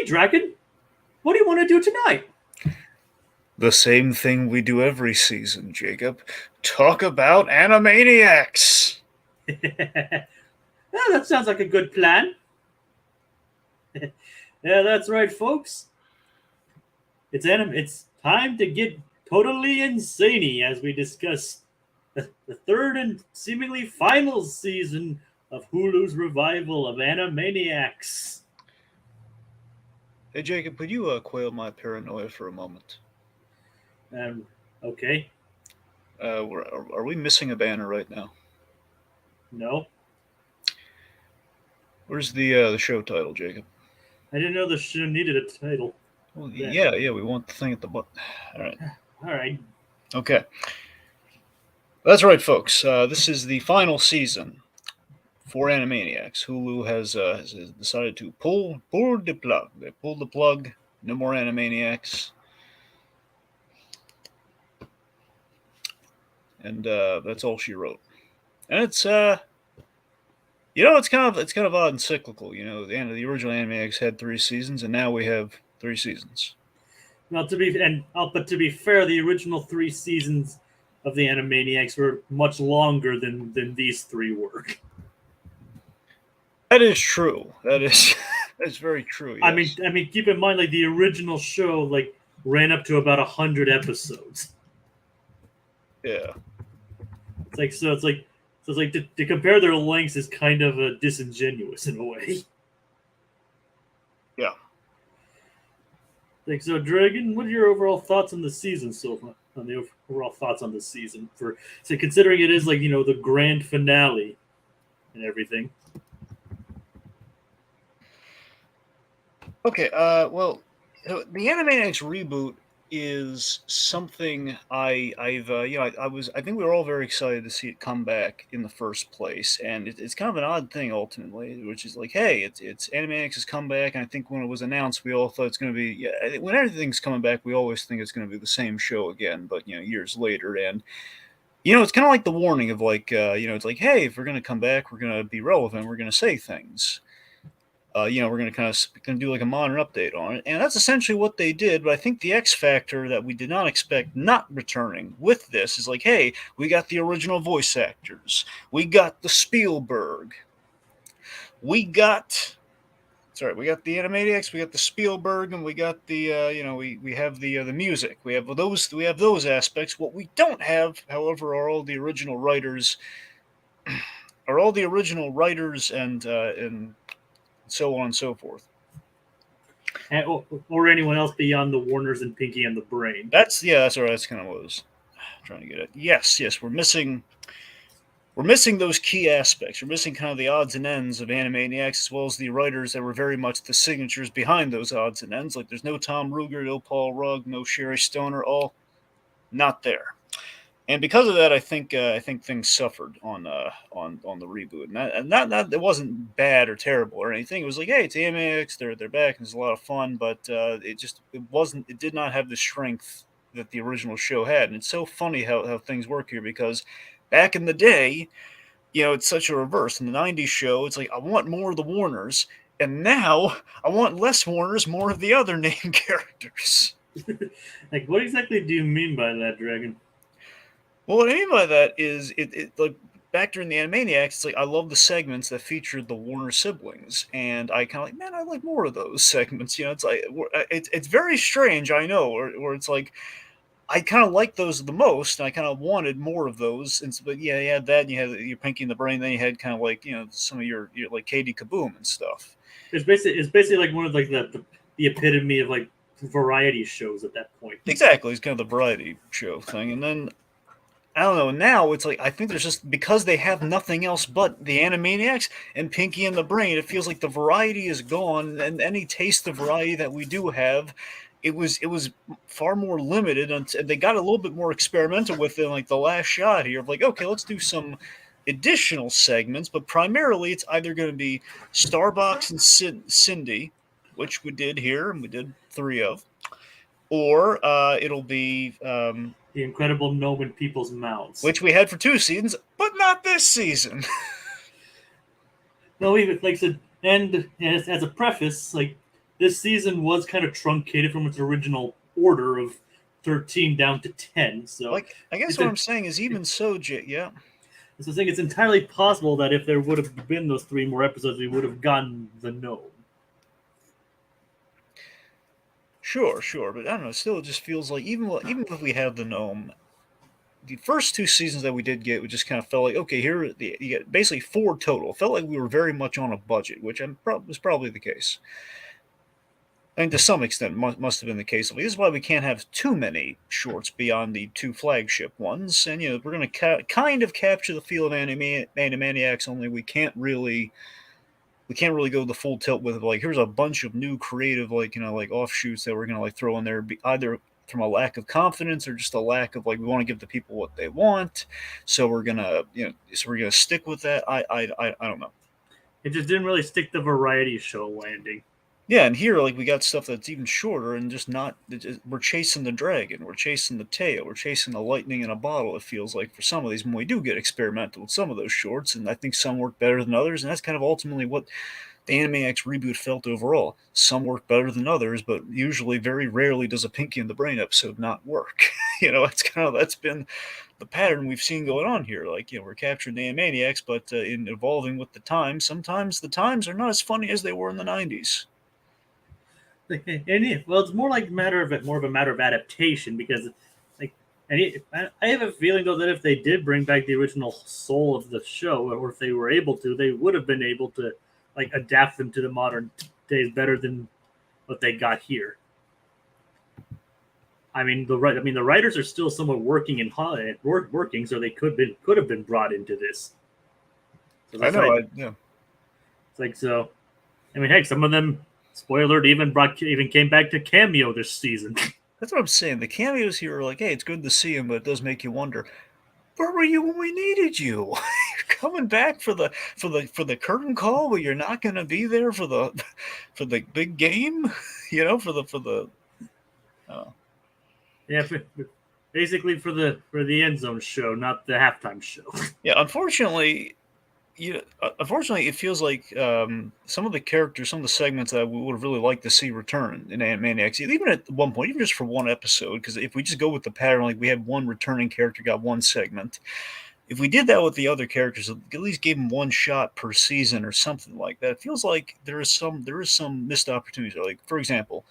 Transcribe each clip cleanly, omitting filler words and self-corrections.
Hey, Dragon, what do you want to do tonight? The same thing we do every season, Jacob. Talk about Animaniacs! Yeah, that sounds like a good plan. Yeah, that's right, folks. It's time to get totally insane as we discuss the third and seemingly final season of Hulu's revival of Animaniacs. Hey, Jacob, could you quail my paranoia for a moment? Um, okay, Are we missing a banner right now? no, Where's the show title, Jacob? I didn't know the show needed a title. Well, That, yeah, we want the thing at the bottom. All right, all right, okay. That's right, folks. This is the final season for Animaniacs. Hulu has decided to pull the plug. They pulled the plug. No more Animaniacs. And that's all she wrote. And it's kind of odd and cyclical. The end of the original Animaniacs had 3 seasons, and now we have 3 seasons. Well, but to be fair, the original 3 seasons of the Animaniacs were much longer than these three were. That is true. That is that's very true. I mean, Yes. I mean, keep in mind, like the original show, like ran up to about 100 episodes. Yeah. It's like so. It's like to compare their lengths is kind of disingenuous in a way. Yeah. Like so, Dragon, what are your overall thoughts on the season so far? On the overall thoughts on the season, for so considering it is like the grand finale and everything. Okay. Well, the Animaniacs reboot is something I've I think we were all very excited to see it come back in the first place, and it's kind of an odd thing ultimately, which is like, hey, it's Animaniacs has come back, and I think when it was announced, we all thought it's going to be when everything's coming back, we always think it's going to be the same show again, but years later, and it's kind of like the warning of like it's like, hey, if we're going to come back, we're going to be relevant, we're going to say things. We're going to do like a modern update on it, and that's essentially what they did. But I think the X factor that we did not expect not returning with this is like, hey, we got the original voice actors, we got the Spielberg, we got the Animaniacs, we got the Spielberg, and we got the we have the music. We have those aspects. What we don't have, however, are all the original writers, and so on and so forth. Or anyone else beyond the Warners and Pinky and the Brain. That's all right. That's kind of what I was trying to get at. Yes, we're missing those key aspects. We're missing kind of the odds and ends of Animaniacs, as well as the writers that were very much the signatures behind those odds and ends. Like there's no Tom Ruger, no Paul Rugg, no Sherry Stoner, all not there. And because of that, I think things suffered on the reboot, and it wasn't bad or terrible or anything. It was like, hey, it's Animaniacs, they're back, and it's a lot of fun, but it did not have the strength that the original show had. And it's so funny how things work here, because back in the day, it's such a reverse. In the '90s show, it's like I want more of the Warners, and now I want less Warners, more of the other name characters. Like, what exactly do you mean by that, Dragon? Well, what I mean by that is it like back during the Animaniacs, it's like I love the segments that featured the Warner siblings, and I kind of like, man, I like more of those segments. It's like it's very strange, I know, or it's like I kind of like those the most, and I kind of wanted more of those. But yeah, you had that, and you had your Pinky in the Brain, then you had kind of like some of your like Katie Kaboom and stuff. It's basically like one of like the epitome of like variety shows at that point. Exactly, it's kind of the variety show thing, and then I don't know. Now it's like I think there's just because they have nothing else but the Animaniacs and Pinky and the Brain. It feels like the variety is gone, and any taste of variety that we do have, it was far more limited. And they got a little bit more experimental with it, like the last shot here of like, okay, let's do some additional segments, but primarily it's either going to be Starbucks and Cindy, which we did here, and we did 3 of, or it'll be The Incredible Gnome in People's Mouths. which we had for 2 seasons, but not this season. No, even like said, and as a preface, like this season was kind of truncated from its original order of 13 down to 10. So Like, I guess it's what a, I'm saying is, even so, yeah. so I think it's entirely possible that if there would have been those 3 more episodes, we would have gotten the gnome. Sure, but I don't know. Still, it just feels like even if we have the gnome, the first 2 seasons that we did get, we just kind of felt like, okay, here you get basically 4 total. It felt like we were very much on a budget, which was probably the case. I mean, to some extent, must have been the case. This is why we can't have too many shorts beyond the 2 flagship ones, and we're going to kind of capture the feel of Animaniacs. Only we can't really go the full tilt with like, here's a bunch of new creative like offshoots that we're going to like throw in there, either from a lack of confidence or just a lack of like, we want to give the people what they want, so we're gonna stick with that. I don't know. It just didn't really stick the variety show landing. Yeah, and here like we got stuff that's even shorter and just not. We're chasing the dragon, we're chasing the tail, we're chasing the lightning in a bottle. It feels like for some of these, when we do get experimental with some of those shorts, and I think some work better than others, and that's kind of ultimately what the Animaniacs reboot felt overall. Some work better than others, but usually, very rarely, does a Pinky in the Brain episode not work. That's been the pattern we've seen going on here. Like, we're capturing the Animaniacs, but in evolving with the times, sometimes the times are not as funny as they were in the '90s. And well, it's more like more of a matter of adaptation because, like, I have a feeling though that if they did bring back the original soul of the show, or if they were able to, they would have been able to like adapt them to the modern days better than what they got here. I mean, the writers are still somewhat working in Hollywood, working, so they could have been brought into this. So I know. it's like so. I mean, heck, some of them, spoiler, even came back to cameo this season. That's what I'm saying. The cameos here are like, hey, it's good to see him, but it does make you wonder, where were you when we needed you? You're coming back for the curtain call, but you're not going to be there for the big game. For the. Yeah, basically for the end zone show, not the halftime show. Yeah, unfortunately, it feels like some of the characters, some of the segments that we would have really liked to see return in Animaniacs, even at one point, even just for one episode, because if we just go with the pattern, like we had one returning character, got one segment. If we did that with the other characters, at least gave them one shot per season or something like that, it feels like there is some missed opportunities. Like, for example,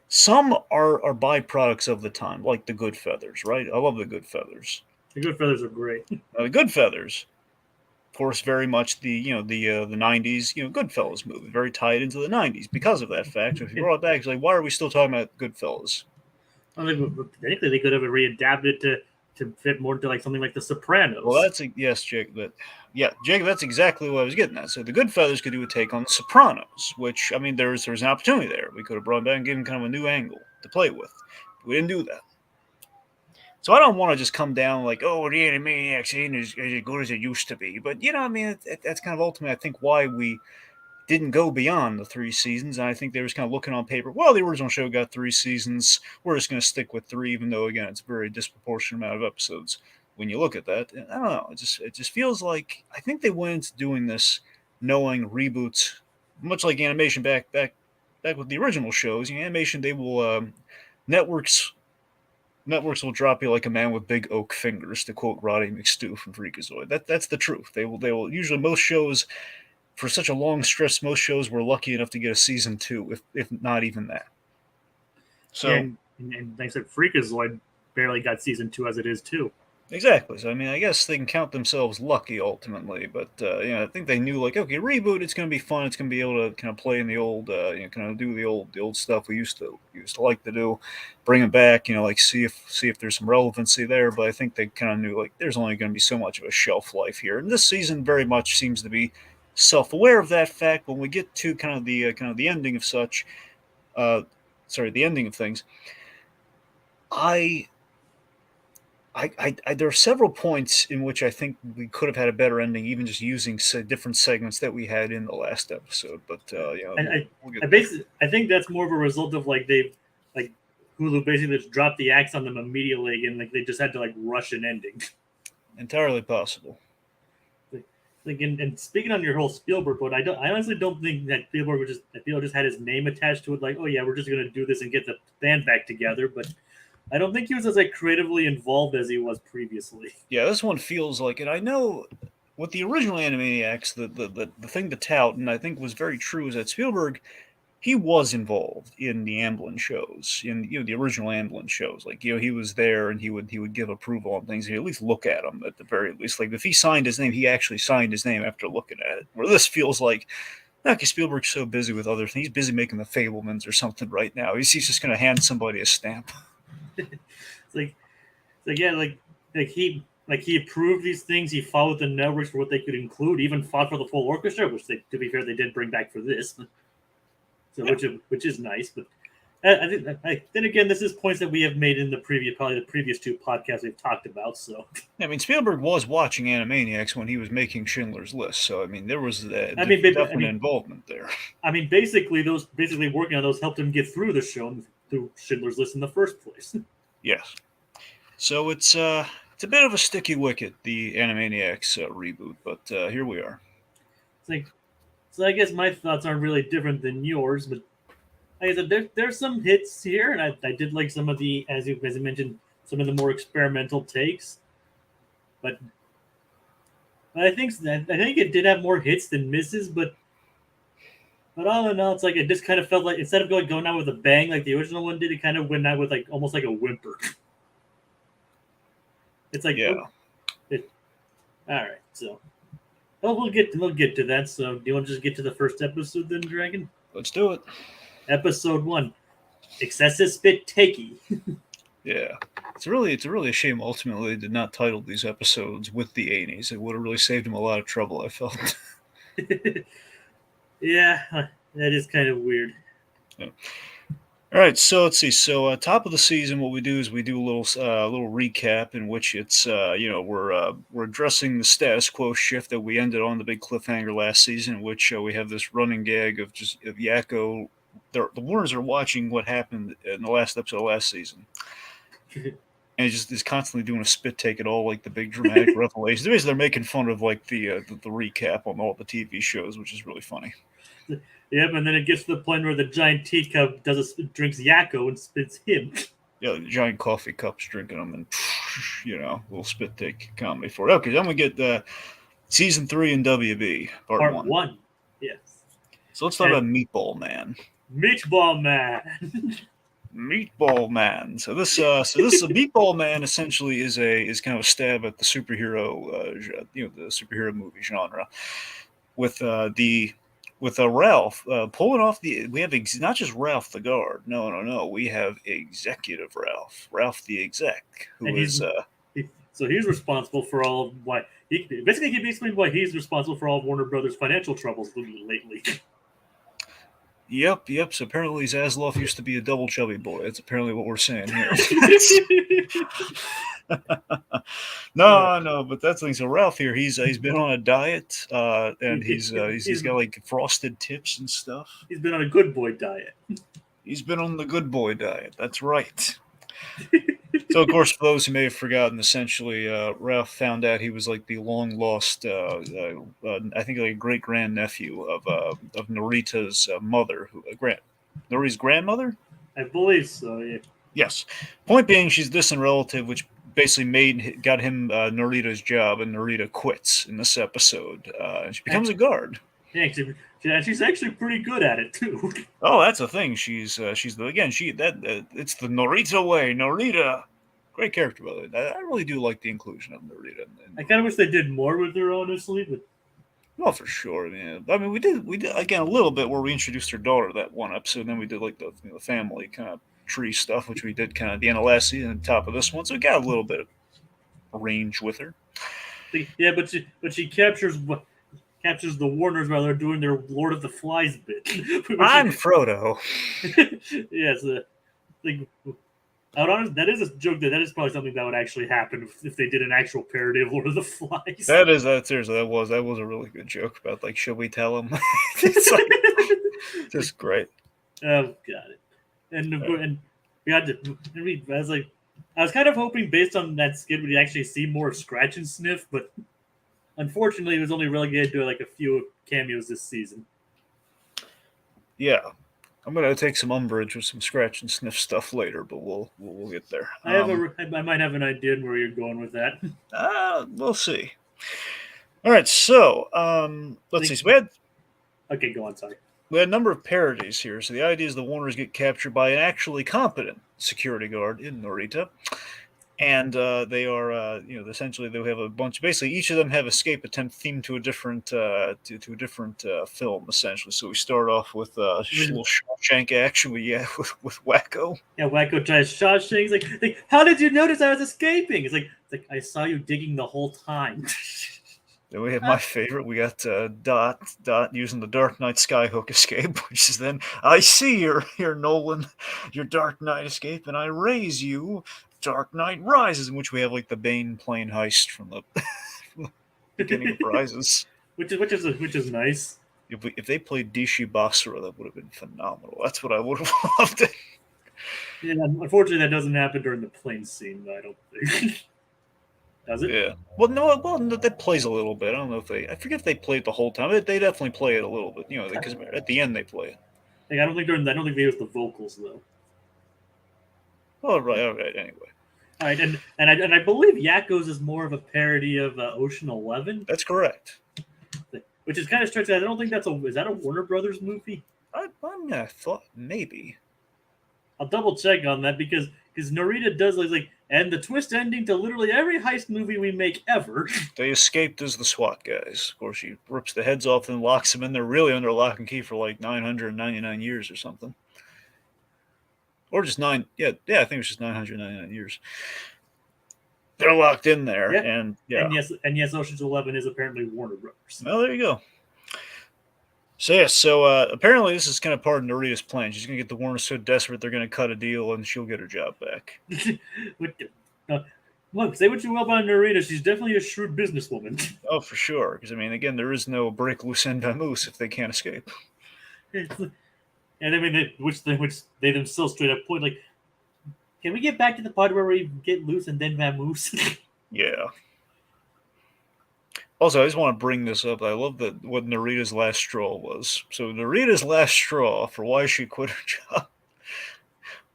some are byproducts of the time, like the Good Feathers, right? I love the Good Feathers. The Good Feathers are great. The Good Feathers, of course, very much the '90s Goodfellas movie, very tied into the '90s because of that fact. So if you brought it back, it's like, why are we still talking about Goodfellas? Well, technically, they could have readapted to fit more into like something like The Sopranos. Well, yes, Jake. Jake, that's exactly what I was getting at. So the Goodfellas could do a take on The Sopranos, which, I mean, there's an opportunity there. We could have brought it back and given kind of a new angle to play with. We didn't do that. So I don't want to just come down like, oh, the Animaniacs ain't as good as it used to be. But, that's kind of ultimately, I think, why we didn't go beyond the 3 seasons. And I think they were kind of looking on paper, well, the original show got 3 seasons. We're just going to stick with 3, even though, again, it's a very disproportionate amount of episodes when you look at that. And I don't know. It just feels like, I think they went into doing this knowing reboots, much like animation back with the original shows. Animation, they will, networks will drop you like a man with big oak fingers, to quote Roddy McStew from Freakazoid. That's the truth. They will usually, most shows, for such a long stretch, most shows were lucky enough to get a season 2, if not even that. So, yeah, and like I said, Freakazoid barely got season 2 as it is too. Exactly. So, I mean, I guess they can count themselves lucky ultimately, but I think they knew, like, okay, reboot, it's going to be fun. It's going to be able to kind of play in the old, kind of do the old stuff we used to like to do, bring it back, like see if there's some relevancy there. But I think they kind of knew, like, there's only going to be so much of a shelf life here, and this season very much seems to be self-aware of that fact. When we get to kind of the ending of such, the ending of things, there are several points in which I think we could have had a better ending, even just using different segments that we had in the last episode. But I think that's more of a result of like Hulu basically just dropped the axe on them immediately, and like they just had to like rush an ending. Entirely possible. like, and speaking on your whole Spielberg quote, I honestly don't think that Spielberg just had his name attached to it. Like, oh yeah, we're just gonna do this and get the band back together. But I don't think he was as like creatively involved as he was previously. Yeah, this one feels like it. I know with the original Animaniacs, the thing to tout, and I think was very true, is that Spielberg, he was involved in the Amblin shows, in the original Amblin shows. Like he was there and he would give approval on things. He'd at least look at them at the very least. Like if he signed his name, he actually signed his name after looking at it. Where this feels like, okay, Spielberg's so busy with other things. He's busy making the Fablemans or something right now. He's just going to hand somebody a stamp. It's like yeah, like he approved these things. He followed the networks for what they could include. Even fought for the full orchestra, which they, to be fair, they did bring back for this. So which is nice. But then again, this is points that we have made in probably the previous two podcasts we've talked about. So I mean, Spielberg was watching Animaniacs when he was making Schindler's List, so I mean, there was definite involvement there. I mean, basically working on those helped him get through the show, through Schindler's List in the first place. Yes. So it's a bit of a sticky wicket, the Animaniacs reboot, but here we are. It's like, so I guess my thoughts aren't really different than yours, but like I said, there's some hits here, and I did like some of the, as you mentioned, some of the more experimental takes. But I think it did have more hits than misses, but all in all, it's like it just kind of felt like instead of going out with a bang like the original one did, it kind of went out with like almost like a whimper. It's like, yeah. All right, so we'll get to that. So do you want to just get to the first episode then, Dragon? Let's do it. Episode 1, excessive spit takey. Yeah, it's really a shame. Ultimately, they did not title these episodes with the 80s. It would have really saved them a lot of trouble, I felt. Yeah, that is kind of weird. Yeah. All right, so let's see. So top of the season, what we do is we do a little recap in which it's we're addressing the status quo shift that we ended on the big cliffhanger last season, in which we have this running gag of Yakko. The Warners are watching what happened in the last episode of last season. And just is constantly doing a spit take at all like the big dramatic revelations. Basically, they're making fun of like the recap on all the TV shows, which is really funny. Yep, and then it gets to the point where the giant teacup drinks Yakko and spits him. Yeah, the giant coffee cups drinking them, and little spit take comedy for it. Okay, then we get season 3 in WB part 1. Yes. So let's talk about Meatball Man. Meatball Man. Meatball Man. So this Meatball Man essentially is kind of a stab at the superhero, the superhero movie genre, with Ralph pulling off we have not just Ralph the guard. No. We have Executive Ralph the exec, who is. So he's responsible for all of why he basically explained why he's responsible for all of Warner Brothers' financial troubles lately. Yep. So apparently Zasloff used to be a double chubby boy. That's apparently what we're saying here. No, but that's the thing. So Ralph here, he's been on a diet, and he's got like frosted tips and stuff. He's been on a good boy diet. He's been on the good boy diet. That's right. So, of course, for those who may have forgotten, essentially, Ralph found out he was like the long lost, I think, like great grandnephew of Narita's mother, Narita's grandmother. I believe so. Yeah. Yes. Point being, she's a distant relative, which basically got him Narita's job, and Narita quits in this episode. And she becomes a guard. Yeah, she's actually pretty good at it too. Oh, that's the thing. It's the Narita way. Narita, great character, by the way. I really do like the inclusion of Narita. I kind of wish they did more with her, honestly, but. Well, for sure. I mean, we did again a little bit where we introduced her daughter that one episode, and then we did like the family kind of tree stuff, which we did kind of at the end of last season and top of this one. So we got a little bit of range with her. Yeah, but she captures the Warners while they're doing their Lord of the Flies bit. I'm Frodo. Yes, that is a joke. That is probably something that would actually happen if they did an actual parody of Lord of the Flies. Seriously, that was a really good joke about like, should we tell him? It's like, just great. Oh, got it. And we had to. I was kind of hoping based on that skit we'd actually see more Scratch and Sniff, but Unfortunately, it was only relegated to like a few cameos this season. Yeah, I'm gonna take some umbrage with some scratch and sniff stuff later, but we'll get there. I might have an idea where you're going with that. We'll see. All right, so let's see. So Okay, go on. Sorry. we had a number of parodies here. So the idea is the Warners get captured by an actually competent security guard in Norita, and they are, essentially they have a bunch. Basically, each of them have escape attempt themed to a different to a different film, essentially. So we start off with little Shawshank action. With Wacko. Yeah, Wacko tries Shawshank. He's like, how did you notice I was escaping? It's like I saw you digging the whole time. Then we have my favorite. We got Dot using the Dark Knight Skyhook escape, which is then I see your Nolan, your Dark Knight escape, and I raise you. Dark Knight Rises, in which we have like the Bane plane heist from the, from the beginning of Rises. which is nice. If they played Dishi Basra, that would have been phenomenal. That's what I would have loved. Yeah, unfortunately, that doesn't happen during the plane scene. I don't think. Does it? Yeah. Well, no. Well, that plays a little bit. I don't know if they. I forget if they played the whole time. They definitely play it a little bit. Because at the end they play it. Like, I don't think they use the vocals though. All right. Anyway. All right, and I believe Yakko's is more of a parody of Ocean 11. That's correct. Which is kind of strange. I don't think is that a Warner Brothers movie? I thought maybe. I'll double check on that because Narita does like and the twist ending to literally every heist movie we make ever. They escaped as the SWAT guys. Of course, she rips the heads off and locks them in there, really under lock and key for like 999 years or something. Or just nine. Yeah, I think it was just 999 years. They're locked in there, and yes, Ocean's 11 is apparently Warner Brothers. Well, there you go. So apparently this is kind of part of Narita's plan. She's gonna get the Warners so desperate they're gonna cut a deal and she'll get her job back. Look, say what you will about Narita, she's definitely a shrewd businesswoman. Oh, for sure. Because again, there is no break loose and vamoose if they can't escape. And I mean, which they themselves straight up point like, can we get back to the part where we get loose and then vamoose? Yeah. Also, I just want to bring this up. I love what Narita's last straw was. So Narita's last straw for why she quit her job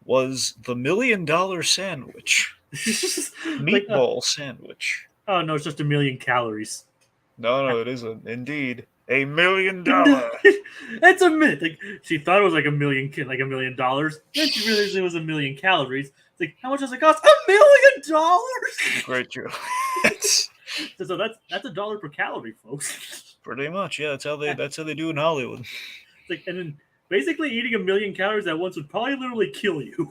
was the $1 million sandwich, meatball sandwich. Oh no, it's just 1 million calories. No, it isn't. Indeed, $1 million. That's a myth. Like she thought it was like $1 million. Then she realized it was 1 million calories. It's like, how much does it cost? $1 million. Great joke. So that's $1 per calorie, folks. Pretty much, yeah. That's how they do in Hollywood. Like, and then basically eating 1 million calories at once would probably literally kill you.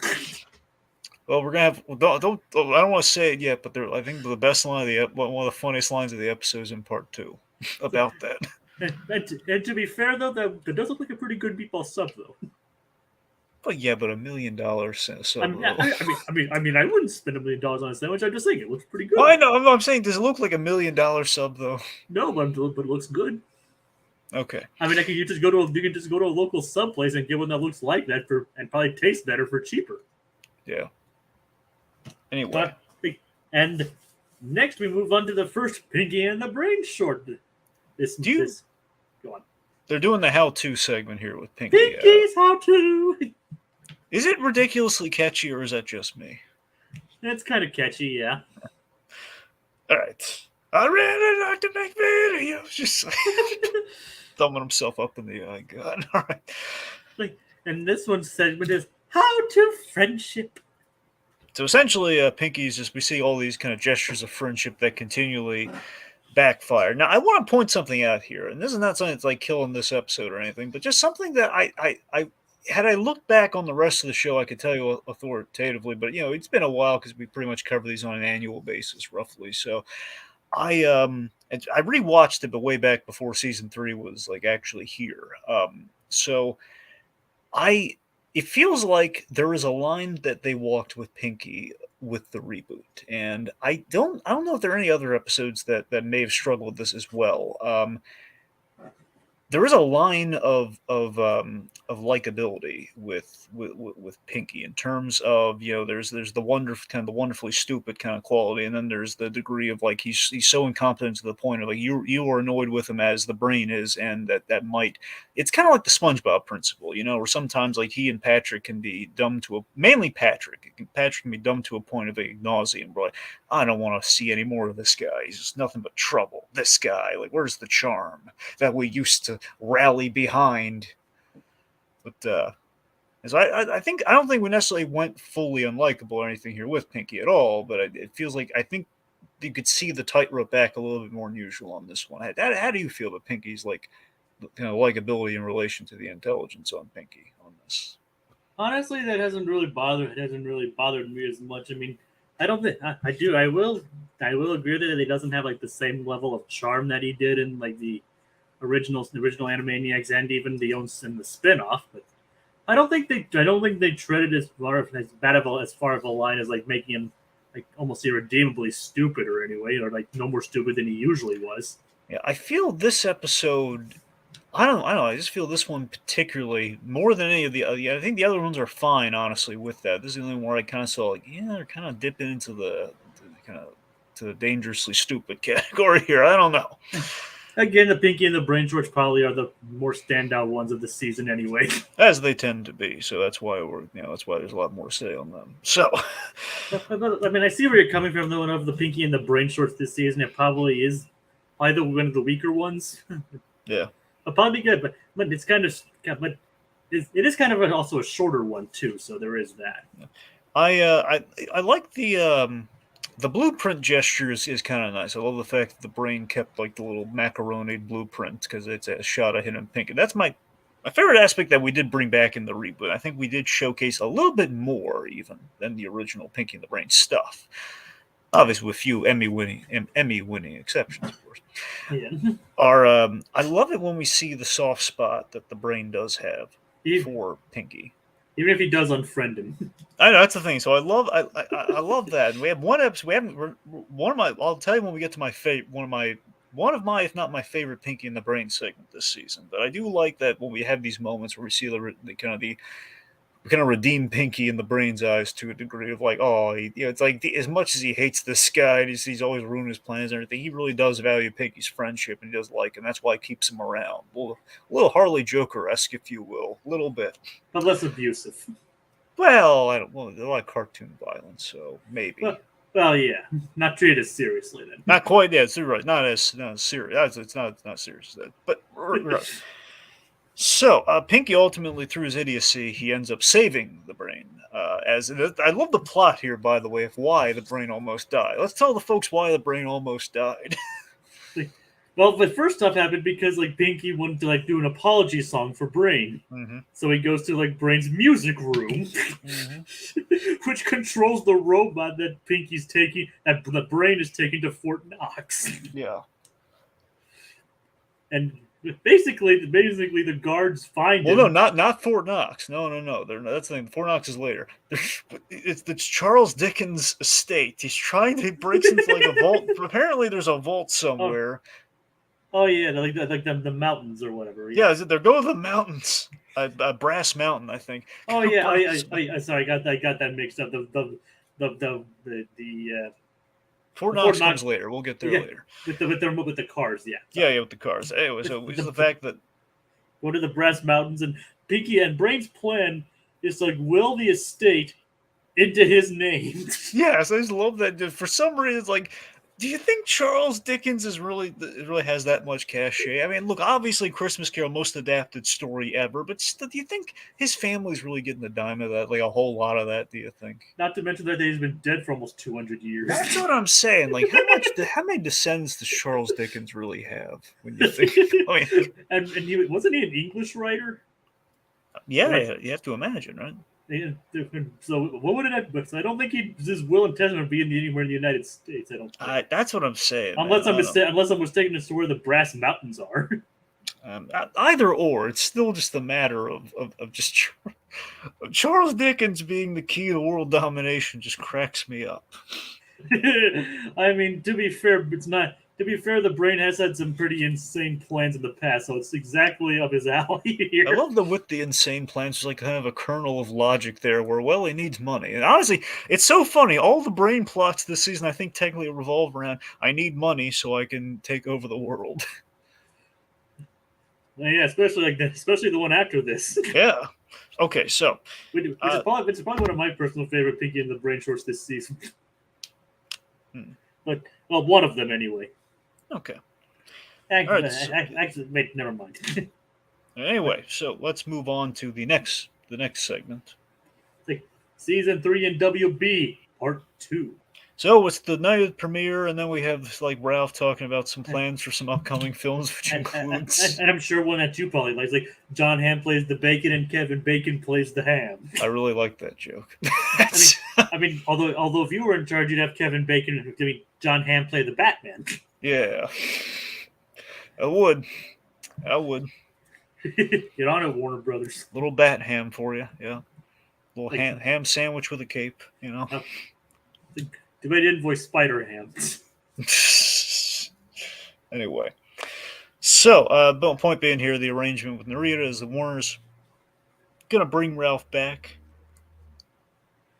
Well, we're gonna have. I don't want to say it yet, but I think the best line of one of the funniest lines of the episode is in part 2 about that. And to be fair though, that does look like a pretty good meatball sub though. But yeah, but $1 million sub. I mean, I wouldn't spend $1 million on a sandwich. I'm just saying it looks pretty good. Well, I know. I'm saying, does it look like $1 million sub though? No, but it looks good. Okay. I mean, you can just go to a local sub place and get one that looks like that and probably tastes better for cheaper. Yeah. Anyway. And next we move on to the first Pinky and the Brain short. Go on. They're doing the how-to segment here with Pinky. Pinky's how-to. Is it ridiculously catchy, or is that just me? It's kind of catchy, yeah. All right. I really like to make videos. Just thumbing himself up in the eye. God. All right. And this one's segment is How to Friendship. So essentially, Pinky's we see all these kind of gestures of friendship that continually backfire. Now, I want to point something out here, and this is not something that's like killing this episode or anything, but just something that I had I looked back on the rest of the show, I could tell you authoritatively, but it's been a while because we pretty much cover these on an annual basis, roughly. So I rewatched it, but way back before season 3 was like actually here. It feels like there is a line that they walked with Pinky with the reboot, and I don't know if there are any other episodes that may have struggled with this as well. there is a line of likability with Pinky in terms of, there's the the wonderfully stupid kind of quality, and then there's the degree of like he's so incompetent to the point of like you are annoyed with him as the brain is, and that might, it's kind of like the SpongeBob principle, where sometimes like he and Patrick can be dumb to a, mainly Patrick can be dumb to a point of nauseam, but like, I don't want to see any more of this guy. He's just nothing but trouble. This guy, like, where's the charm that we used to rally behind? But so I don't think we necessarily went fully unlikable or anything here with Pinky at all. But it feels like I think you could see the tightrope back a little bit more than usual on this one. How do you feel about Pinky's like likability in relation to the intelligence on Pinky on this? Honestly, that hasn't really bothered. It hasn't really bothered me as much. I mean, I don't think I do. I will agree that he doesn't have like the same level of charm that he did in like the original Animaniacs and even the owns in the spinoff. But I don't think they treaded as bad of as far of a line as like making him like almost irredeemably stupid or anyway, or like no more stupid than he usually was. Yeah, I feel this episode. I don't know. I just feel this one particularly more than any of the other. Yeah, I think the other ones are fine, honestly. With that, this is the only one where I kind of saw like, yeah, they're kind of dipping into the kind of to the dangerously stupid category here. I don't know. Again, the Pinky and the Brain Shorts probably are the more standout ones of the season anyway. As they tend to be, so that's why that's why there's a lot more to say on them. So, But, I mean, I see where you're coming from though. And of the Pinky and the Brain Shorts this season, it probably is probably one of the weaker ones. yeah, It'll probably be good, but it's kind of but it is kind of also a shorter one too. So there is that. I like the blueprint gesture is kind of nice. I love the fact that the brain kept like the little macaroni blueprint because it's a shot of him and Pink, and that's my favorite aspect that we did bring back in the reboot. I think we did showcase a little bit more even than the original Pinky and the Brain stuff. Obviously, with few Emmy winning exceptions, of course. Yeah. I love it when we see the soft spot that the brain does have for Pinky. Even if he does unfriend him. I know that's the thing. So I love that. And we have one episode. We haven't one of my. I'll tell you when we get to my favorite. One of my, if not my favorite, Pinky and the Brain segment this season. But I do like that when we have these moments where we see the kind of we kind of redeem Pinky in the Brain's eyes to a degree of like, oh, it's like as much as he hates this guy, and he's always ruining his plans and everything. He really does value Pinky's friendship, and he does like him. That's why he keeps him around. A little Harley Joker-esque, if you will, a little bit, but less abusive. Well, I don't. Well, there's a lot of cartoon violence, so maybe. Well, yeah, not treated as seriously then. Not quite. Yeah, it's right. Not as serious. It's not serious. But right. So Pinky ultimately, through his idiocy, he ends up saving the brain. As I love the plot here, by the way, of why the brain almost died. Let's tell the folks why the brain almost died. Well, the first stuff happened because like Pinky wanted to like do an apology song for Brain, so he goes to like Brain's music room, which controls the robot that Pinky's taking, that the Brain is taking to Fort Knox. Yeah, and basically the guards find him. Well, no, not Fort Knox. No. That's the thing. Fort Knox is later. It's Charles Dickens' estate. He breaks into like a vault. Apparently, there's a vault somewhere. Oh yeah, like the mountains or whatever. Yeah, they're going to the mountains. Brass Mountain, I think. Oh yeah, I sorry, I got that mixed up. The Fort Knox comes later. We'll get there later. With the cars, yeah. Yeah, with the cars. Anyway, so just the fact that go to the Brass Mountains, and Pinky and Brain's plan is to like will the estate into his name. Yes, I just love that. For some reason, it's like, do you think Charles Dickens really has that much cachet? I mean, look, obviously Christmas Carol, most adapted story ever, but still, do you think his family's really getting a dime of that? Like a whole lot of that? Do you think? Not to mention that he's been dead for almost 200 years. That's what I'm saying. Like, how many descendants does Charles Dickens really have? When you think, I mean, and wasn't he an English writer? Yeah, right? You have to imagine, right? So what would it have? So I don't think his will and testament would be anywhere in the United States. I don't think. That's what I'm saying. Unless I'm mistaken as to where the Brass Mountains are. Either or, it's still just a matter of just Charles Dickens being the key to world domination just cracks me up. I mean, to be fair, it's not. To be fair, the Brain has had some pretty insane plans in the past, so it's exactly up his alley here. I love that with the insane plans, there's like kind of a kernel of logic there where, well, he needs money. And honestly, it's so funny. All the Brain plots this season, I think, technically revolve around, I need money so I can take over the world. Yeah, especially the one after this. Yeah. Okay, so. Which is probably one of my personal favorite Pinky and the Brain shorts this season. But, well, one of them anyway. Okay. Actually, wait, never mind. Anyway, so let's move on to the next segment. Season 3 in WB, Part 2. So it's the night of the premiere, and then we have like Ralph talking about some plans for some upcoming films, which includes. And I'm sure one that you probably like John Hamm plays the bacon and Kevin Bacon plays the ham. I really like that joke. I mean, although if you were in charge, you'd have Kevin Bacon and John Hamm play the Batman. Yeah, I would. Get on it, Warner Brothers. Little bat ham for you, yeah. Little ham sandwich with a cape, you know. Too bad you didn't voice Spider Ham. Anyway, so point being here, the arrangement with Narita is the Warner's gonna bring Ralph back,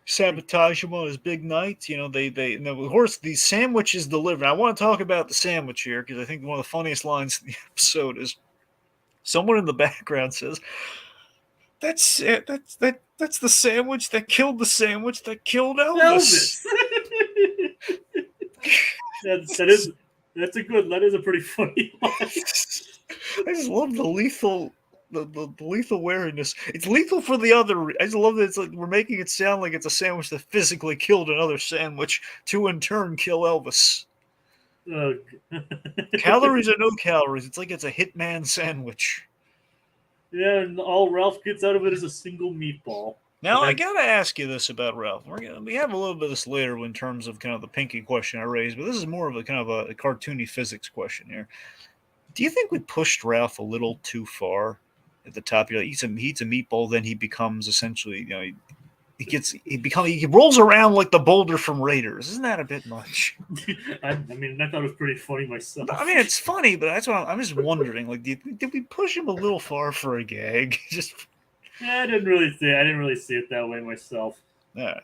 sabotage him on his big night. You know, of course the sandwich is delivered. I want to talk about the sandwich here because I think one of the funniest lines in the episode is someone in the background says, That's it. That's the sandwich that killed the sandwich that killed Elvis. That's a pretty funny line. I just love the lethal wariness. It's lethal for the other. I just love that it's like we're making it sound like it's a sandwich that physically killed another sandwich to in turn kill Elvis. Calories or no calories, it's like it's a hitman sandwich. Yeah, and all Ralph gets out of it is a single meatball. Now, I gotta ask you this about Ralph. We have a little bit of this later in terms of kind of the Pinky question I raised, but this is more of a kind of a cartoony physics question here. Do you think we pushed Ralph a little too far at the top? He eats a meatball, then he becomes essentially, you know, he rolls around like the boulder from Raiders. Isn't that a bit much? I mean, I thought it was pretty funny myself. I mean, it's funny, but that's what I'm just wondering. Like, did we push him a little far for a gag? Yeah, I didn't really see it that way myself. Yeah.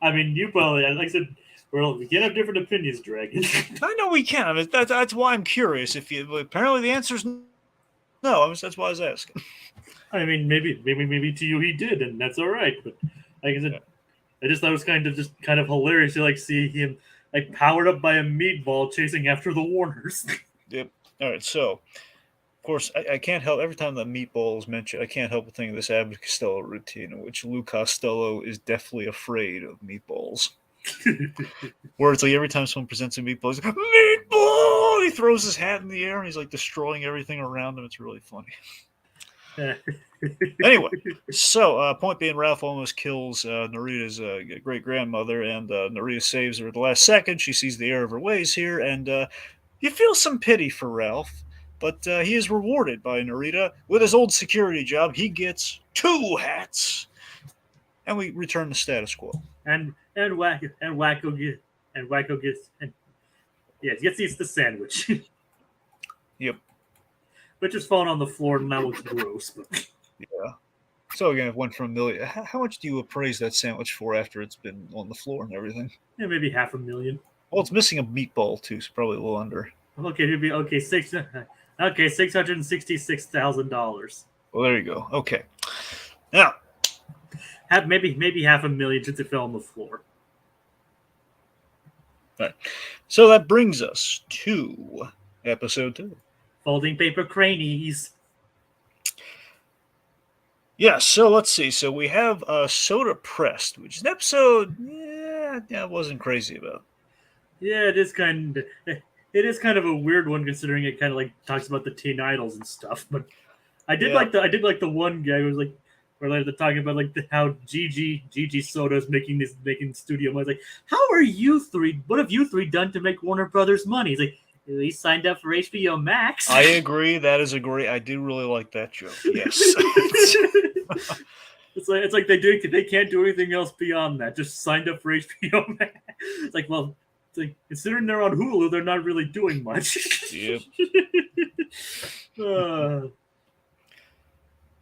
I mean, you probably, like I said, we can have different opinions, Dragon. I know we can. I mean, that's why I'm curious. Apparently the answer is no. That's why I was asking. I mean, maybe to you he did, and that's all right. But like I said, yeah. I just thought it was kind of hilarious to see him powered up by a meatball chasing after the Warners. Yep. All right. So, of course, I can't help every time that meatball is mentioned. I can't help but think of this Abbott and Costello routine in which Lou Costello is deathly afraid of meatballs. Where it's like every time someone presents a meatball, he's like, meatball! He throws his hat in the air and he's destroying everything around him. It's really funny. Anyway, so point being, Ralph almost kills Narita's great grandmother, and Narita saves her at the last second. She sees the error of her ways here, and you feel some pity for Ralph, but he is rewarded by Narita with his old security job. He gets 2 hats, and we return to status quo. And Wacko gets eats the sandwich. Yep. Which is falling on the floor, and that looks gross. But. Yeah. So again, it went from $1 million. How much do you appraise that sandwich for after it's been on the floor and everything? Yeah, maybe $500,000. Well, it's missing a meatball too, so probably a little under. Okay, it'd be $666,000. Well, there you go. Okay. Now, maybe $500,000 since it fell on the floor. All right. So that brings us to episode 2. Folding paper cranies. Yeah, so let's see. So we have Soda Pressed, which is an episode I wasn't crazy about. Yeah, it is kind of a weird one considering it kind of talks about the teen idols and stuff. But I did like the one guy who was where they're talking about how Gigi Soda is making studio money. It's how are you three? What have you three done to make Warner Brothers money? He's he signed up for HBO Max. I agree. That is a great. I do really like that joke. Yes. It's like they can't do anything else beyond that. Just signed up for HBO Max. It's well, It's like, considering they're on Hulu, they're not really doing much. Yep. uh,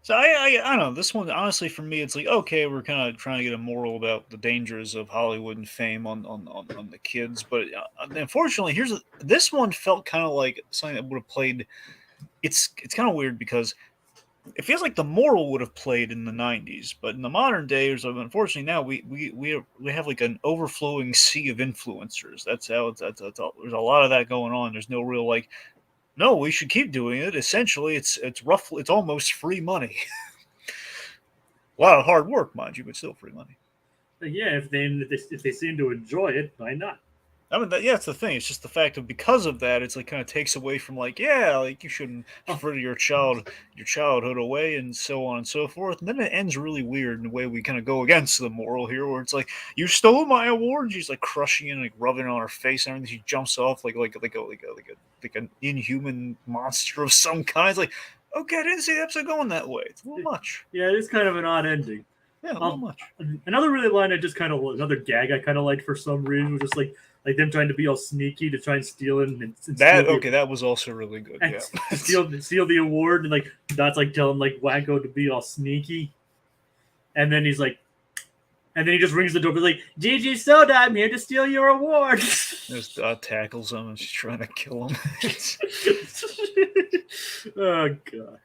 So I don't know. This one, honestly, for me, it's like, okay, we're kind of trying to get a moral about the dangers of Hollywood and fame on the kids, but unfortunately, this one felt kind of like something that would have played. It's kind of weird because it feels like the moral would have played in the '90s, but in the modern day, unfortunately now we have like an overflowing sea of influencers. That's how that's all. There's a lot of that going on. There's no real like, no, we should keep doing it. Essentially, it's almost free money. A lot of hard work, mind you, but still free money. yeah, if they seem to enjoy it, why not? I mean, yeah, it's the thing. It's just the fact of because of that, it's like kind of takes away from like, yeah, like you shouldn't fritter your childhood away, and so on and so forth. And then it ends really weird in the way we kind of go against the moral here, where it's like, you stole my award. She's like crushing it and like rubbing it on her face and everything. She jumps off like an inhuman monster of some kind. It's like, okay, I didn't see the episode going that way. It's a little much. Yeah, it is kind of an odd ending. Yeah, a little much. Another really line another gag I kind of liked for some reason was just like them trying to be all sneaky to try and steal it. And that was also really good. Yeah, steal the award, and like Dot's like telling like Wacko to be all sneaky, and then he's like, and then he just rings the door, but like, Gigi Soda, I'm here to steal your award. Just Dot tackles him and she's trying to kill him. Oh god.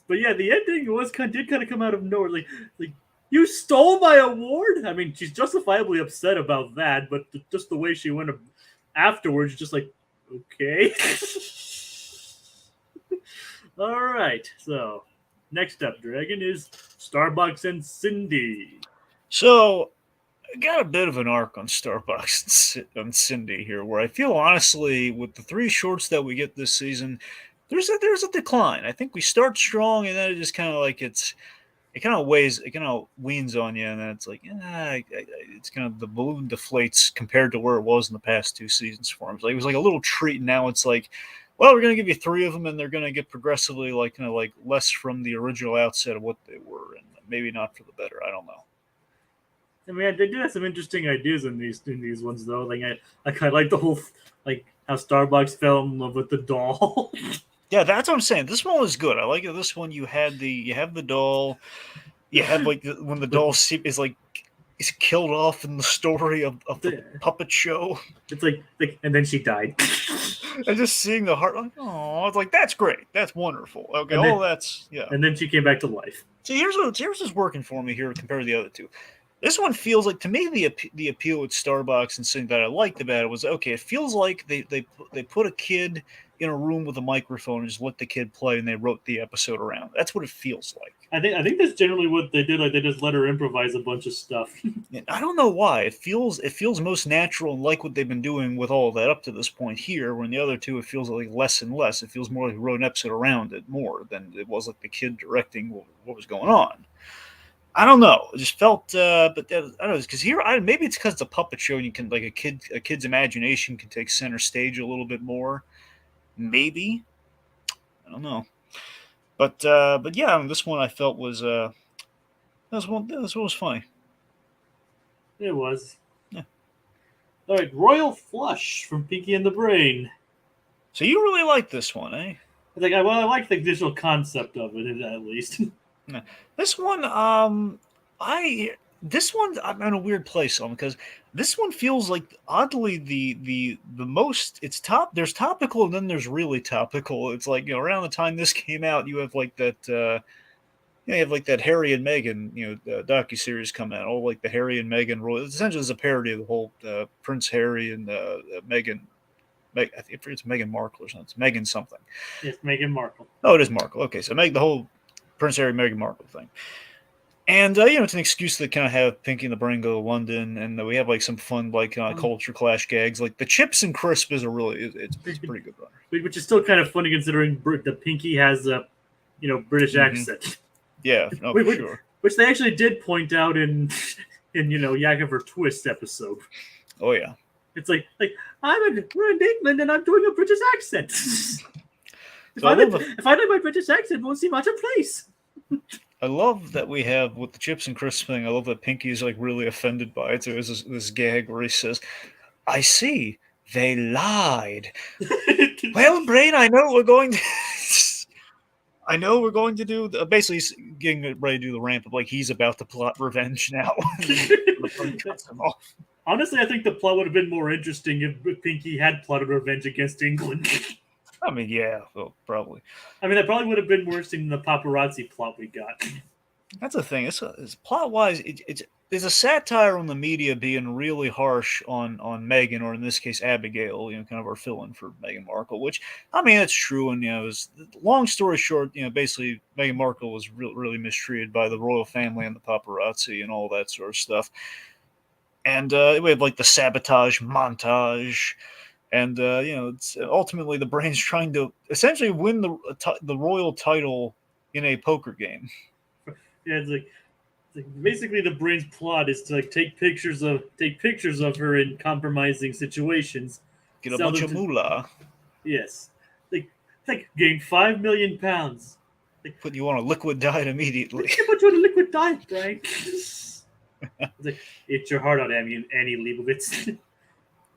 But yeah, the ending did kind of come out of nowhere. Like you stole my award. I mean, she's justifiably upset about that, but just the way she went afterwards, just like, okay. All right. So next up, Dragon, is Starbucks and Cindy. So I got a bit of an arc on Starbucks and Cindy here, where I feel honestly with the 3 shorts that we get this season, there's a decline. I think we start strong, and then it just kind of like it kind of weans on you, and then it's like, it's kind of the balloon deflates compared to where it was in the past 2 seasons for him. Like, it was like a little treat, and now it's like, well, we're gonna give you 3 of them, and they're gonna get progressively like kind of like less from the original outset of what they were, and maybe not for the better. I don't know. I mean, they do have some interesting ideas in these ones, though. Like I kind of like the whole like how Starbucks fell in love with the doll. Yeah, that's what I'm saying. This one was good. I like it. This one you have the doll. You have like when the doll is killed off in the story of the puppet show. It's like and then she died. And just seeing the heart, like, oh, it's like that's great. That's wonderful. Okay, that's yeah. And then she came back to life. So here's what's working for me here compared to the other 2. This one feels like, to me, the appeal with Starbucks and something that I liked about it was, okay, it feels like they put a kid in a room with a microphone and just let the kid play, and they wrote the episode around. That's what it feels like. I think that's generally what they did. Like, they just let her improvise a bunch of stuff. And I don't know why. It feels most natural and like what they've been doing with all of that up to this point here, when the other 2, it feels like less and less. It feels more like we wrote an episode around it more than it was like the kid directing what was going on. I don't know. It just felt, but I don't know, because here, maybe it's because it's a puppet show and you can, like, a kid's imagination can take center stage a little bit more. Maybe, I don't know, but yeah, I mean, this one I felt was this one was funny. It was. Yeah. All right, Royal Flush from Pinky and the Brain. So you really like this one, eh? I like the visual concept of it at least. This one, I'm in a weird place on, because this one feels like, oddly, the most, there's topical and then there's really topical. It's like, around the time this came out, you have like that you have like that Harry and Meghan docuseries come out, all like the Harry and Meghan role. Essentially it's a parody of the whole Prince Harry and Meghan. I think it's Meghan Markle or something. It's Meghan something. Yes, Meghan Markle. Oh, it is Markle. Okay, so the whole Prince Harry, Meghan Markle thing. And, it's an excuse to kind of have Pinky and the Brain go to London, and we have, like, some fun, like, culture clash gags. Like, the Chips and Crisp is it's a pretty good runner. Which is still kind of funny considering the Pinky has a, British accent. Yeah, no, for sure. Which they actually did point out in Yakover Twist episode. Oh, yeah. It's like we're in England and I'm doing a British accent. If I did my British accent, it won't seem out of place. I love that we have with the chips and crisps thing. I love that Pinky is like really offended by it. So there's this gag where he says, "I see they lied." Well, Brain, I know we're going to. I know we're going to do basically he's getting ready to do the ramp of like he's about to plot revenge now. The Brain cuts him off. Honestly, I think the plot would have been more interesting if Pinky had plotted revenge against England. I mean, yeah, well, probably. I mean, that probably would have been more interesting than the paparazzi plot we got. That's the thing. It's plot wise. It's there's a satire on the media being really harsh on Meghan, or in this case Abigail. Kind of our fill-in for Meghan Markle. Which I mean, it's true. And long story short, basically Meghan Markle was really mistreated by the royal family and the paparazzi and all that sort of stuff. And we have like the sabotage montage. And it's ultimately the Brain's trying to essentially win the royal title in a poker game. Yeah, it's like basically the Brain's plot is to like take pictures of her in compromising situations, Get a bunch of moolah. Yes, like gain £5 million. Put you on a liquid diet immediately. Put you on a liquid diet, Brain. It's like eat your heart out, Annie Leibovitz.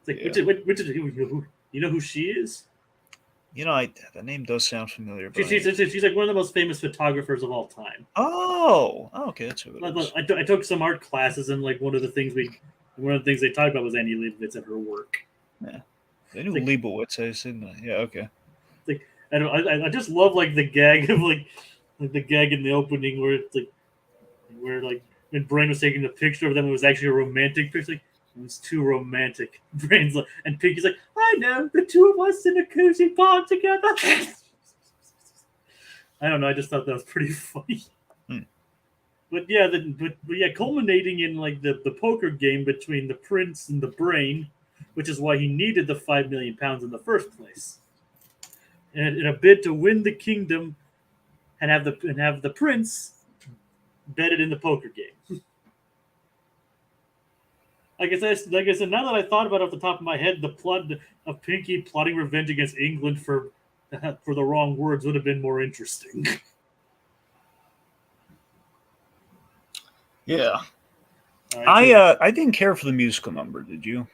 It's like, yeah. You know who she is? The name does sound familiar. But she's like one of the most famous photographers of all time. Oh, okay, that's who it is. I took some art classes, and like one of the things they talked about was Annie Leibovitz and her work. Yeah, they knew Leibovitz. I said, yeah, okay. Like I just love like the gag of like the gag in the opening where it's like when Brain was taking the picture of them, it was actually a romantic picture. Like, it was too romantic. Brain's like, and Pinky's like, I know, the two of us in a cozy pond together. I don't know. I just thought that was pretty funny. But yeah, culminating in like the poker game between the prince and the Brain, which is why he needed the £5 million in the first place, and in a bid to win the kingdom, and have the prince betted in the poker game. Like I said, now that I thought about it off the top of my head, the plot of Pinky plotting revenge against England for the wrong words would have been more interesting. Yeah. Right, I didn't care for the musical number. Did you?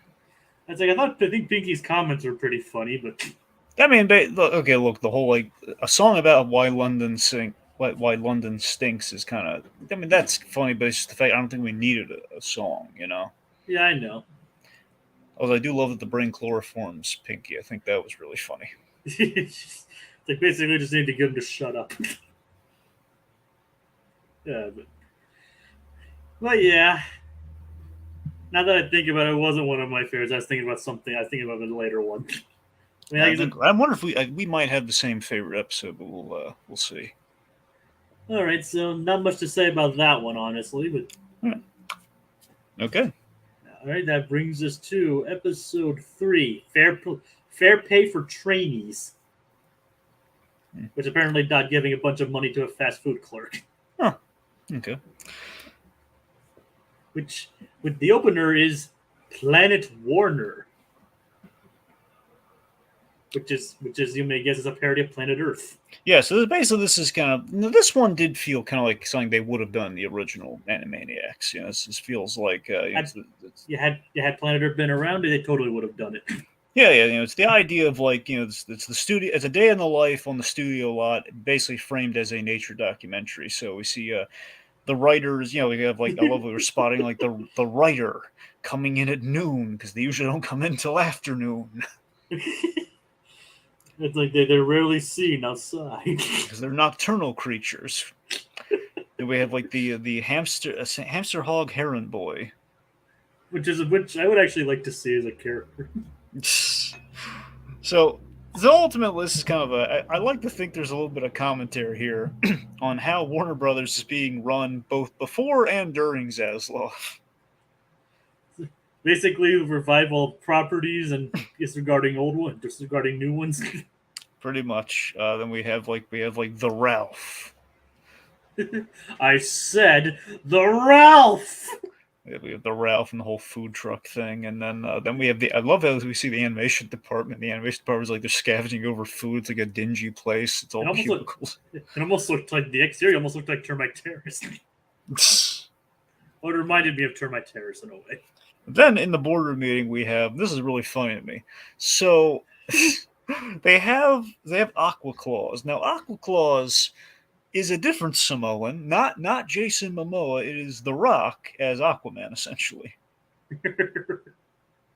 I think Pinky's comments were pretty funny, but I mean, look, the whole like a song about why London stinks is kind of. I mean, that's funny, but it's just the fact I don't think we needed a song. Yeah, I know. Although I do love that the Brain chloroforms Pinky. I think that was really funny. Like basically we just need to get him to shut up. Yeah, but yeah. Now that I think about it, it wasn't one of my favorites. I was thinking about a later one. I wonder if we might have the same favorite episode, but we'll see. All right, so not much to say about that one, honestly, but right. Okay. All right, that brings us to episode 3, fair pay for trainees, which apparently not giving a bunch of money to a fast food clerk. Oh, okay. Which, with the opener, is Planet Warner, which is you may guess is a parody of Planet Earth. Yeah, so basically this is kind of this one did feel kind of like something they would have done in the original Animaniacs. This feels like you had Planet Earth been around, they totally would have done it. Yeah, it's the idea of like it's the studio. It's a day in the life on the studio lot, basically framed as a nature documentary. So we see the writers. We have like I love we were spotting like the writer coming in at noon because they usually don't come in till afternoon. It's like they're rarely seen outside because they're nocturnal creatures. And we have like the hamster hog heron boy, which I would actually like to see as a character. So ultimately, this is kind of I like to think there's a little bit of commentary here on how Warner Brothers is being run both before and during Zaslav. Basically, revival properties and disregarding old ones, disregarding new ones. Pretty much. Then we have like the Ralph. I said the Ralph. Yeah, we have the Ralph and the whole food truck thing, and then we have the. I love how we see the animation department. The animation department is like they're scavenging over food. It's like a dingy place. It's It all almost looked, cubicles. it almost looked like the exterior almost looked like Termite Terrace. Well, it reminded me of Termite Terrace in a way. Then in the boardroom meeting we have this is really funny to me. So they have Aqua Claus. Now Aqua Claus is a different Samoan, not Jason Momoa. It is The Rock as Aquaman essentially.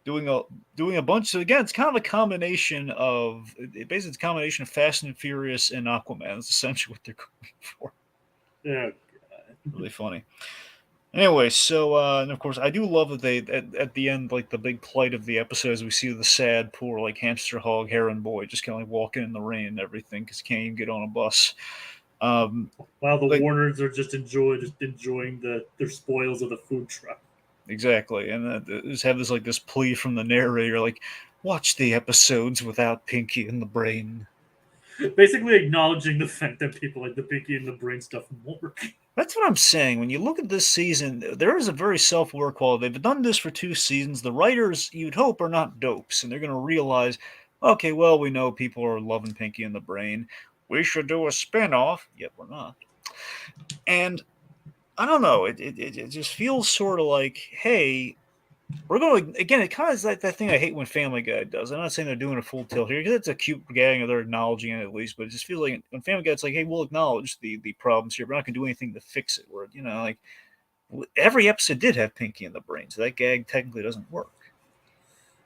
Doing a bunch of again, it's kind of a combination of basically it's a combination of Fast and Furious and Aquaman. That's essentially what they're going for. Yeah. Really funny. Anyway, so and of course I do love that they at the end like the big plight of the episode is we see the sad poor like hamster hog heron boy just kind of like walking in the rain and everything because he can't even get on a bus. While the Like Warners are just enjoying their spoils of the food truck. exactly, and just have this plea from the narrator like, watch the episodes without Pinky in the brain. Basically acknowledging the fact that people like the Pinky and the Brain stuff more. That's what I'm saying. When you look at this season, there is a very self-aware quality. They've done this for 2 seasons. The writers, you'd hope, are not dopes, and they're going to realize, okay, well, we know people are loving Pinky and the Brain. We should do a spin-off. Yet we're not. And I don't know. It just feels sort of like, hey, we're going to, again, it kind of is like that thing I hate when Family Guy does. I'm not saying they're doing a full tilt here because it's a cute gag or they're acknowledging it at least, but it just feels like when Family Guy, it's like, hey, we'll acknowledge the problems here. We're not going to do anything to fix it. Where, like every episode did have Pinky in the Brain, so that gag technically doesn't work.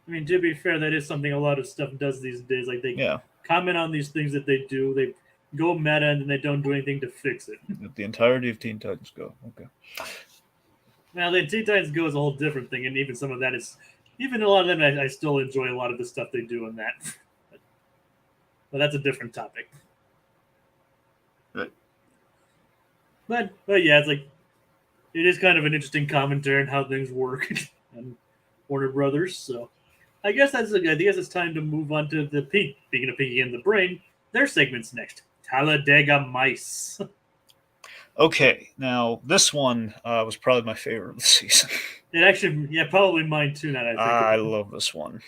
I mean, to be fair, that is something a lot of stuff does these days. Like they comment on these things that they do, they go meta, and then they don't do anything to fix it. The entirety of Teen Titans Go. Okay. Now, the Teen Titans Go is a whole different thing, and even some of that is, even a lot of them, I still enjoy a lot of the stuff they do in that. But that's a different topic. Right. But yeah, it's like it is kind of an interesting commentary on how things work and Warner Brothers. So I guess it's time to move on to the Pink. Speaking of Pinky and the Brain, their segment's next. Talladega Mice. Okay, now this one was probably my favorite of the season. It actually, yeah, probably mine too. Now that I think I love this one.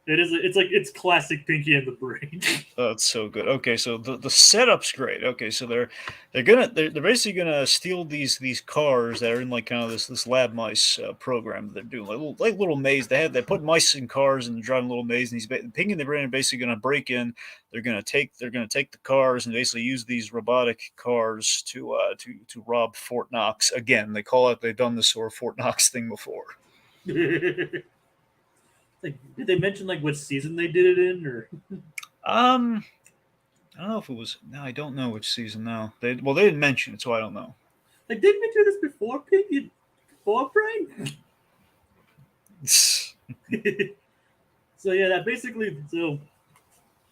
It is. It's classic Pinky and the Brain. Oh, it's so good. Okay, so the setup's great. Okay, so they're basically gonna steal these cars that are in like kind of this lab mice program that they're doing like little maze. They put mice in cars and they're driving a little maze. And Pinky and the Brain are basically gonna break in. They're gonna take the cars and basically use these robotic cars to rob Fort Knox again. They call it they've done this sort of Fort Knox thing before. Like, did they mention like what season they did it in, or? I don't know if it was. No, I don't know which season now. They didn't mention it, so I don't know. Like, didn't we do this before, Pinky? Before Brain? So yeah, that basically. So,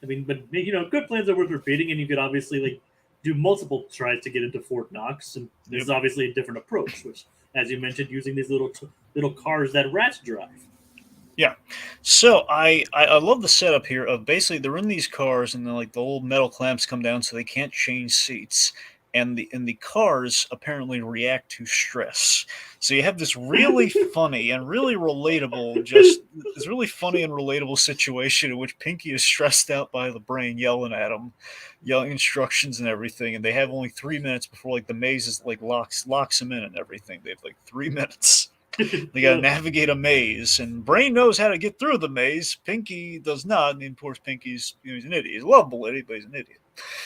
I mean, but good plans are worth repeating, and you could obviously like do multiple tries to get into Fort Knox, and this is obviously a different approach, which, as you mentioned, using these little cars that rats drive. Yeah, so I love the setup here of basically they're in these cars and then like the old metal clamps come down so they can't change seats, and the cars apparently react to stress. So you have this really funny and really relatable situation in which Pinky is stressed out by the Brain yelling at him, yelling instructions and everything, and they have only 3 minutes before like the maze is like locks him in and everything. They have like 3 minutes. They got to navigate a maze, and Brain knows how to get through the maze. Pinky does not, and of course, Pinky's he's an idiot. He's a lovable idiot, but he's an idiot.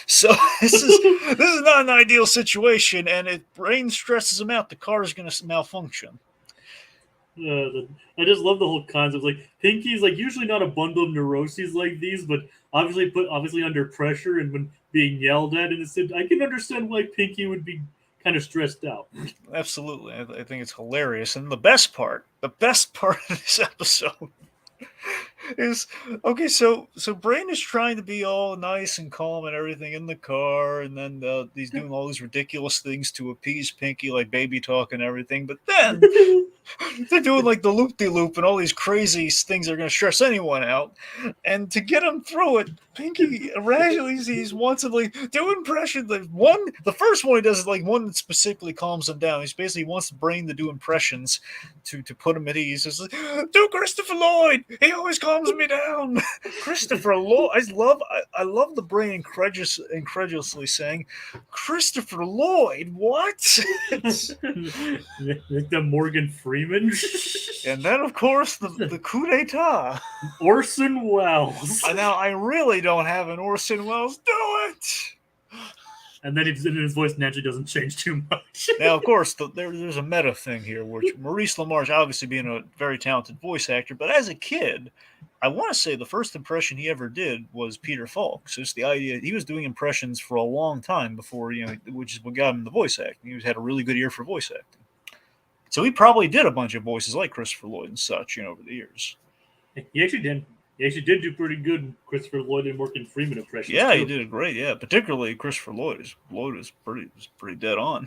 So this is not an ideal situation, and if Brain stresses him out, the car is going to malfunction. I just love the whole concept. Like Pinky's like usually not a bundle of neuroses like these, but obviously under pressure and when being yelled at, and I can understand why Pinky would be kind of stressed out. Absolutely. I think it's hilarious. And the best part of this episode is okay, so Brain is trying to be all nice and calm and everything in the car, and then he's doing all these ridiculous things to appease Pinky, like baby talk and everything. But then They're doing like the loop-de-loop and all these crazy things that are going to stress anyone out. And to get him through it, Pinky rationally he's wants to like do impressions. Like the first one he does is like one that specifically calms him down. He's basically wants the brain to do impressions to put him at ease. It's like, do Christopher Lloyd. He always calms me down. Christopher Lloyd. I love the brain incredulously saying, Christopher Lloyd. What? Like the Morgan Freeman. And then, of course, the coup d'etat. Orson Welles. Now, I really don't have an Orson Welles. Do it! And then his voice naturally doesn't change too much. Now, of course, there's a meta thing here, which Maurice LaMarche, obviously being a very talented voice actor, but as a kid, I want to say the first impression he ever did was Peter Falk. So it's the idea he was doing impressions for a long time before, which is what got him the voice acting. He had a really good ear for voice acting. So he probably did a bunch of voices like Christopher Lloyd and such, over the years. He actually did. He actually did do pretty good Christopher Lloyd and Morgan Freeman impressions. Yeah, too. he did a great. Yeah, particularly Christopher Lloyd. His Lloyd was pretty dead on.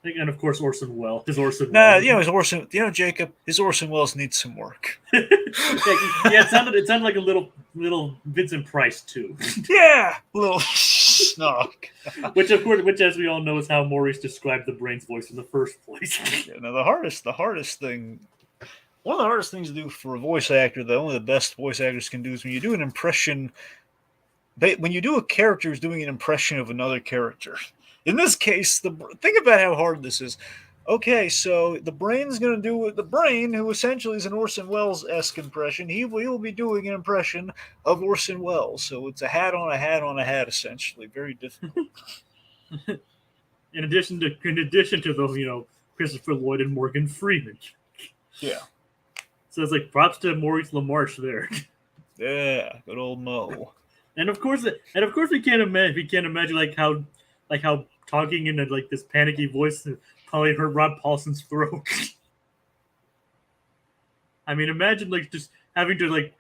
And of course Orson Welles. His Orson Nah, Welles. his Orson. Jacob. His Orson Welles needs some work. Yeah, it sounded like a little Vincent Price too. Yeah, little snark. which as we all know is how Maurice described the brain's voice in the first place. Yeah, now the hardest thing. One of the hardest things to do for a voice actor that only the best voice actors can do is when you do an impression. When you do a character who's doing an impression of another character. In this case, think about how hard this is. Okay, so the brain's going to do what the brain, who essentially is an Orson Welles-esque impression, he will be doing an impression of Orson Welles. So it's a hat on a hat on a hat, essentially. Very difficult. In addition to those, Christopher Lloyd and Morgan Freeman. Yeah. So it's like props to Maurice LaMarche there. Yeah, good old Mo. And of course we can't imagine like how talking in like this panicky voice probably hurt Rob Paulson's throat. I mean, imagine like just having to like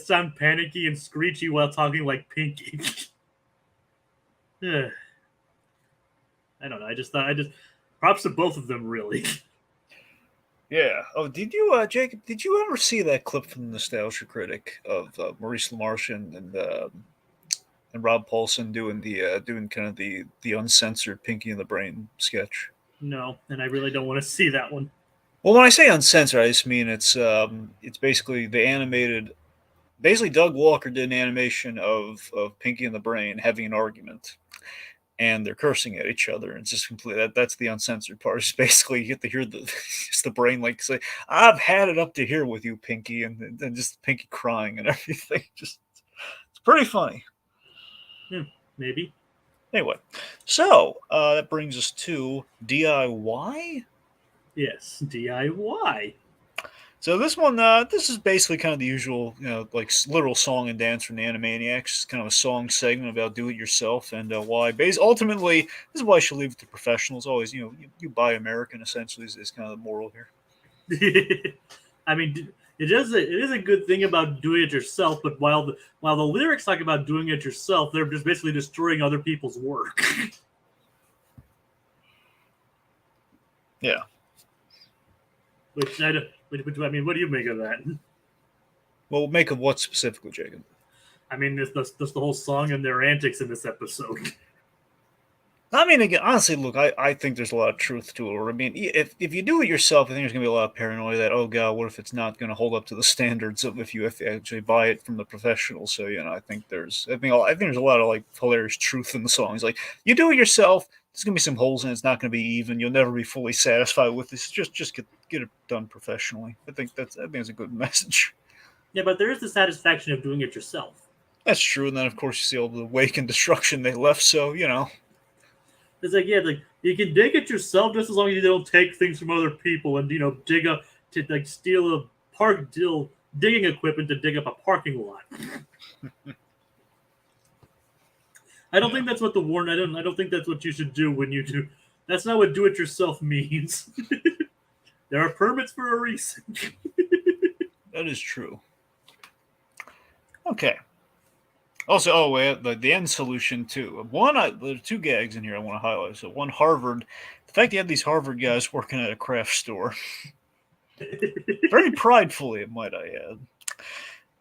sound panicky and screechy while talking like Pinky. Yeah. I don't know. I just props to both of them, really. Yeah. Oh, did you, Jacob? Did you ever see that clip from the Nostalgia Critic of Maurice LaMarche and Rob Paulson doing kind of the uncensored Pinky and the Brain sketch? No, and I really don't want to see that one. Well, when I say uncensored, I just mean it's basically the animated. Basically, Doug Walker did an animation of Pinky and the Brain having an argument, and they're cursing at each other. And it's just completely that's the uncensored part. It's basically you get to hear just the brain like say, "I've had it up to here with you, Pinky," and just Pinky crying and everything. Just it's pretty funny. Maybe. Anyway, so that brings us to DIY. Yes, DIY. So this one, this is basically kind of the usual, like literal song and dance from the Animaniacs. It's kind of a song segment about do it yourself and why. Ultimately, this is why I should leave it to professionals. Always, you buy American. Essentially, is kind of the moral here. I mean, it is a good thing about doing it yourself, but while the lyrics talk about doing it yourself, they're just basically destroying other people's work. Yeah. Which I mean, what do you make of that? Well, make of what specifically, Jacob? I mean, that's the whole song and their antics in this episode. I mean, again, honestly, look, I think there's a lot of truth to it. I mean, if you do it yourself, I think there's going to be a lot of paranoia that, oh, God, what if it's not going to hold up to the standards of if you actually buy it from the professionals? So, I think there's a lot of, like, hilarious truth in the songs. Like, you do it yourself, there's going to be some holes in it. It's not going to be even. You'll never be fully satisfied with this. Just get it done professionally. I think it's a good message. Yeah, but there is the satisfaction of doing it yourself. That's true. And then, of course, you see all the wake and destruction they left. So, It's like, yeah, like you can dig it yourself just as long as you don't take things from other people and steal a digging equipment to dig up a parking lot. I don't think that's what I don't think that's what you should do when you do. That's not what do it yourself means. There are permits for a reason. That is true. Okay. Also, the end solution too. There are two gags in here I want to highlight. So one, Harvard. The fact you have these Harvard guys working at a craft store. Very pridefully, might I add.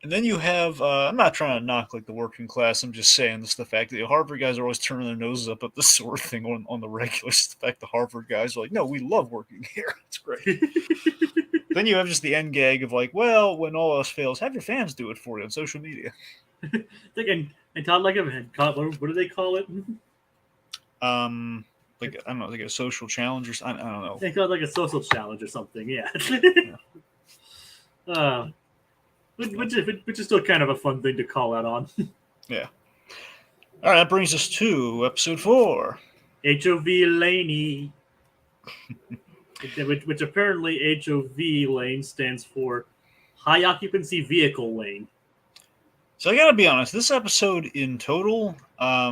And then you have, I'm not trying to knock like the working class. I'm just saying this the fact that the Harvard guys are always turning their noses up at this sort of thing on the regular. It's the fact the Harvard guys are like, no, we love working here. It's great. Then you have just the end gag of like, well, when all else fails, have your fans do it for you on social media. And Todd like what do they call it? Like I don't know, like a social challenge or something. I don't know. They call it like a social challenge or something. Yeah. Which is still kind of a fun thing to call out on. Yeah. All right, that brings us to episode 4. HOV Laney. which apparently HOV lane stands for High Occupancy Vehicle Lane. So I gotta be honest, this episode in total,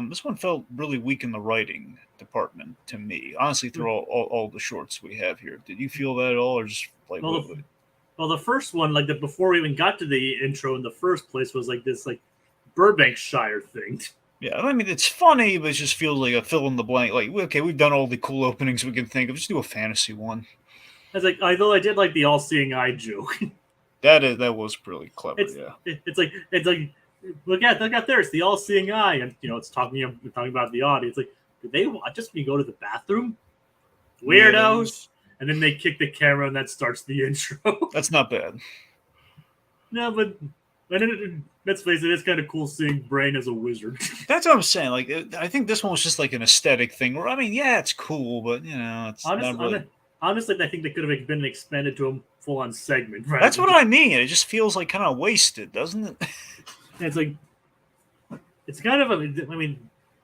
this one felt really weak in the writing department to me. Honestly, through all the shorts we have here, did you feel that at all, or just like? Well, the first one, like before we even got to the intro in the first place, was like this like Burbankshire thing. Yeah, I mean it's funny, but it just feels like a fill in the blank. Like, okay, we've done all the cool openings we can think of. Just do a fantasy one. It's like, although I did like the all-seeing eye joke. That was really clever. It's like look out there, it's the all-seeing eye, and it's talking about the audience. Like, do they watch us when we go to the bathroom? Weirdos. And then they kick the camera, and that starts the intro. That's not bad. No, but let's face it, it's kind of cool seeing Brain as a wizard. That's what I'm saying. Like, I think this one was just like an aesthetic thing. Where I mean, yeah, it's cool, but it's not really. Honestly, I think they could have been expanded to a full-on segment. Right? That's what I mean. It just feels like kind of wasted, doesn't it? It's like it's kind of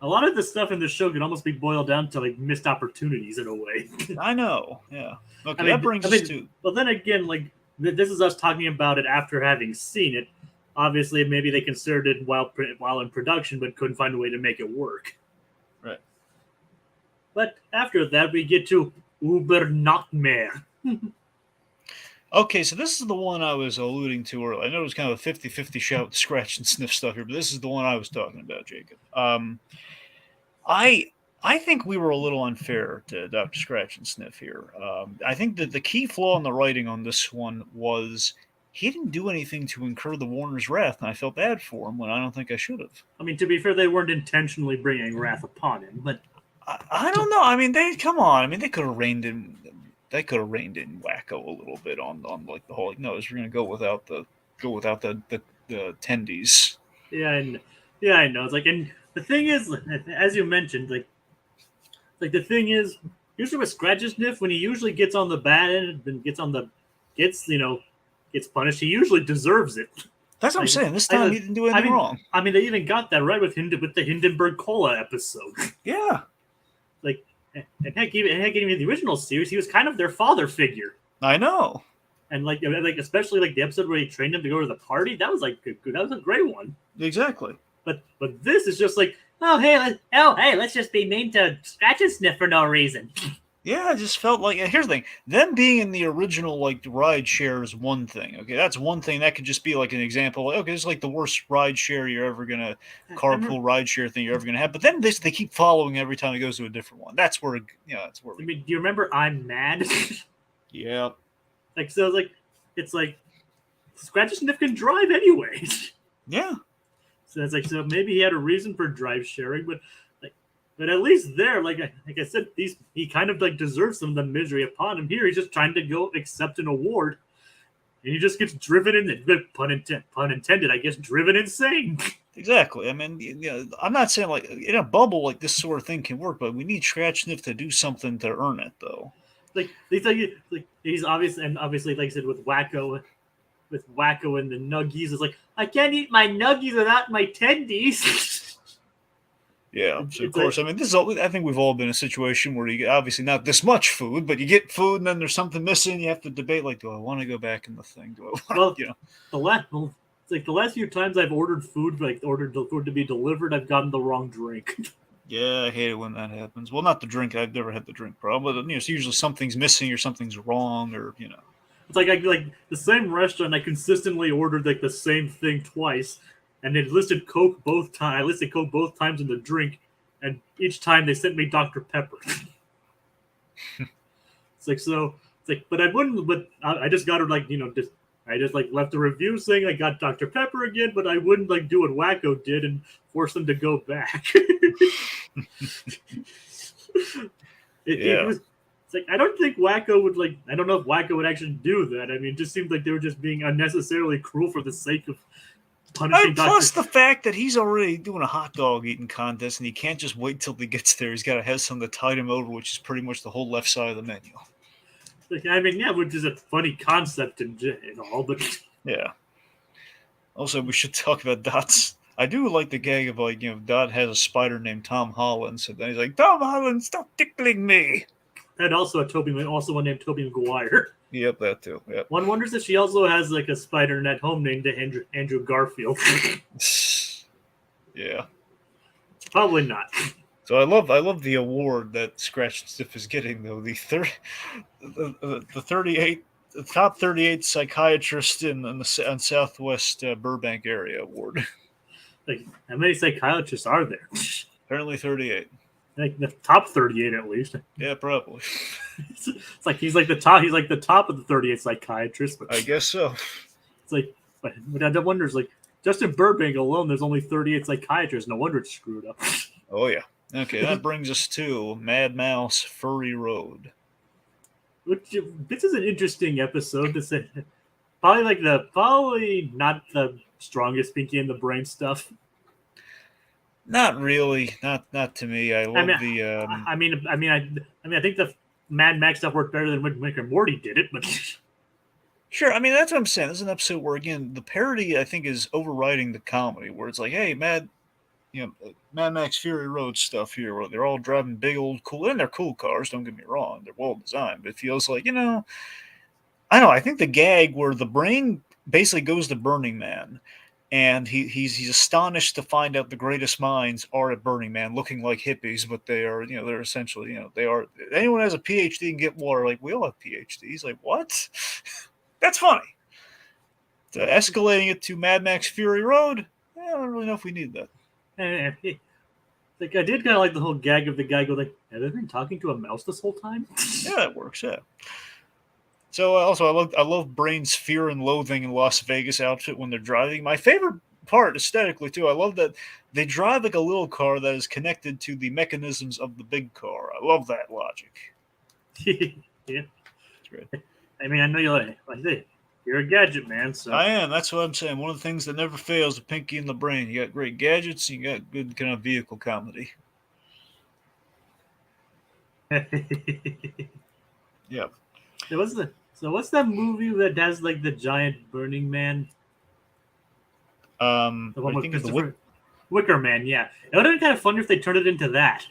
a lot of the stuff in the show can almost be boiled down to like missed opportunities in a way. I know. Yeah. Okay, that brings us to. Well, then again, like this is us talking about it after having seen it. Obviously, maybe they considered it while in production, but couldn't find a way to make it work. Right. But after that, we get to Uber Nightmare. Okay, so this is the one I was alluding to earlier. I know it was kind of a 50-50 shout, scratch and sniff stuff here, but this is the one I was talking about, Jacob. I think we were a little unfair to Dr. Scratch and Sniff here. I think that the key flaw in the writing on this one was he didn't do anything to incur the Warner's wrath, and I felt bad for him when I don't think I should have. I mean, to be fair, they weren't intentionally bringing wrath upon him, but I don't know. I mean, they could have reined in. They could have reined in Wacko a little bit on like the whole. Like, no, we're going to go without the attendees. Yeah, I know. It's like, and the thing is, as you mentioned, like the thing is, usually with Scratch and Sniff, when he usually gets on the bad end and gets punished, he usually deserves it. That's what I'm saying. This time he didn't do anything wrong. I mean, they even got that right with the Hindenburg Cola episode. Yeah. Like, and heck, even in the original series, he was kind of their father figure. I know. And like especially like the episode where he trained him to go to the party, that was like good. That was a great one. Exactly. But this is just like, let's just be mean to Scratch and Sniff for no reason. Yeah, I just felt like, here's the thing, them being in the original, like, ride share is one thing, okay? That's one thing. That could just be, like, an example, like, okay, it's like the worst ride share you're ever going to, carpool ride share thing you're ever going to have, but then they keep following every time it goes to a different one. That's where, that's where. I mean, do you remember I'm Mad? Yeah. Like, so it's like, Scratch and Sniff can drive anyway. Yeah. So it's like, so maybe he had a reason for drive sharing, but at least there, like I said, he kind of like deserves some of the misery upon him. Here, he's just trying to go accept an award, and he just gets driven in. Pun intended, I guess, driven insane. Exactly. I mean, I'm not saying like in a bubble like this sort of thing can work, but we need Scratch Sniff to do something to earn it, though. Like he's obviously, like I said, with Wacko and the Nuggies, it's like I can't eat my Nuggies without my tendies. Yeah, so of course. I mean, this is. I think we've all been in a situation where you get obviously not this much food, but you get food and then there's something missing. You have to debate like, do I want to go back in the thing? Do I want to, it's like the last few times I've ordered food, like ordered the food to be delivered, I've gotten the wrong drink. Yeah, I hate it when that happens. Well, not the drink. I've never had the drink problem, but it's usually something's missing or something's wrong, or It's like the same restaurant. I consistently ordered like the same thing twice. And they listed Coke both times. I listed Coke both times in the drink, and each time they sent me Dr. Pepper. It's It's like, but I wouldn't. But I just got to like just I just like left a review saying I got Dr. Pepper again, but I wouldn't like do what Wacko did and force them to go back. It Yeah. was. It's like I don't think Wacko would like. I don't know if Wacko would actually do that. I mean, it just seemed like they were just being unnecessarily cruel for the sake of punishing Doctor. Plus the fact that he's already doing a hot dog eating contest, and he can't just wait till he gets there. He's got to have something to tide him over, which is pretty much the whole left side of the menu. Like, I mean, yeah, which is a funny concept and all, but Yeah. Also, we should talk about Dot's. I do like the gag of like Dot has a spider named Tom Holland, so then he's like, Tom Holland, stop tickling me. and also also one named Toby Maguire. Yep, that too. Yep. One wonders if she also has like a spider net home named Andrew Garfield. Yeah. Probably not. So I love the award that Scratch and Sniff is getting though. The 38 the top 38 psychiatrist in the Southwest Burbank area award. Like, how many psychiatrists are there? Apparently 38. Like the top 38 at least. Yeah, probably. It's like he's like the top. He's like the top of the 38 psychiatrists. But I guess so. it's like, but I wonder is like just in Burbank alone, there's only 38 psychiatrists. No wonder it's screwed up. Oh yeah. Okay, that brings us to Mad Mouse Furry Road. This is an interesting episode to say. Probably not the strongest Pinky in the Brain stuff. Not really. Not to me. I love I think the Mad Max stuff worked better than when Rick and Morty did it, but Sure, I mean that's what I'm saying. This is an episode where again the parody I think is overriding the comedy, where it's like, hey, Mad Max Fury Road stuff here, where they're all driving big old cool, and they're cool cars. Don't get me wrong, they're well designed, but it feels like I don't know. I think the gag where the brain basically goes to Burning Man, and he's astonished to find out the greatest minds are at Burning Man, looking like hippies, but they are they're essentially they are. Anyone has a PhD and get water, like we all have PhDs. Like what? That's funny. Escalating it to Mad Max Fury Road, I don't really know if we need that. like I did kind of like the whole gag of the guy go like, have they been talking to a mouse this whole time? Yeah, that works. Yeah. So also, I love Brain's fear and loathing in Las Vegas outfit when they're driving. My favorite part aesthetically too. I love that they drive like a little car that is connected to the mechanisms of the big car. I love that logic. Yeah, It's great. I mean, I know you're a gadget man, so I am. That's what I'm saying. One of the things that never fails with Pinky and the Brain. You got great gadgets. You got good kind of vehicle comedy. Yeah. What's that movie that has like the giant Burning Man? The one with Christopher Wicker Man. Yeah, it would have been kind of fun if they turned it into that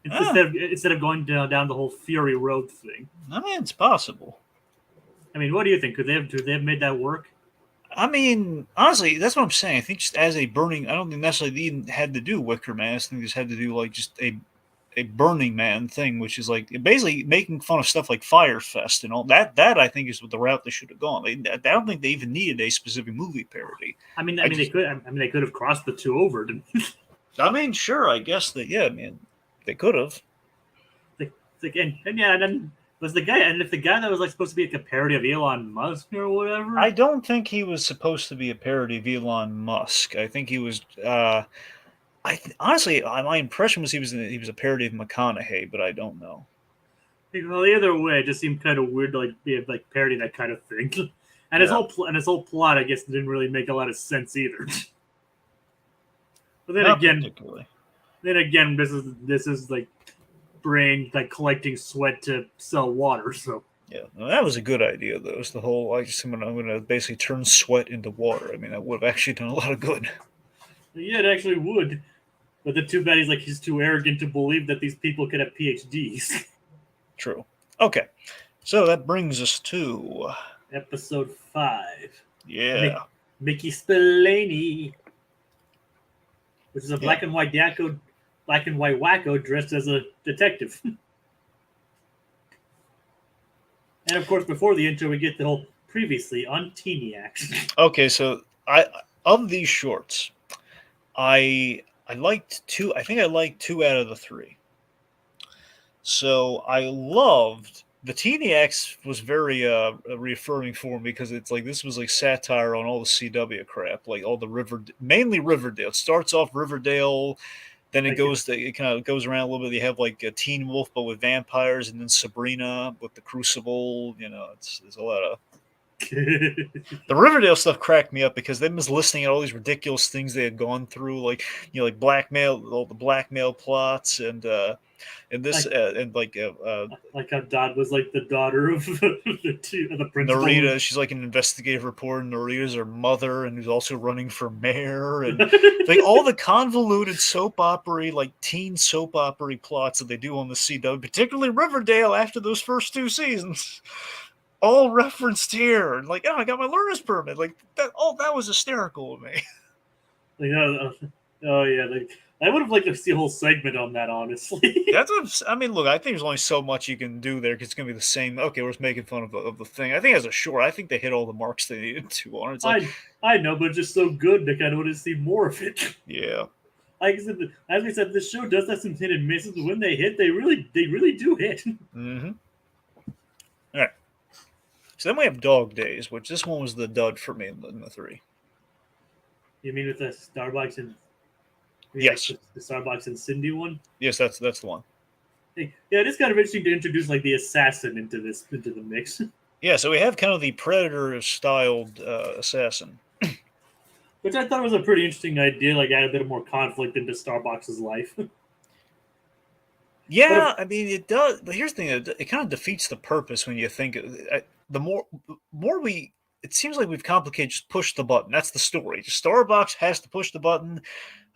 instead of going down the whole Fury Road thing. I mean, it's possible. I mean, what do you think? Could they have made that work? I mean, honestly, that's what I'm saying. I think just as a Burning, I don't think necessarily they even had to do Wicker Man. I think they just had to do like just a Burning Man thing, which is like basically making fun of stuff like Firefest and all that. That I think is what the route they should have gone. I don't think they even needed a specific movie parody. They could have crossed the two over. I mean, sure, I guess that. Yeah, I mean, they could have. Was the guy, and if the guy that was like supposed to be like a parody of Elon Musk or whatever? I don't think he was supposed to be a parody of Elon Musk. I think he was. Honestly, my impression was he was a parody of McConaughey, but I don't know. Well, either way, it just seemed kind of weird to like be like parody that kind of thing, and his whole plot, I guess, didn't really make a lot of sense either. But Not particularly. Then again, this is like Brain like collecting sweat to sell water, so. Yeah, well, that was a good idea, though. It's the whole I'm going to basically turn sweat into water. I mean, that would have actually done a lot of good. Yeah, it actually would. But the too bad he's too arrogant to believe that these people could have PhDs. True. Okay, so that brings us to episode 5. Yeah, Mickey Spillane, which is a black and white wacko dressed as a detective. And of course, before the intro, we get the whole previously on Teeniacs. Okay, so of these shorts, I liked 2. I think I liked 2 out of the 3. So I loved the Teeniacs was very reaffirming for me because it's like this was like satire on all the CW crap, like all the mainly Riverdale. It starts off Riverdale, then Like it, it kind of goes around a little bit. You have like a Teen Wolf, but with vampires, and then Sabrina with the Crucible. There's a lot of the Riverdale stuff cracked me up because they was listening at all these ridiculous things they had gone through, like like blackmail, all the blackmail plots, and this like and like how Dot was like the daughter of the principal. Narita. She's like an investigative reporter. Narita's her mother, and who's also running for mayor, and like all the convoluted soap opera, like teen soap opera plots that they do on the CW, particularly Riverdale after those first 2 seasons. All referenced here, and like, oh, I got my learner's permit, like that. Oh, that was hysterical to me. Like, oh yeah, like I would have liked to see a whole segment on that, honestly. I mean. Look, I think there's only so much you can do there because it's gonna be the same. Okay, we're just making fun of the thing. I think as a short, I think they hit all the marks they needed to on it. It's like, I know, but it's just so good that I kind of want to see more of it. yeah, Like I said, as we said, this show does have some hit and misses. When they hit, they really do hit. mm-hmm. All right. So then we have Dog Days, which this one was the dud for me in the 3. You mean with the Starbucks and Yes, like the Starbucks and Cindy one? yes, that's the one. Hey, yeah, it is kind of interesting to introduce like the assassin into the mix. Yeah, so we have kind of the Predator-styled assassin. Which I thought was a pretty interesting idea, like add a bit of more conflict into Starbucks' life. Yeah, I mean it does, but here's the thing: it kind of defeats the purpose when you think the more we. It seems like we've complicated. Just push the button. That's the story. Just Starbucks has to push the button.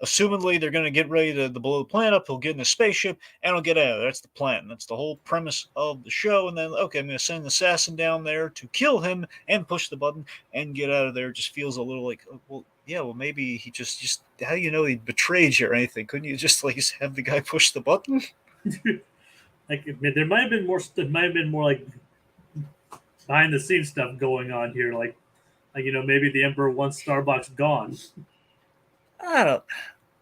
Assumedly, they're going to get ready to blow the planet up. He'll get in a spaceship and he'll get out of there. That's the plan. That's the whole premise of the show. And then, okay, I'm going to send an assassin down there to kill him and push the button and get out of there. Just feels a little like, well, yeah, well, maybe he just how do you know he betrayed you or anything? Couldn't you just like have the guy push the button? Like there might have been more. There might have been more like behind the scenes stuff going on here. Like maybe the Emperor wants Starbucks gone. I don't.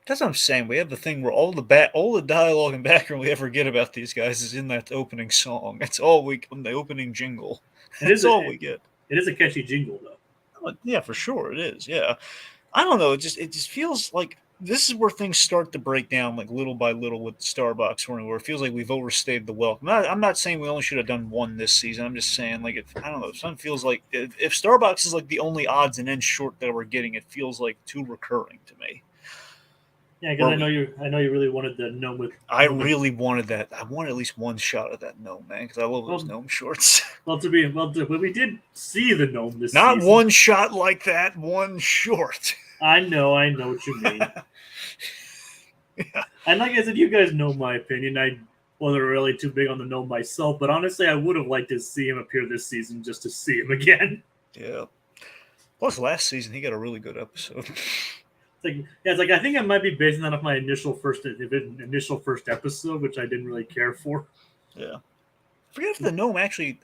That's what I'm saying. We have the thing where all the dialogue and background we ever get about these guys is in that opening song. That's all the opening jingle. That's all we get. It is a catchy jingle though. Yeah, for sure it is. Yeah, I don't know. It just feels like this is where things start to break down, like little by little with Starbucks, where it feels like we've overstayed the welcome. I'm not saying we only should have done one this season. I'm just saying like I don't know. Something feels like if Starbucks is like the only odds and ends short that we're getting, it feels like too recurring to me. Yeah, because I know you really wanted the gnome with. I really wanted that. I wanted at least one shot of that gnome, man, because I love those gnome shorts. But we did see the gnome this Not season. one shot like that, one short. I know what you mean. Yeah. And like I said, you guys know my opinion. I wasn't really too big on the gnome myself, but honestly, I would have liked to see him appear this season just to see him again. Yeah. Plus, last season he got a really good episode. It's like I think I might be basing that off my initial first episode, which I didn't really care for. Yeah. I forget if the gnome actually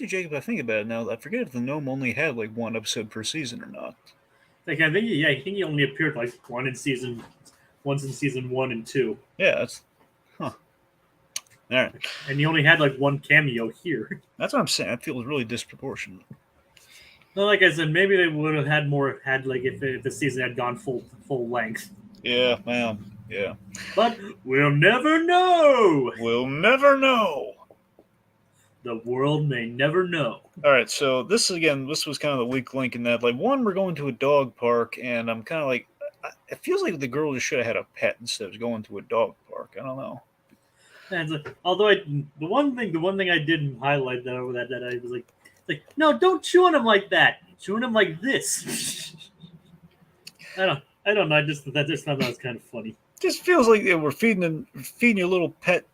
Jacob, I think about it now. I forget if the gnome only had like one episode per season or not. Like I think he only appeared like once in season 1 and 2. Yeah, that's all right. And he only had like one cameo here. That's what I'm saying. I feel really disproportionate. Well, like I said, maybe they would have had like if the season had gone full length. Yeah, man. Yeah. But we'll never know. We'll never know. The world may never know. All right, so this was kind of the weak link in that. Like, one, we're going to a dog park, and I'm kind of like, it feels like the girl just should have had a pet instead of going to a dog park. I don't know. And although the one thing I didn't highlight that I was like, no, don't chew on him like that. Chew on him like this. I don't know. I just thought that was kind of funny. Just feels like we're feeding your little pet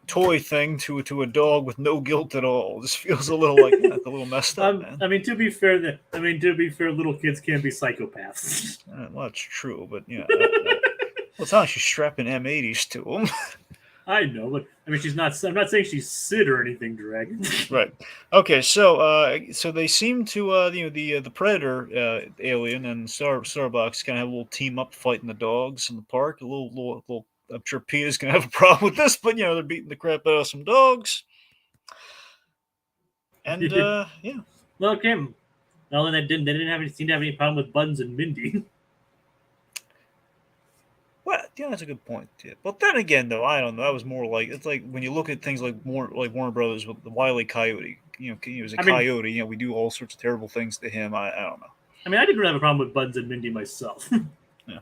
toy thing to a dog with no guilt at all. Just feels a little like a little messed up, man. I mean, to be fair, little kids can be psychopaths. Well, that's true, but yeah. Well, it's not like she's strapping M80s to them. I know, but I mean, I'm not saying she's Sid or anything, Dragon. Right. Okay. So they seem to the Predator alien and Starbucks kind of have a little team up fighting the dogs in the park. A little. I'm sure Peter's gonna have a problem with this, but they're beating the crap out of some dogs. And yeah. Well, okay. No, and they didn't seem to have any problem with Buns and Mindy. Well, yeah, that's a good point. Yeah. But then again, though, I don't know. That was more like it's like when you look at things like more like Warner Brothers with the Wile E. Coyote. He was a I mean, coyote. We do all sorts of terrible things to him. I don't know. I didn't really have a problem with Buns and Mindy myself. Yeah.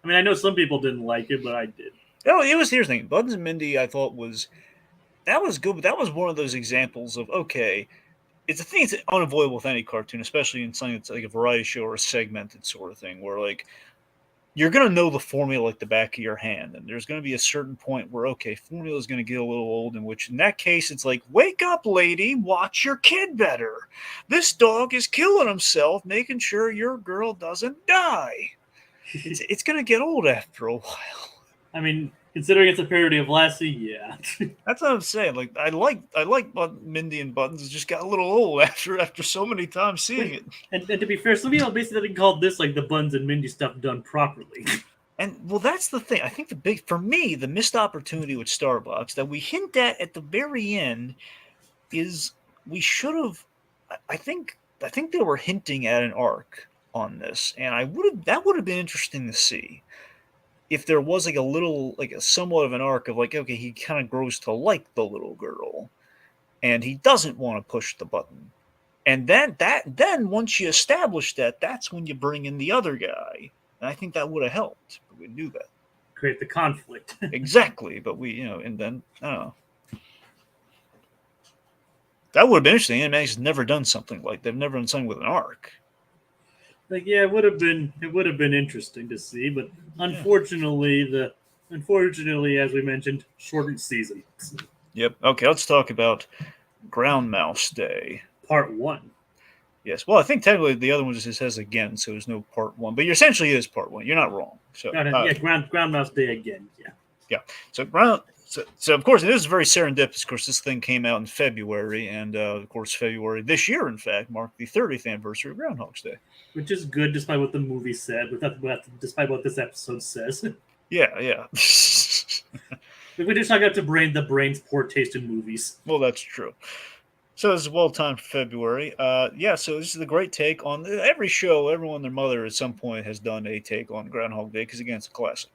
I know some people didn't like it, but I did. Oh, here's the thing. Buns and Mindy, I thought was good, but that was one of those examples of okay. It's a thing that's unavoidable with any cartoon, especially in something that's like a variety show or a segmented sort of thing, where like you're going to know the formula like the back of your hand. And there's going to be a certain point where, okay, formula is going to get a little old, in which in that case, it's like, wake up, lady, watch your kid better. This dog is killing himself, making sure your girl doesn't die. It's going to get old after a while. Considering it's a parody of Lassie, yeah. That's what I'm saying. Like I like Mindy and Buttons. It just got a little old after so many times seeing it. And to be fair, some people basically called this like the Buns and Mindy stuff done properly. And well, that's the thing. I think the missed opportunity with Starbucks that we hint at the very end is we should have. I think they were hinting at an arc on this, and that would have been interesting to see. If there was like a little, like a somewhat of an arc of like, okay, he kind of grows to like the little girl, and he doesn't want to push the button, and then once you establish that, that's when you bring in the other guy, and I think that would have helped. But we do that, create the conflict. exactly. But we, and then I don't know. That would have been interesting. Animaniacs has never done something like they've never done something with an arc. Like, yeah, it would have been interesting to see, but unfortunately, as we mentioned, shortened season. Yep. Okay, let's talk about Ground Mouse Day. Part 1. Yes. Well, I think technically the other one just says again, so there's no part 1. But essentially it is part 1. You're not wrong. So Ground Mouse Day again. Yeah. Yeah. So of course it is very serendipitous. Of course, this thing came out in February, and of course February this year, in fact, marked the 30th anniversary of Groundhog's Day. Which is good, despite what the movie said, despite what this episode says. Yeah. We just not got to the brain's poor taste in movies. Well, that's true. So it's well timed for February. So this is a great take on every show. Everyone and their mother at some point has done a take on Groundhog Day because, again, it's a classic.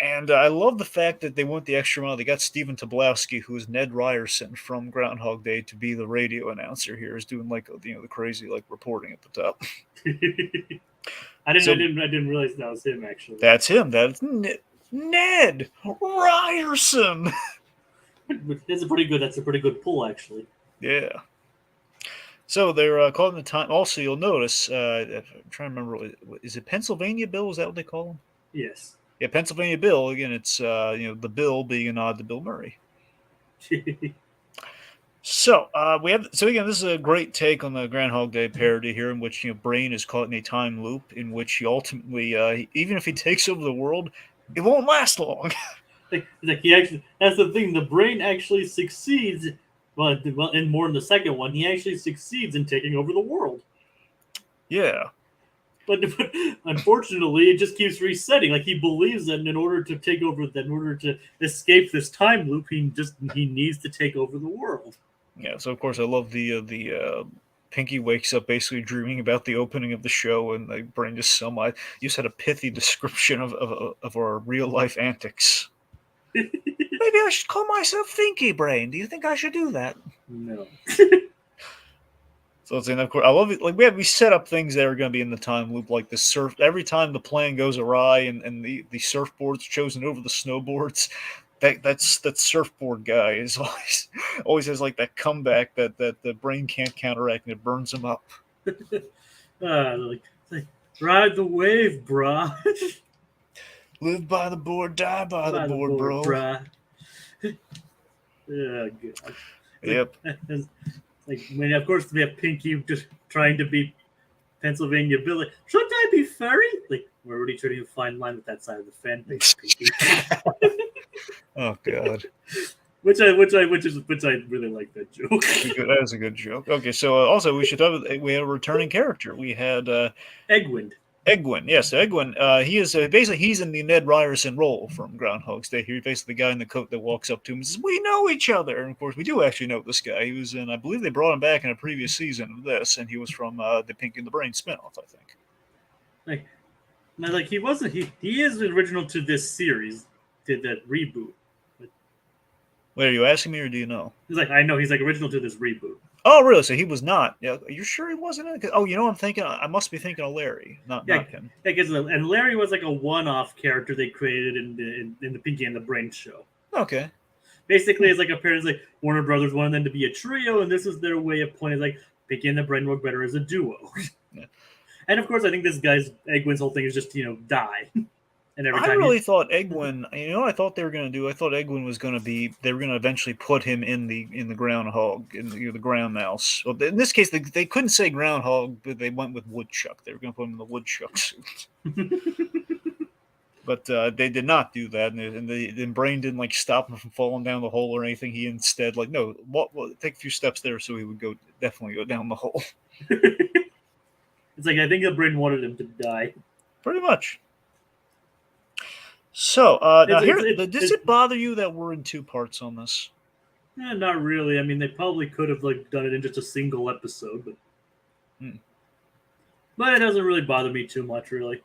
And I love the fact that they went the extra mile. They got Stephen Tobolowsky, who is Ned Ryerson from Groundhog Day, to be the radio announcer here. Is doing the crazy reporting at the top. I didn't realize that was him, actually. That's him. That's Ned Ryerson. That's a pretty good pull, actually. Yeah. So they're calling the time. Also, you'll notice. I'm trying to remember. Is it Pennsylvania Bill? Is that what they call him? Yes. Yeah, Pennsylvania Bill. Again, it's the Bill being a nod to Bill Murray. So again, this is a great take on the Groundhog Day parody here, in which Brain is caught in a time loop in which he ultimately, even if he takes over the world, it won't last long. He actually, that's the thing. The Brain actually succeeds. Well, and more in the second one, he actually succeeds in taking over the world. Yeah. But unfortunately, it just keeps resetting. Like, he believes that in order to escape this time loop, he needs to take over the world. Yeah. So of course, I love the Pinky wakes up basically dreaming about the opening of the show, and the Brain just you just had a pithy description of our real life antics. Maybe I should call myself Thinky Brain. Do you think I should do that? No. So of course, I love it. Like we set up things that are going to be in the time loop, like the surf. Every time the plan goes awry and the surfboard's chosen over the snowboards, that surfboard guy is always has like that comeback that the Brain can't counteract, and it burns him up. Ride the wave, brah. Live by the board, die by the board, bro. Brah. Oh, God. Yep. Of course, we have Pinky just trying to be Pennsylvania Bill. Shouldn't I be furry? We're already trying to find line with that side of the fan base, Pinky. Oh, God. Which I really like that joke. That is a good joke. Okay, so also we have a returning character. We had Eggwind. Egwin, yes, Egwin. He is basically he's in the Ned Ryerson role from Groundhog's Day. He's basically the guy in the coat that walks up to him and says, "We know each other." And of course, we do actually know this guy. He was in, I believe, they brought him back in a previous season of this, and he was from the Pink and the Brain spinoff, I think. Like, now, like he wasn't. He is original to this series. Did that reboot? Wait, are you asking me, or do you know? He's like, I know he's like original to this reboot. Oh, really? So he was not? Yeah, you're sure he wasn't in it? Oh, you know, I'm thinking. I must be thinking of Larry, not him. Yeah, because and Larry was like a one-off character they created in the Pinky and the Brain show. Okay. Basically, it's like apparently like Warner Brothers wanted them to be a trio, and this is their way of pointing like Pinky and the Brain work better as a duo. Yeah. And of course, I think this guy's Egwin's whole thing is just die. And every time I really thought Egwin. You know what I thought they were going to do? I thought Egwin was going to be. They were going to eventually put him in the groundhog, in the ground mouse. Well, in this case, they couldn't say groundhog, but they went with woodchuck. They were going to put him in the woodchuck suit. But they did not do that, and Brain didn't like stop him from falling down the hole or anything. He instead like no, take a few steps there, so he would definitely go down the hole. It's like I think the Brain wanted him to die. Pretty much. So, does it bother you that we're in two parts on this? Not really. I mean, they probably could have like done it in just a single episode, but it doesn't really bother me too much, really.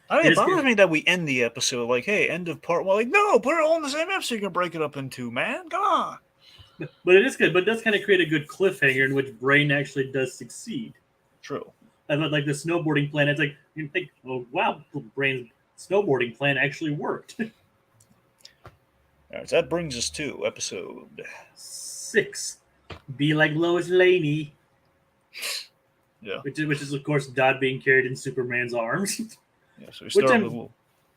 I mean, it bothers me that we end the episode like, "Hey, end of part 1." Like, no, put it all in the same episode. You're gonna break it up in two, man. Come on. But it is good. But it does kind of create a good cliffhanger in which Brain actually does succeed. True. And like the snowboarding plan, it's like you think, "Oh wow, Brain's snowboarding plan actually worked." All right, so that brings us to episode 6. Be like Lois Laney. Yeah. Which is of course Dot being carried in Superman's arms. Yeah, so we start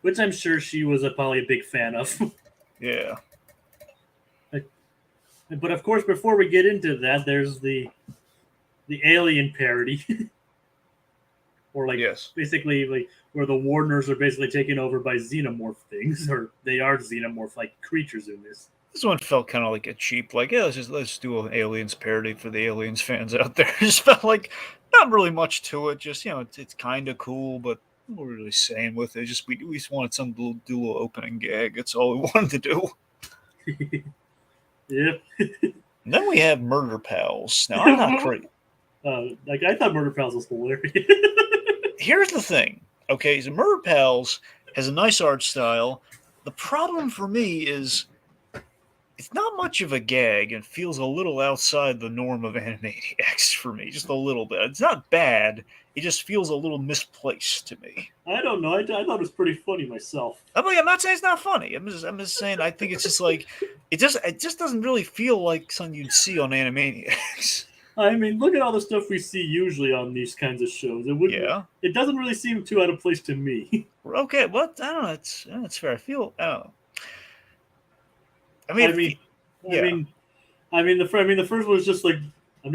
which I'm sure she was probably a big fan of. Yeah. But of course, before we get into that, there's the alien parody. Or like basically like where the Warners are basically taken over by xenomorph things, or they are xenomorph like creatures in this. This one felt kind of like a cheap, like let's do an Aliens parody for the Aliens fans out there. It just felt like not really much to it. Just it's kind of cool, but what we're really saying with it. Just we just wanted some to do a little opening gag. That's all we wanted to do. Yep. And then we have Murder Pals. Now I'm not crazy. Like I thought Murder Pals was hilarious. Here's the thing. Okay, so Murder Pals has a nice art style. The problem for me is it's not much of a gag and feels a little outside the norm of Animaniacs for me, just a little bit. It's not bad. It just feels a little misplaced to me. I don't know. I thought it was pretty funny myself. I'm not saying it's not funny. I'm just saying I think it's just like it just doesn't really feel like something you'd see on Animaniacs. I mean, look at all the stuff we see usually on these kinds of shows. It doesn't really seem too out of place to me. Okay, what? I don't know. It's fair. I don't know. I mean, the first one was just like I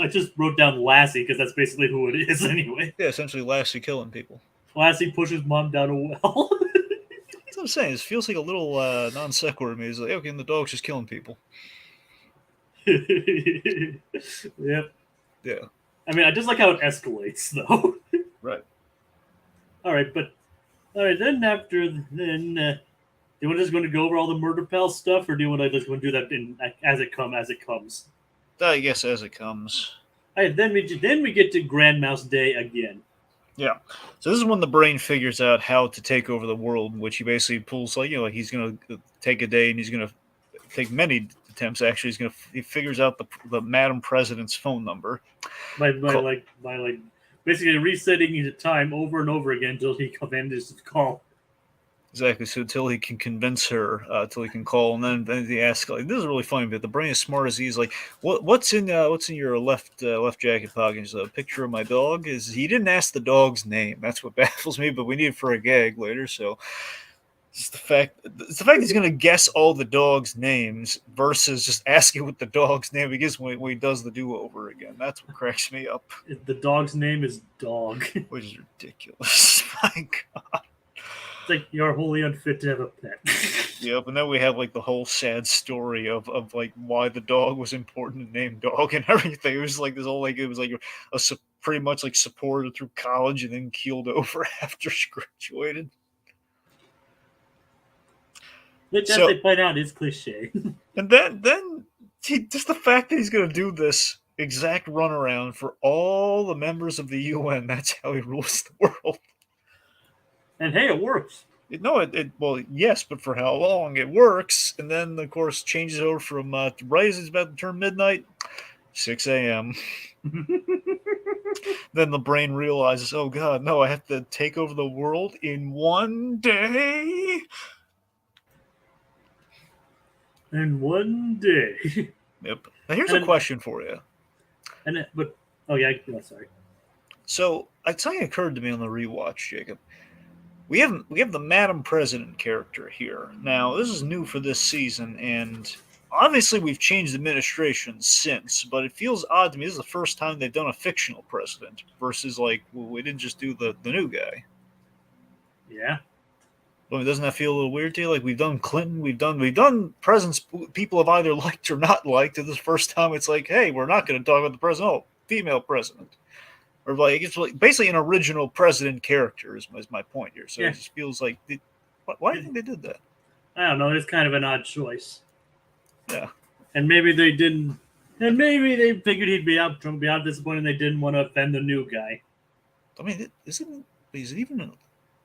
just wrote down Lassie because that's basically who it is anyway. Yeah, essentially Lassie killing people. Lassie pushes mom down a well. That's what I'm saying. It feels like a little non sequitur to me. It's like, okay, and the dog's just killing people. Yep. Yeah. I mean, I just like how it escalates, though. Right. All right. Then do you want to just going to go over all the Murder Pal stuff, or do you want to just going to do that as it comes? I guess as it comes. All right. Then we get to Grand Mouse Day again. Yeah. So this is when the Brain figures out how to take over the world, in which he basically pulls like he's going to take a day and he's going to take many attempts. Actually, he figures out the Madam President's phone number by basically resetting the time over and over again until he manages to call. Exactly. So until he can convince her, until he can call, and then they ask. Like, this is really funny, but the Brain is smart as he's like, what's in your left jacket pocket? Is a picture of my dog. He didn't ask the dog's name. That's what baffles me. But we need it for a gag later. So it's the fact he's going to guess all the dogs' names versus just asking what the dog's name is when he does the do-over again. That's what cracks me up. The dog's name is Dog, which is ridiculous. My God. Like you're wholly unfit to have a pet. Yep, and then we have like the whole sad story of like why the dog was important to name Dog and everything. It was like this whole like it was like a pretty much like supported through college and then keeled over after she graduated. Which, as they point out, is cliche. And then just the fact that he's going to do this exact runaround for all the members of the UN, that's how he rules the world. And hey, it works. Well, yes, but for how long? It works, and then, of course, changes over from right as it's about to turn midnight, 6 a.m. Then the brain realizes, oh god, no, I have to take over the world in one day. In one day. Yep. Now here's a question for you. Sorry. So something occurred to me on the rewatch, Jacob. We have the Madam President character here. Now, this is new for this season, and obviously we've changed administrations since, but it feels odd to me. This is the first time they've done a fictional president versus, like, we didn't just do the new guy. Yeah. Well, doesn't that feel a little weird to you? Like, we've done Clinton, we've done presidents people have either liked or not liked, and this first time it's like, hey, we're not going to talk about the president. Oh, female president. Or like it's like basically an original president character is my point here. So It just feels like why do you think they did that? I don't know. It's kind of an odd choice. Yeah. And maybe they didn't. And maybe they figured he'd be out drunk, be out disappointed. They didn't want to offend the new guy. I mean, is it even?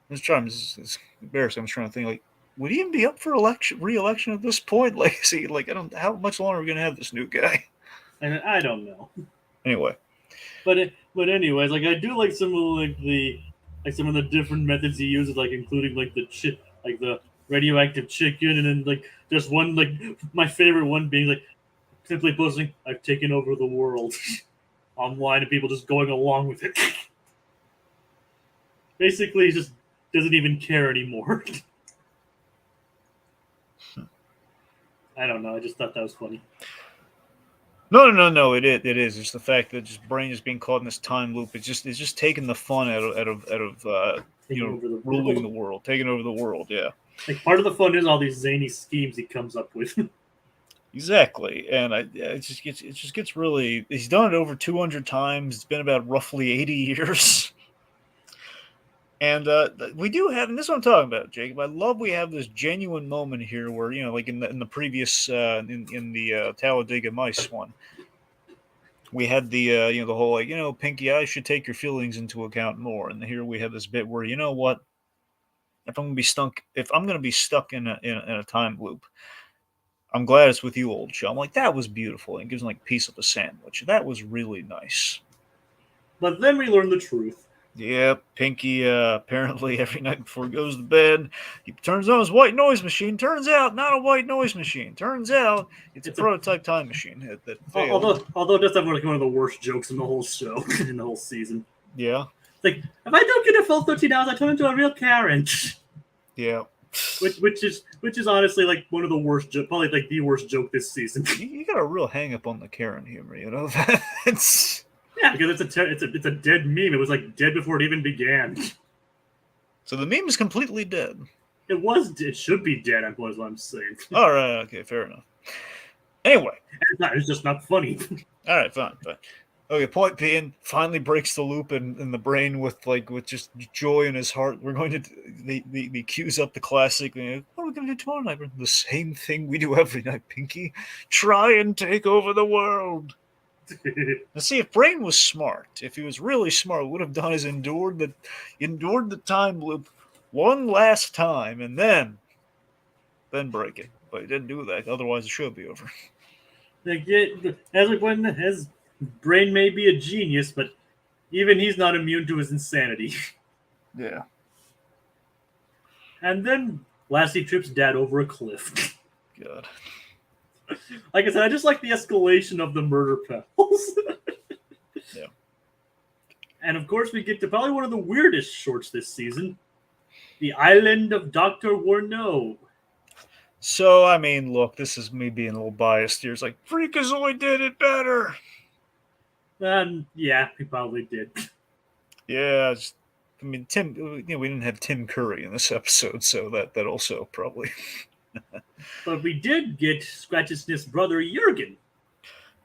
It's embarrassing. I'm trying to think. Like, would he even be up for re-election at this point? Like, how much longer are we gonna have this new guy? And I don't know. Anyway. But anyways, like I do like some of some of the different methods he uses, like including like the radioactive chicken, and then like just one like my favorite one being like simply posting, "I've taken over the world" online, and people just going along with it. Basically, he just doesn't even care anymore. I don't know. I just thought that was funny. No. It is. It's the fact that just brain is being caught in this time loop. It's just taking the fun out of ruling the world, taking over the world. Yeah. Like part of the fun is all these zany schemes he comes up with. Exactly, and it just gets really. He's done it over 200 times. It's been about roughly 80 years. And we do have, and this is what I'm talking about, Jacob. I love we have this genuine moment here where, like in the previous in the Talladega Mice one, we had the the whole like Pinky, I should take your feelings into account more. And here we have this bit where what, if I'm gonna be stuck in a time loop, I'm glad it's with you, old chum. Like that was beautiful. It gives him like piece of a sandwich. That was really nice. But then we learn the truth. Yeah, Pinky, apparently every night before he goes to bed, he turns on his white noise machine. Turns out, not a white noise machine. Turns out, it's a prototype time machine that failed. Although it does have one of the worst jokes in the whole show, in the whole season. Yeah. Like, if I don't get a full 13 hours, I turn into a real Karen. Yeah. Which is honestly like one of the worst, probably like the worst joke this season. You got a real hang up on the Karen humor, It's... Yeah, because it's a dead meme. It was like dead before it even began. So the meme is completely dead. It should be dead. What I'm saying. All right, okay, fair enough. Anyway, it's just not funny. All right, fine. Okay, point being, finally breaks the loop in the brain with just joy in his heart. We're going to the cues up the classic. What are we going to do tomorrow night? The same thing we do every night, Pinky. Try and take over the world. Now, see, if Brain was smart, if he was really smart, what would have done is endured the time loop one last time and then break it. But he didn't do that. Otherwise, the show would be over. As Brain may be a genius, but even he's not immune to his insanity. Yeah. And then Lassie trips Dad over a cliff. God. Like I said, I just like the escalation of the murder pals. Yeah. And of course, we get to probably one of the weirdest shorts this season, The Island of Dr. Warno. So, I mean, look, this is me being a little biased here. It's like, Freakazoid did it better. Yeah, he probably did. Yeah, Tim, we didn't have Tim Curry in this episode, so that also probably... But we did get Scratch's brother, Jurgen.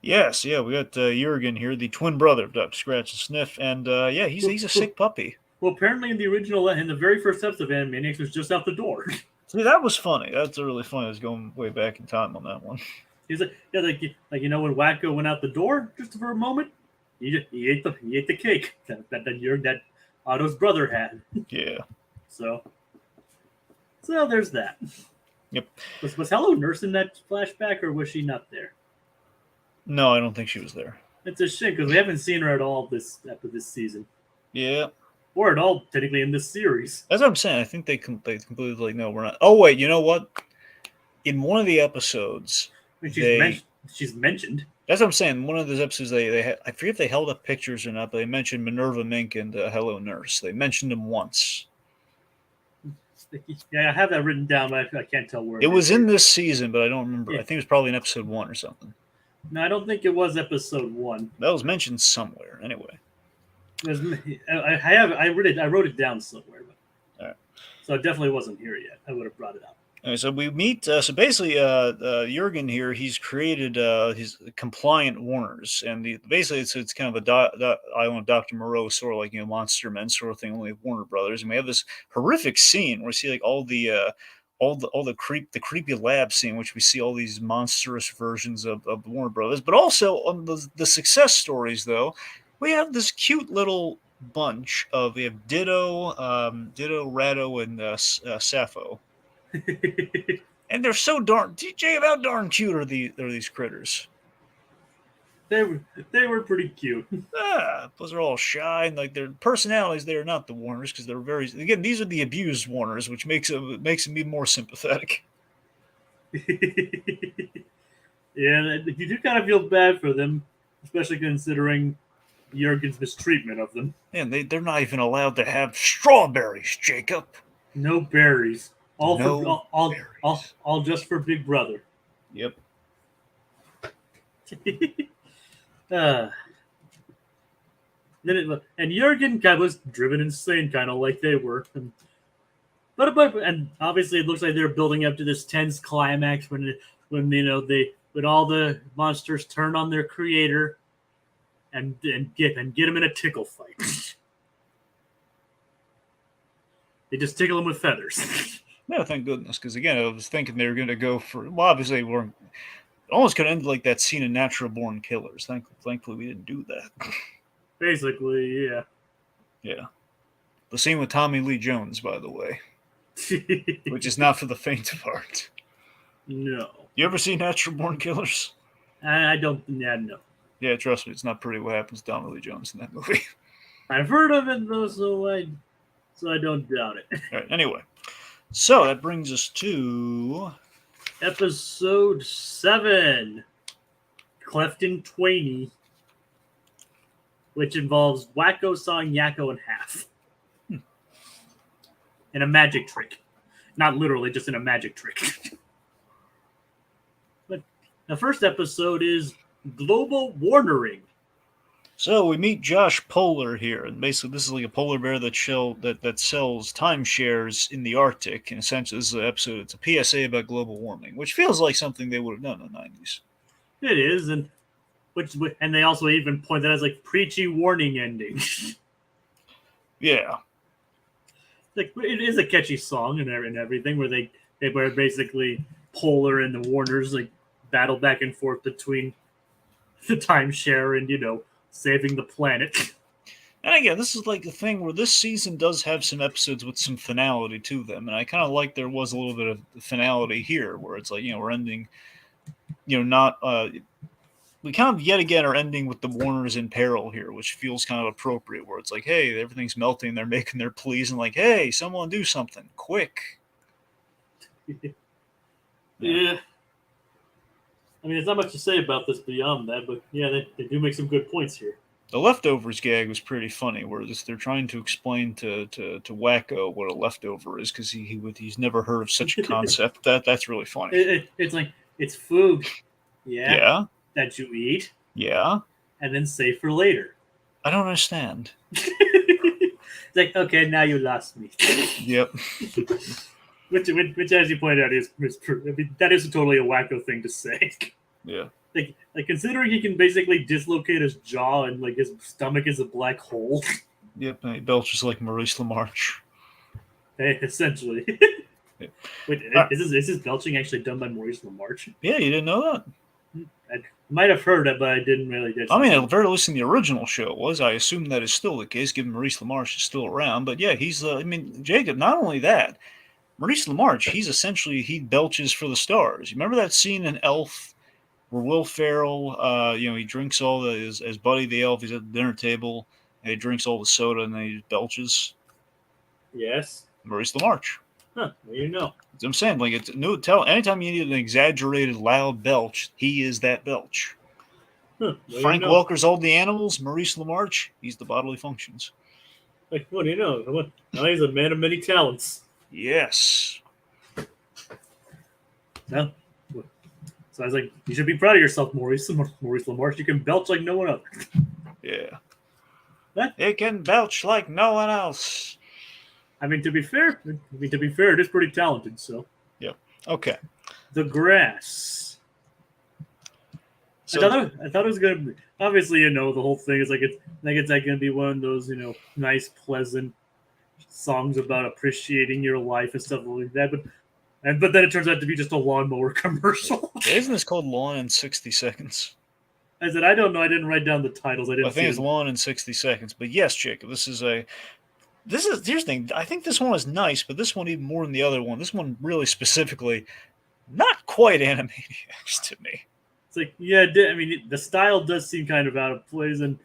Yes, yeah, we got Jurgen here, the twin brother of Dr. Scratch and Sniff, and yeah, he's a sick puppy. Well, apparently in the very first episode of Animaniacs was just out the door. See, that was funny. That's really funny. I was going way back in time on that one. He's like, yeah, like when Wacko went out the door just for a moment, he ate the cake that Otto's brother had. Yeah. So there's that. Yep. Was Hello Nurse in that flashback, or was she not there? No, I don't think she was there. It's a shame because we haven't seen her at all after this season. Yeah. Or at all, technically, in this series. That's what I'm saying. I think they completely like, no, we're not. Oh wait, you know what? In one of the episodes, I mean, she's mentioned. That's what I'm saying. One of those episodes, they had, I forget if they held up pictures or not, but they mentioned Minerva Mink and Hello Nurse. They mentioned them once. Yeah, I have that written down, but I can't tell where. It was in this season, but I don't remember. Yeah. I think it was probably in episode 1 or something. No, I don't think it was episode 1. That was mentioned somewhere, anyway. I wrote it down somewhere, but right. So it definitely wasn't here yet. I would have brought it up. All right, so we meet. So basically, Jurgen here, he's created his compliant Warners, and basically it's kind of a Island of Dr. Moreau, sort of like Monster Men sort of thing, only with Warner Brothers. And we have this horrific scene where we see like all the creepy lab scene, which we see all these monstrous versions of the Warner Brothers, but also on the success stories though. We have this cute little bunch of we have Ditto, Ratto, and Sappho, and they're so darn. Jacob, how darn cute are these critters? They were pretty cute. Those are all shy and like their personalities. They are not the Warners because they're very. Again, these are the abused Warners, which makes them even more sympathetic. Yeah, you do kind of feel bad for them, especially considering Jurgen's mistreatment of them. Man, they're not even allowed to have strawberries, Jacob. No berries. All just for Big Brother. Yep. And Jurgen kind of was driven insane, kind of like they were. And obviously, it looks like they're building up to this tense climax when all the monsters turn on their creator and get him in a tickle fight. They just tickle him with feathers. No, thank goodness, because again, I was thinking they were going to go for. Well, obviously, we're almost could end like that scene in Natural Born Killers. Thankfully, we didn't do that. Basically, yeah. Yeah. The scene with Tommy Lee Jones, by the way, which is not for the faint of heart. No. You ever seen Natural Born Killers? I don't. Yeah, no. Yeah, trust me, it's not pretty what happens to Tommy Lee Jones in that movie. I've heard of it though, so I don't doubt it. All right. Anyway, so that brings us to episode 7, Clefton Twainy, which involves Wacko sawing Yakko in half. In a magic trick. Not literally, just in a magic trick. But the first episode is Global Warnering. So we meet Josh Polar here, and basically this is like a polar bear that sells timeshares in the Arctic, and essentially this is an episode, it's a PSA about global warming, which feels like something they would have done in the 90s. It is, and they also even point that as like preachy warning ending. Yeah. Like it is a catchy song and everything, where they were basically Polar and the Warners like battle back and forth between the timeshare and saving the planet. And again, this is like the thing where this season does have some episodes with some finality to them, and I kind of like there was a little bit of finality here, where it's like we're ending, not we kind of yet again are ending with the Warners in peril here, which feels kind of appropriate, where it's like, hey, everything's melting, they're making their pleas, and like, hey, someone do something quick. Yeah. I mean, there's not much to say about this beyond that, but yeah, they do make some good points here. The leftovers gag was pretty funny, where they're trying to explain to Wacko what a leftover is, because he's never heard of such a concept. That's really funny. It's like, it's food. Yeah. Yeah. That you eat. Yeah. And then save for later. I don't understand. It's like, okay, now you lost me. Yep. Which, as you pointed out, is that is totally a Wacko thing to say. Yeah. Like considering he can basically dislocate his jaw and like his stomach is a black hole. Yep, and he belches like Maurice LaMarche. Essentially. Yeah. Wait, Alright. is this belching actually done by Maurice LaMarche? Yeah, you didn't know that? I might have heard it, but I didn't really. I mean, at the very least in the original show was. I assume that is still the case, given Maurice LaMarche is still around. But yeah, he's, I mean, Jacob, not only that, Maurice LaMarche, he's essentially, he belches for the stars. You remember that scene in Elf where Will Ferrell, he drinks all his buddy the elf, he's at the dinner table, and he drinks all the soda and then he just belches? Yes. Maurice LaMarche. Huh. Well, you know. That's what I'm saying. Like, it's no tell. Anytime you need an exaggerated, loud belch, he is that belch. Huh. Well, Frank you know. Welker's all the animals. Maurice LaMarche, he's the bodily functions. Like, what do you know? Now he's a man of many talents. Yes. No. So I was like, you should be proud of yourself, Maurice LaMarche. You can belch like no one else. Yeah. What? It can belch like no one else. I mean, to be fair, it is pretty talented. So. Yep. Okay. The grass. So I thought it was gonna be, obviously, the whole thing is like it's like gonna be one of those, nice, pleasant songs about appreciating your life and stuff like that. But then it turns out to be just a lawnmower commercial. isn't this called Lawn in 60 Seconds? I said, I don't know. I didn't write down the titles. I think it's Lawn in 60 Seconds. But yes, Jacob, here's the thing. I think this one is nice, but this one even more than the other one. This one really specifically, not quite Animaniacs to me. It's like, yeah, I mean, the style does seem kind of out of place, and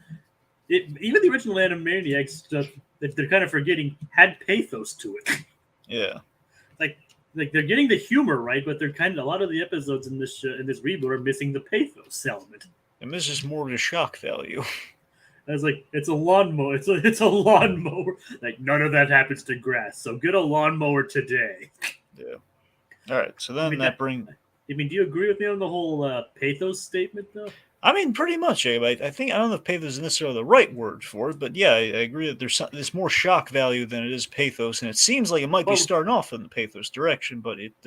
even the original Animaniacs stuff that they're kind of forgetting had pathos to it. Yeah. Like they're getting the humor right, but they're kind of a lot of the episodes in this reboot are missing the pathos element. And this is more the shock value. I was like, it's a lawnmower. It's a lawnmower. Like none of that happens to grass. So get a lawnmower today. Yeah. All right. So then I mean, do you agree with me on the whole pathos statement, though? I mean, pretty much, Abe. I think I don't know if pathos is necessarily the right word for it, but yeah, I agree that there's more shock value than it is pathos, and it seems like it might be starting off in the pathos direction, but it's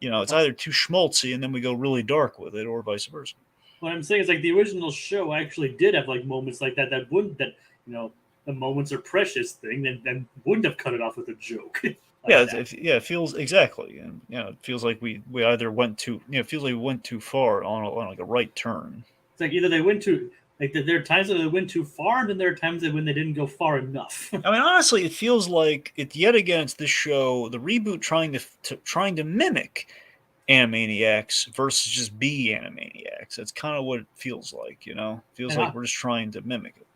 either too schmaltzy and then we go really dark with it, or vice versa. What I'm saying is like the original show actually did have like moments like that the moments are precious thing, and wouldn't have cut it off with a joke. It feels exactly, and it feels like we either went too, it feels like we went too far on like a right turn. It's like either they went too, like there are times that they went too far, and then there are times when they didn't go far enough. I mean, honestly, it feels like yet again it's this show, the reboot trying to mimic Animaniacs versus just be Animaniacs. That's kind of what it feels like, Feels like we're just trying to mimic it.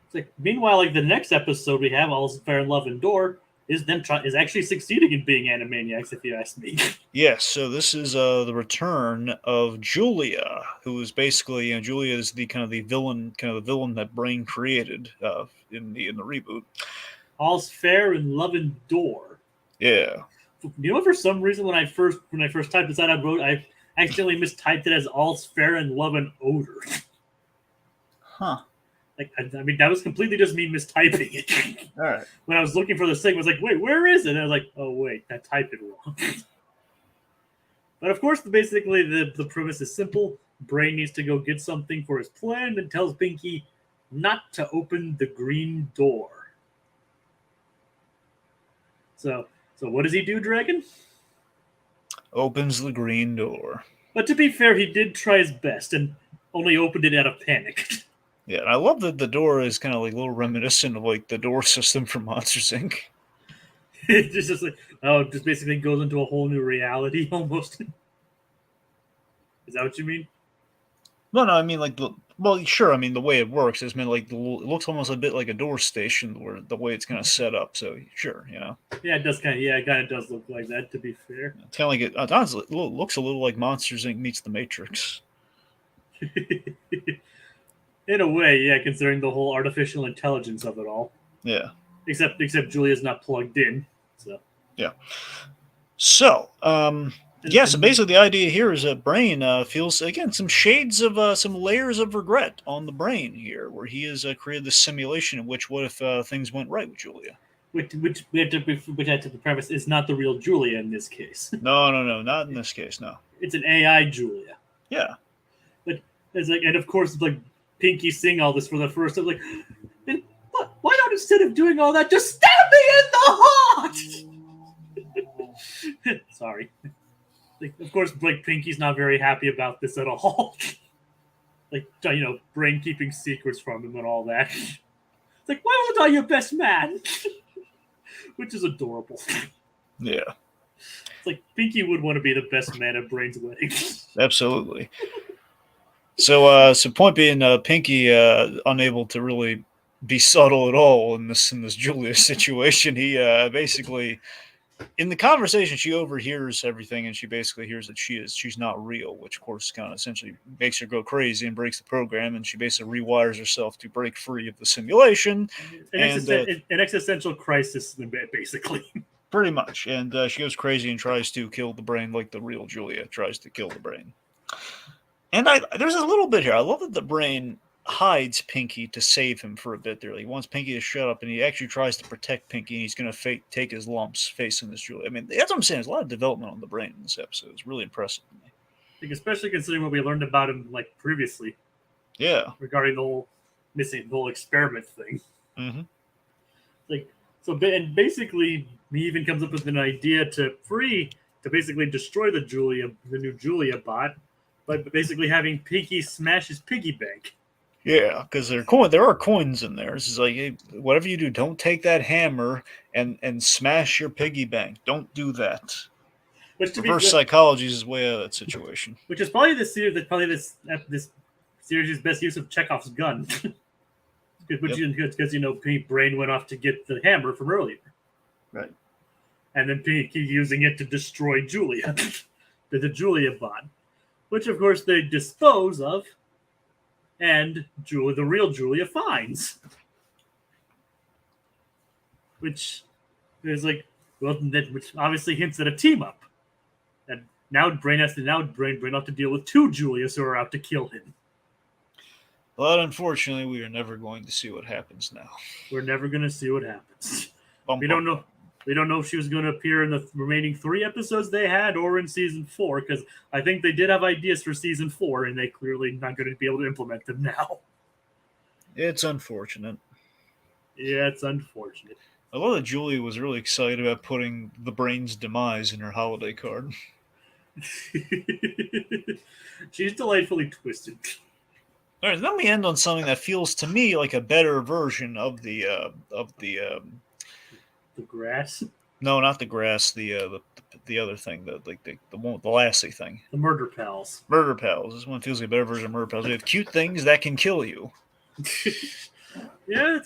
It's like meanwhile, like the next episode we have, All's Fair in Love and Door, is actually succeeding in being Animaniacs, if you ask me. Yes, so this is the return of Julia, who is basically, Julia is the villain that Brain created in the reboot. All's Fair in Love and Door. Yeah. You know, for some reason, when I first typed this out, I accidentally mistyped it as All's Fair in Love and Odor. Huh. Like, I mean, that was completely just me mistyping it. All right. When I was looking for the thing, I was like, wait, where is it? And I was like, oh, wait, I typed it wrong. But of course, basically, the premise is simple. Brain needs to go get something for his plan and tells Pinky not to open the green door. So what does he do, Dragon? Opens the green door. But to be fair, he did try his best and only opened it out of panic. Yeah, and I love that the door is kind of like a little reminiscent of like the door system from Monsters Inc. It's just like, it just basically goes into a whole new reality almost. Is that what you mean? No, I mean like sure. I mean the way it works is, it looks almost a bit like a door station, where the way it's kind of set up. So sure, Yeah, it does it kind of does look like that. To be fair, it's kind of like it. Honestly, it looks a little like Monsters Inc. meets The Matrix. In a way, yeah, considering the whole artificial intelligence of it all. Yeah. Except Julia's not plugged in. So. Yeah. So, so basically the idea here is that Brain feels, again, some shades of, some layers of regret on the Brain here, where he has created this simulation in which, what if things went right with Julia? Which had to be preface is not the real Julia in this case. No, not in this case, no. It's an AI Julia. Yeah. It's like, and of course, like Pinky seeing all this for the first time, like, why don't instead of doing all that, just stab me in the heart? Sorry. Like, of course, like Pinky's not very happy about this at all. Like, Brain keeping secrets from him and all that. It's like, why wasn't I your best man? Which is adorable. Yeah. It's like Pinky would want to be the best man at Brain's wedding. Absolutely. So point being, Pinky, unable to really be subtle at all in this Julia situation, he basically, in the conversation, she overhears everything, and she basically hears that she's not real, which of course kind of essentially makes her go crazy and breaks the program, and she basically rewires herself to break free of the simulation. An existential crisis, basically. Pretty much, and she goes crazy and tries to kill the Brain like the real Julia tries to kill the Brain. And there's a little bit here. I love that the Brain hides Pinky to save him for a bit there. He wants Pinky to shut up, and he actually tries to protect Pinky, and he's going to take his lumps facing this Julia. I mean, that's what I'm saying. There's a lot of development on the Brain in this episode. It's really impressive to me. Like, especially considering what we learned about him, like, previously. Yeah. Regarding the whole experiment thing. Mm-hmm. Like, so, and basically, he even comes up with an idea to basically destroy the new Julia bot, but basically having Pinky smash his piggy bank. Yeah, because there are coins in there. It's like, hey, whatever you do, don't take that hammer and smash your piggy bank. Don't do that. Reverse psychology is his way out of that situation. Which is probably this series' best use of Chekhov's gun. Because Brain went off to get the hammer from earlier. Right. And then Pinky using it to destroy Julia. the Julia bot. Which, of course, they dispose of, and the real Julia finds. Which is like, which obviously hints at a team up. And now Brain have to deal with two Julias who are out to kill him. But unfortunately, we are never going to see what happens now. We're never going to see what happens. We don't know. We don't know if she was going to appear in the remaining 3 episodes they had or in season 4, because I think they did have ideas for season 4, and they clearly not going to be able to implement them now. It's unfortunate. Yeah, it's unfortunate. I love that Julia was really excited about putting the Brain's demise in her holiday card. She's delightfully twisted. All right, then we end on something that feels to me like a better version of the grass. No, not the grass. The other thing, the lassie thing. The Murder Pals. Murder Pals. This one feels like a better version of Murder Pals. They have cute things that can kill you. Yeah,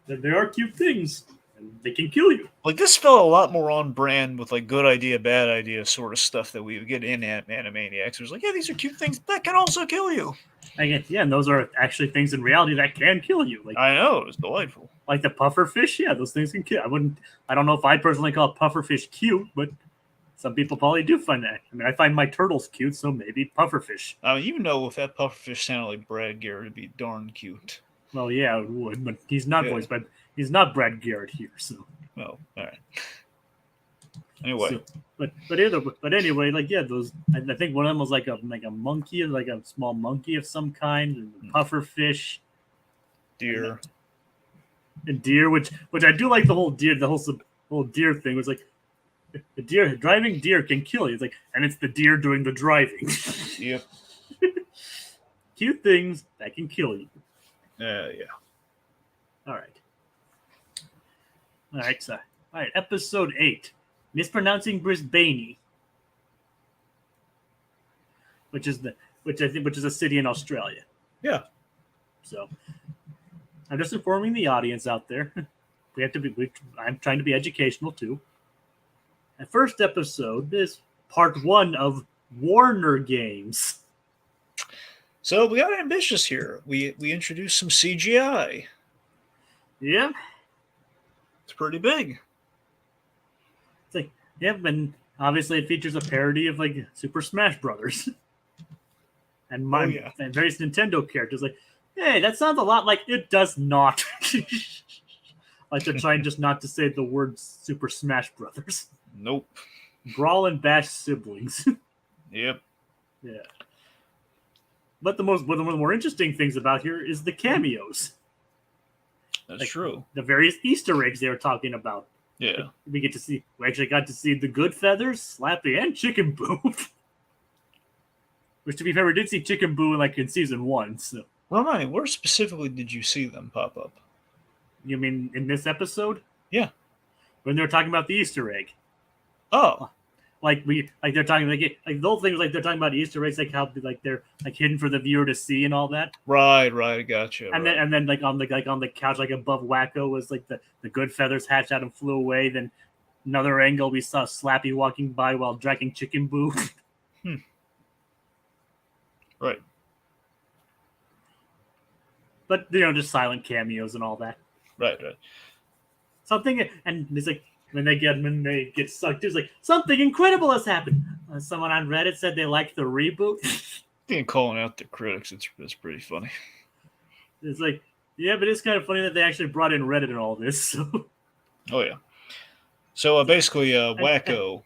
they are cute things, and they can kill you. Like, this felt a lot more on brand with like good idea, bad idea sort of stuff that we would get in Animaniacs. It was like, yeah, these are cute things that can also kill you. And those are actually things in reality that can kill you. Like, I know, it was delightful. Like the pufferfish, yeah, those things can kill. I don't know if I personally call pufferfish cute, but some people probably do find that. I mean, I find my turtles cute, so maybe pufferfish. If that pufferfish sounded like Brad Garrett, it'd be darn cute. Well, yeah, it would, but he's not voiced by. He's not Brad Garrett here, so. Well, all right. Anyway, but anyway, like, yeah, those. I think one of them was like a monkey, like a small monkey of some kind, and pufferfish, deer, and deer, which I do like the whole deer thing. Was like, the driving deer can kill you. It's like, and it's the deer doing the driving. Yep. Cute things that can kill you. Yeah. All right. So, episode 8. Mispronouncing Brisbane, which is a city in Australia. Yeah. So I'm just informing the audience out there. I'm trying to be educational too. The first episode is part 1 of Warner Games. So we got ambitious here. We introduced some CGI. Yeah. It's pretty big. And obviously it features a parody of like Super Smash Brothers. And and various Nintendo characters. Like, hey, that sounds a lot like it does not. Like they're trying just not to say the word Super Smash Brothers. Nope. Brawl and Bash siblings. Yep. Yeah. But one of the more interesting things about here is the cameos. That's true. The various Easter eggs they were talking about. Yeah. We actually got to see the Good Feathers, Slappy, and Chicken Boo. Which, to be fair, we did see Chicken Boo in season 1. So, Remind me, where specifically did you see them pop up? you mean in this episode? Yeah. When they were talking about the Easter egg. Oh. They're talking like the whole thing was like they're talking about Easter eggs, like how they're hidden for the viewer to see and all that. Right, gotcha. And then like on the couch above Wacko was like the Good Feathers hatched out and flew away. Then another angle we saw Slappy walking by while dragging Chicken Boo. Right. But just silent cameos and all that. Right. Something, and it's like when they get sucked, it's like something incredible has happened. Someone on Reddit said they liked the reboot. Calling out the critics, it's pretty funny. It's like, yeah, but it's kind of funny that they actually brought in Reddit and all this. So. Oh yeah. So basically, Wacko.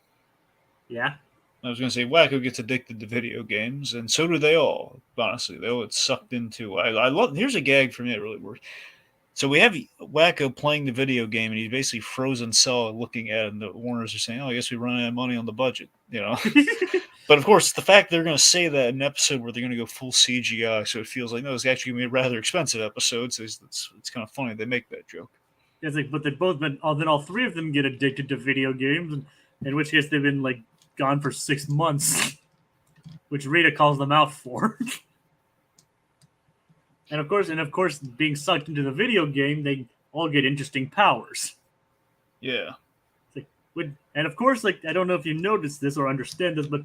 Yeah. I was going to say Wacko gets addicted to video games, and so do they all. Honestly, they all get sucked into. I love. Here's a gag for me that really works. So we have Wacko playing the video game, and he's basically frozen solid, looking at it. And the Warners are saying, "Oh, I guess we run out of money on the budget," But of course, the fact they're going to say that in an episode where they're going to go full CGI, so it feels like no, it's actually going to be a rather expensive episode. So it's kind of funny they make that joke. It's like, but then all three of them get addicted to video games, in which case they've been gone for 6 months, which Rita calls them out for. and of course, being sucked into the video game, they all get interesting powers. Yeah. And of course, I don't know if you noticed this or understand this, but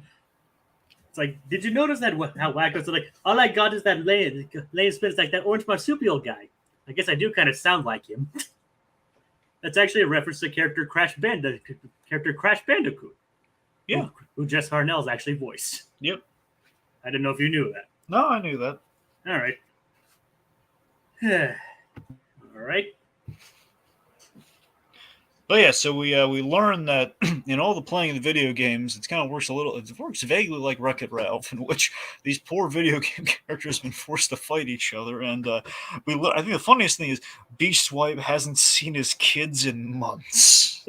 it's like, did you notice that how Wacko's all I got is that laying spins like that orange marsupial guy? I guess I do kind of sound like him. That's actually a reference to character Crash Bandicoot. Yeah. Who Jess Harnell's actually voiced. Yep. I didn't know if you knew that. No, I knew that. All right. All right. But yeah, so we learned that in all the playing of the video games, it kind of works it works vaguely like Wreck-It Ralph, in which these poor video game characters have been forced to fight each other. And I think the funniest thing is Beast Swipe hasn't seen his kids in months.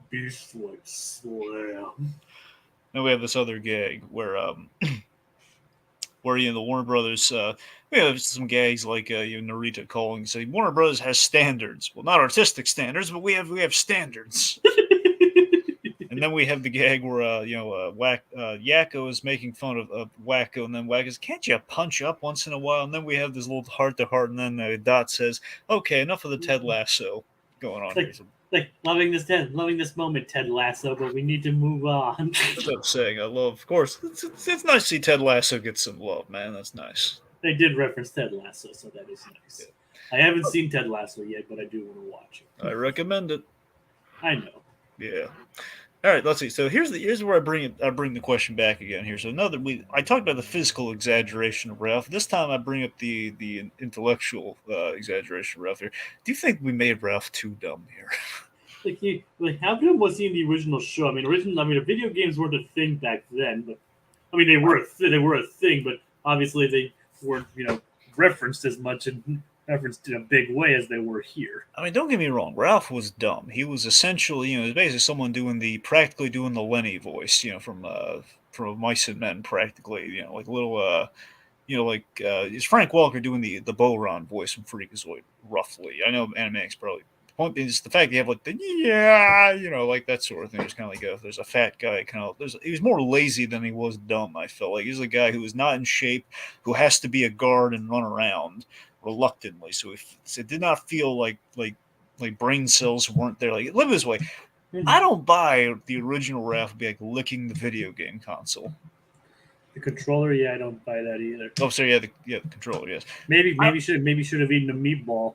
Beast Swipe slam. And we have this other gag where the Warner Brothers, we have some gags like Narita calling, saying Warner Brothers has standards. Well, not artistic standards, but we have standards. And then we have the gag where Yakko is making fun of Wacko, and then Wacko says, "Can't you punch up once in a while?" And then we have this little heart to heart, and then Dot says, "Okay, enough of the Ted Lasso going on." Loving this moment, Ted Lasso, but we need to move on. That's what I'm saying. I love, of course, it's nice to see Ted Lasso get some love, man. That's nice. They did reference Ted Lasso, so that is nice. Yeah. I haven't seen Ted Lasso yet, but I do want to watch it. I recommend it. I know. Yeah. All right, let's see. So here's where I bring the question back again here. So I talked about the physical exaggeration of Ralph. This time I bring up the intellectual exaggeration of Ralph here. Do you think we made Ralph too dumb here? How dumb was he in the original show? The video games weren't a thing back then, but they were a thing, but obviously they weren't referenced as much and referenced in a big way as they were here. Don't get me wrong. Ralph was dumb. He was essentially, basically someone practically doing the Lenny voice, from Mice and Men, practically, like little, is Frank Walker doing the Boron voice from Freakazoid, roughly. I know Animaniacs probably. The point is the fact you have like that sort of thing. There's kind of like there's a fat guy he was more lazy than he was dumb. I felt like he's a guy who was not in shape, who has to be a guard and run around reluctantly. So it did not feel like brain cells weren't there. Like, live this way. I don't buy the original Ralph be licking the video game console. The controller, I don't buy that either. Oh, sorry, the controller, yes. Maybe should have eaten a meatball.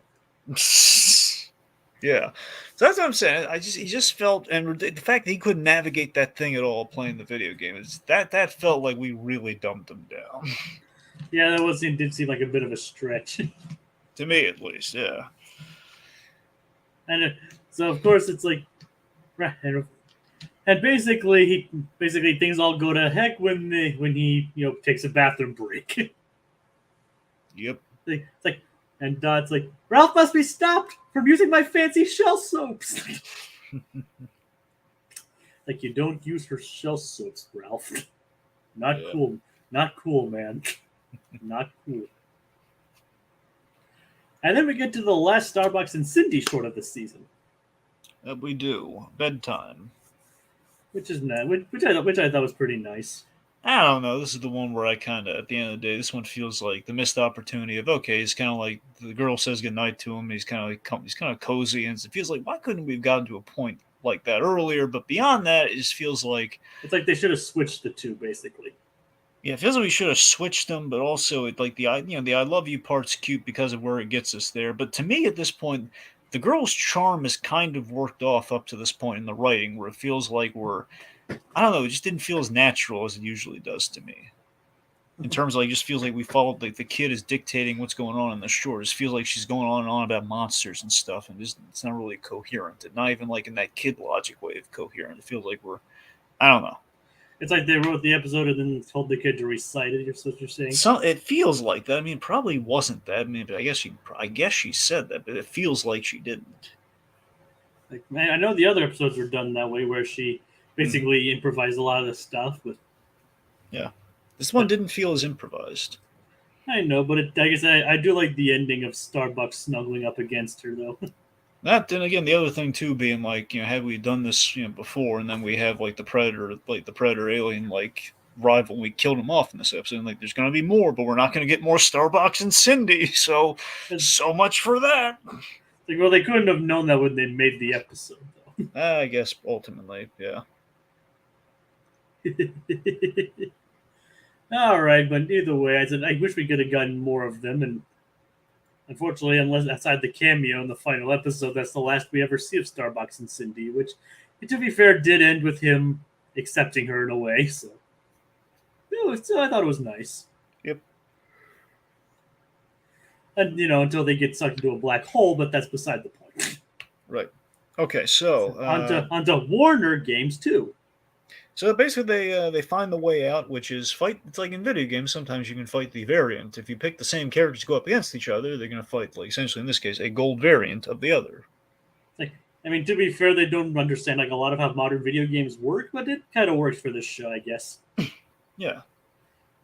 Yeah, so that's what I'm saying. He just felt, and the fact that he couldn't navigate that thing at all playing the video game is that felt like we really dumped him down. Yeah, did seem like a bit of a stretch. To me, at least, yeah. And so, of course, it's like, right. And basically things all go to heck when he takes a bathroom break. Yep. It's like, and Dot's like, Ralph must be stopped from using my fancy shell soaps. Like, you don't use her shell soaps, Ralph. Not Yeah. cool. Not cool, man. Not cool. And then we get to the last Starbucks and Cindy short of the season, That we do. Bedtime. which is nice. Which I thought was pretty nice. I don't know. This is the one where I kind of, at the end of the day, this one feels like the missed opportunity of okay. He's kind of like the girl says goodnight to him. He's kind of he's kind of cozy, and it feels like why couldn't we have gotten to a point like that earlier? But beyond that, it just feels like It's like they should have switched the two, basically. yeah, it feels like we should have switched them. But also, it like the I love you part's cute because of where it gets us there. But to me, at this point, the girl's charm is kind of worked off up to this point in the writing, where it feels like we're I don't know, it just didn't feel as natural as it usually does to me. In terms of like, it just feels like we followed like the kid is dictating what's going on in the shore. It just feels like she's going on and on about monsters and stuff, and just it's not really coherent. And not even like in that kid logic way of coherent. It feels like we're I don't know. It's like they wrote the episode and then told the kid to recite it. That's what you're saying. So it feels like that. I mean, it probably wasn't that. I mean, but I guess she said that, but it feels like she didn't. Like, man, I know the other episodes were done that way, where she basically improvised a lot of the stuff. But Yeah, this one didn't feel as improvised. I know, but I guess I do like the ending of Starbucks snuggling up against her, though. That then again, the other thing too being like, had we done this before, and then we have like the predator alien like rival, and we killed him off in this episode. And, like, there's gonna be more, but we're not gonna get more Starbucks and Cindy. So much for that. Like, well, they couldn't have known that when they made the episode, though. I guess ultimately, yeah. All right, but either way, I wish we could have gotten more of them, and unfortunately, unless outside the cameo in the final episode, that's the last we ever see of Starbucks and Cindy, which, to be fair, did end with him accepting her in a way. So, I thought it was nice. Yep. And until they get sucked into a black hole, but that's beside the point. Right. Okay, so onto Warner Games 2. So basically, they find the way out, which is fight. It's like in video games. Sometimes you can fight the variant. If you pick the same characters to go up against each other, they're going to fight, like essentially in this case, a gold variant of the other. Like, I mean, to be fair, they don't understand like a lot of how modern video games work, but it kind of works for this show, I guess. Yeah.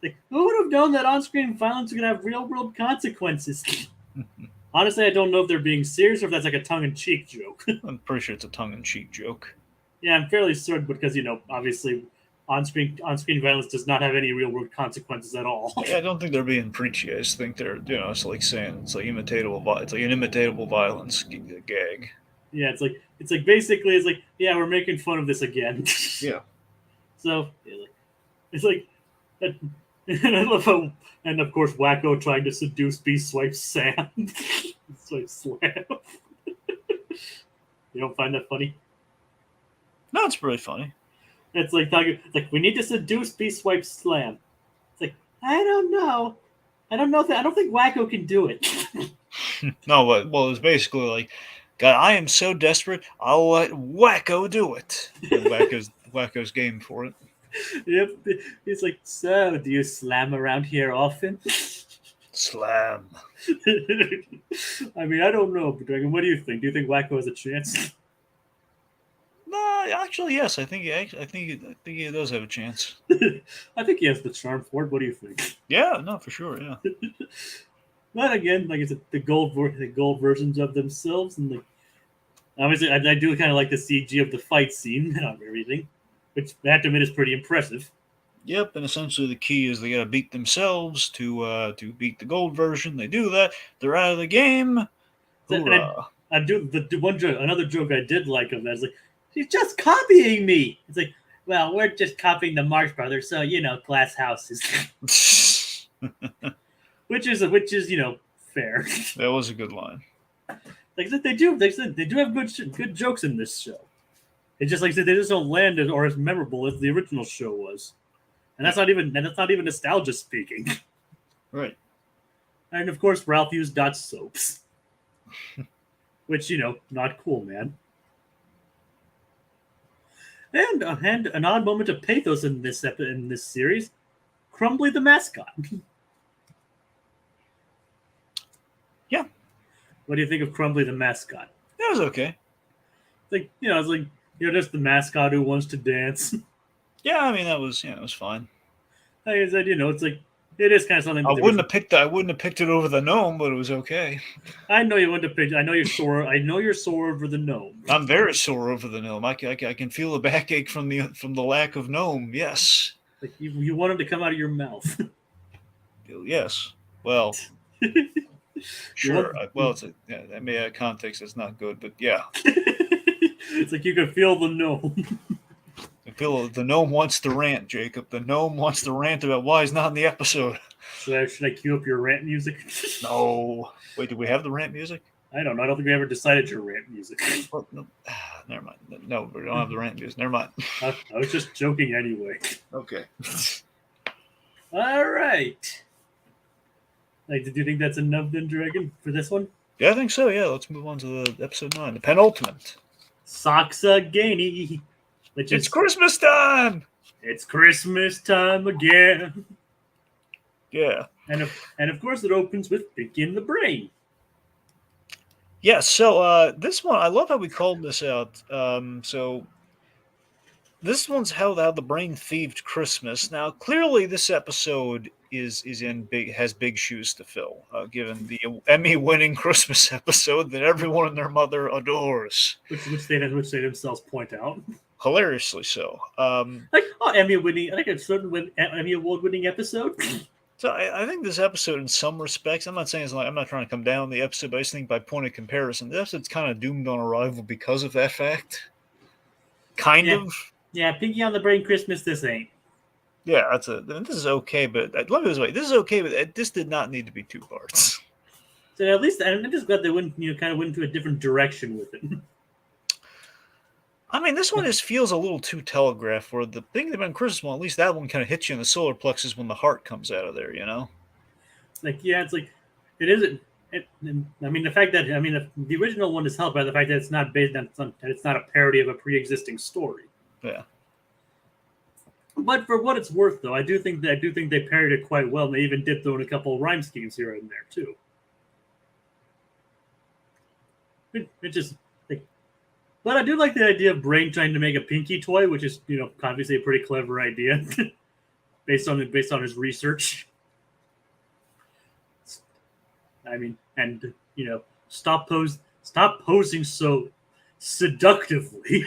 Like, who would have known that on-screen violence could have real-world consequences? Honestly, I don't know if they're being serious or if that's like a tongue-in-cheek joke. I'm pretty sure it's a tongue-in-cheek joke. Yeah, I'm fairly certain because obviously, on-screen violence does not have any real-world consequences at all. Yeah, I don't think they're being preachy. I just think they're it's like saying it's like it's like an imitatable violence gag. Yeah, it's like basically it's like yeah, we're making fun of this again. Yeah. So it's like, and I love how, and of course Wacko trying to seduce Beast Swipe Sam. Swipe Slam. You don't find that funny? No, it's pretty funny. It's like talking. It's like we need to seduce Beast Swipe Slam. It's like I don't know. I don't think Wacko can do it. No, but well, it's basically like, God, I am so desperate, I'll let Wacko do it. And Wacko's game for it. Yep. He's like, so do you slam around here often? Slam. I mean, I don't know, but Dragon, what do you think? Do you think Wacko has a chance? No, actually, yes. I think he does have a chance. I think he has the charm for it. What do you think? Yeah, no, for sure. Yeah. But again, like I said, the gold versions of themselves, and obviously, I do kind of like the CG of the fight scene and everything, which I have to admit is pretty impressive. Yep, and essentially the key is they got to beat themselves to beat the gold version. They do that, they're out of the game. Hoorah. I do the one joke. Another joke I did like of that is like, she's just copying me. It's like, well, we're just copying the Marx Brothers, so glass houses, which is fair. That was a good line. Like I said, they do have good jokes in this show. It's just like I said, they just don't land or as memorable as the original show was, and that's not even nostalgia speaking. Right. And of course, Ralph used Dot soaps, which not cool, man. And an odd moment of pathos in this series, Crumbly the mascot. Yeah. What do you think of Crumbly the mascot? That was okay. It's like just the mascot who wants to dance. Yeah, I mean, it was fine. Like I said, it's like it is kind of something. I wouldn't have picked it over the gnome, but it was okay. I know you want to pick. I know you're sore. I know you're sore over the gnome. I'm very sore over the gnome. I can feel the backache from the lack of gnome. Yes. Like you want him to come out of your mouth. Yes. Well, sure. Well, that may have context that's not good, but yeah. It's like you can feel the gnome. I feel the gnome wants to rant, Jacob. The gnome wants to rant about why he's not in the episode. Should I cue up your rant music? No. Wait, do we have the rant music? I don't know. I don't think we ever decided your rant music. Well, no. Never mind. No, we don't have the rant music. Never mind. I was just joking anyway. Okay. All right. Like, did you think that's enough, then, Dragon, for this one? Yeah, I think so. Yeah, let's move on to the episode 9, the penultimate. Soxagani. It's Christmas time. It's Christmas time again. Yeah. And of course, it opens with Pinky in the Brain. Yeah, so this one, I love how we called this out. So this one's how the brain thieved Christmas. Now, clearly, this episode has big shoes to fill, given the Emmy-winning Christmas episode that everyone and their mother adores. Which they themselves point out. Hilariously so. Emmy-winning, like a certain Emmy award-winning episode. So I think this episode, in some respects, I'm not saying I'm not trying to come down on the episode, but I just think by point of comparison, the episode's kind of doomed on arrival because of that fact. Kind of. Yeah, Pinky on the Brain Christmas. This ain't. Yeah, this is okay, but let me put it this way: this is okay, but this did not need to be 2 parts. So at least I'm just glad they went into a different direction with it. I mean, this one just feels a little too telegraphed. Where the thing about Christmas one, at least that one kind of hits you in the solar plexus when the heart comes out of there, you know. It's like it isn't. I mean, the fact that the original one is helped by the fact that it's not based on it's not a parody of a pre-existing story. Yeah. But for what it's worth, though, I do think they parodied it quite well. And they even did throw in a couple of rhyme schemes here and there too. It just. But I do like the idea of Brain trying to make a Pinky toy, which is, obviously a pretty clever idea, based on his research. I mean, and stop posing so seductively.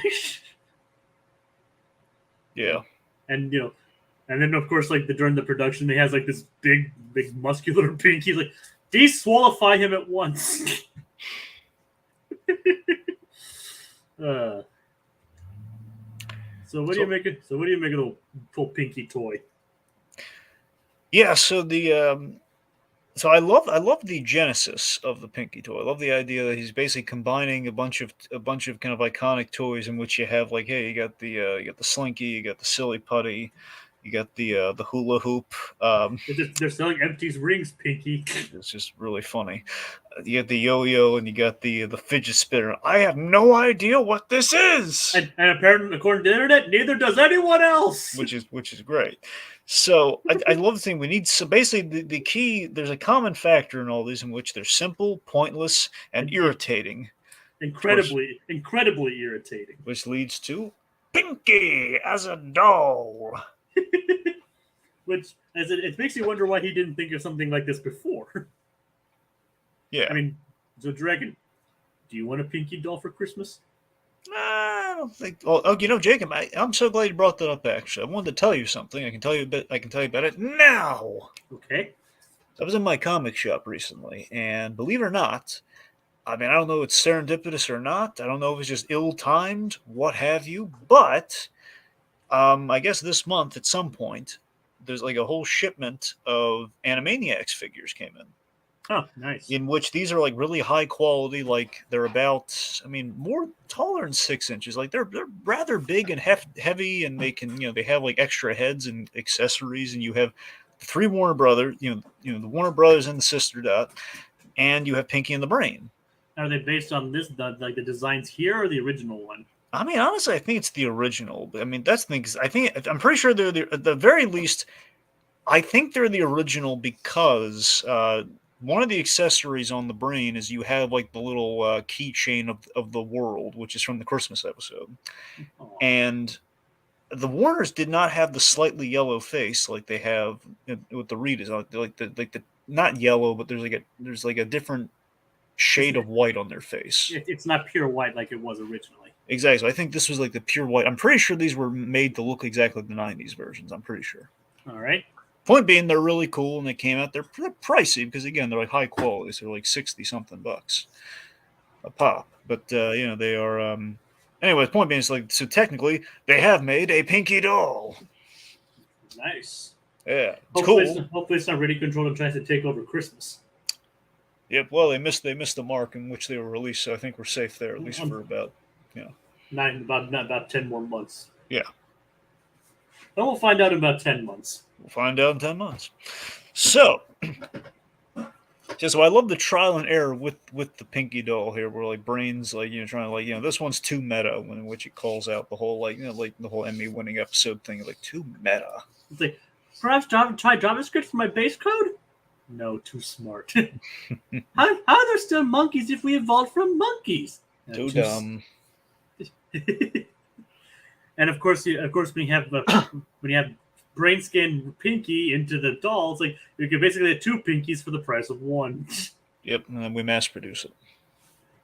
Yeah. And and then of course, like during the production, he has like this big muscular Pinky. Like, disqualify him at once. So what do you make of the full Pinky toy? Yeah, so so I love the genesis of the Pinky toy. I love the idea that he's basically combining a bunch of kind of iconic toys in which you have, like, hey, you got the Slinky, you got the Silly Putty, you got the hula hoop. They're selling empty rings, Pinky. It's just really funny. You got the yo-yo and you got the fidget spinner. I have no idea what this is. And apparently, according to the internet, neither does anyone else. Which is great. So I love the thing we need. So basically, the key, there's a common factor in all these in which they're simple, pointless, and irritating. Incredibly irritating. Which leads to Pinky as a doll. Which, it makes you wonder why he didn't think of something like this before. Yeah. I mean, so Dragon, do you want a Pinky doll for Christmas? I don't think. Oh, Jacob, I'm so glad you brought that up. Actually, I wanted to tell you something. I can tell you about it now. Okay. I was in my comic shop recently, and believe it or not, I mean, I don't know if it's serendipitous or not. I don't know if it's just ill-timed, what have you. But I guess this month at some point, there's like a whole shipment of Animaniacs figures came in. Oh, nice. In which these are like really high quality, like they're about, I mean, more taller than 6 inches. Like they're rather big and heavy, and they can, they have like extra heads and accessories. And you have the 3 Warner Brothers, the Warner Brothers and the Sister Dot, and you have Pinky and the Brain. Are they based on the designs here or the original one? I mean, honestly, I think it's the original. I mean, that's the thing. 'Cause I'm pretty sure they're at the very least. I think they're the original because one of the accessories on the brain is you have like the little keychain of the world, which is from the Christmas episode, Aw. and the Warners did not have the slightly yellow face like they have with the Reed is like the not yellow, but there's like a different It's, shade of white on their face. it's not pure white like it was originally. Exactly. So I think this was like the pure white. I'm pretty sure these were made to look exactly like the '90s versions. I'm pretty sure. All right. Point being, they're really cool and they came out. They're pricey because again, they're like high quality. So they're like 60 something bucks a pop. But they are. Anyways, point being, it's like so technically they have made a Pinky doll. Nice. Yeah, it's Hopefully, cool. hopefully it's not really controlled and tries to take over Christmas. Yep. Well, they missed the mark in which they were released, so I think we're safe there at least for about Not about 10 more months. Yeah. Then we'll find out in about 10 months. We'll find out in 10 months. So, so I love the trial and error with the Pinky doll here, where like Brains like trying to this one's too meta, in which it calls out the whole like the whole Emmy winning episode thing, like too meta. It's like, perhaps try JavaScript for my base code? No, too smart. how are there still monkeys if we evolved from monkeys? Too dumb. And of course, when you have brain scan Pinky into the doll, it's like you can basically have two Pinkies for the price of one. Yep, and then we mass produce it.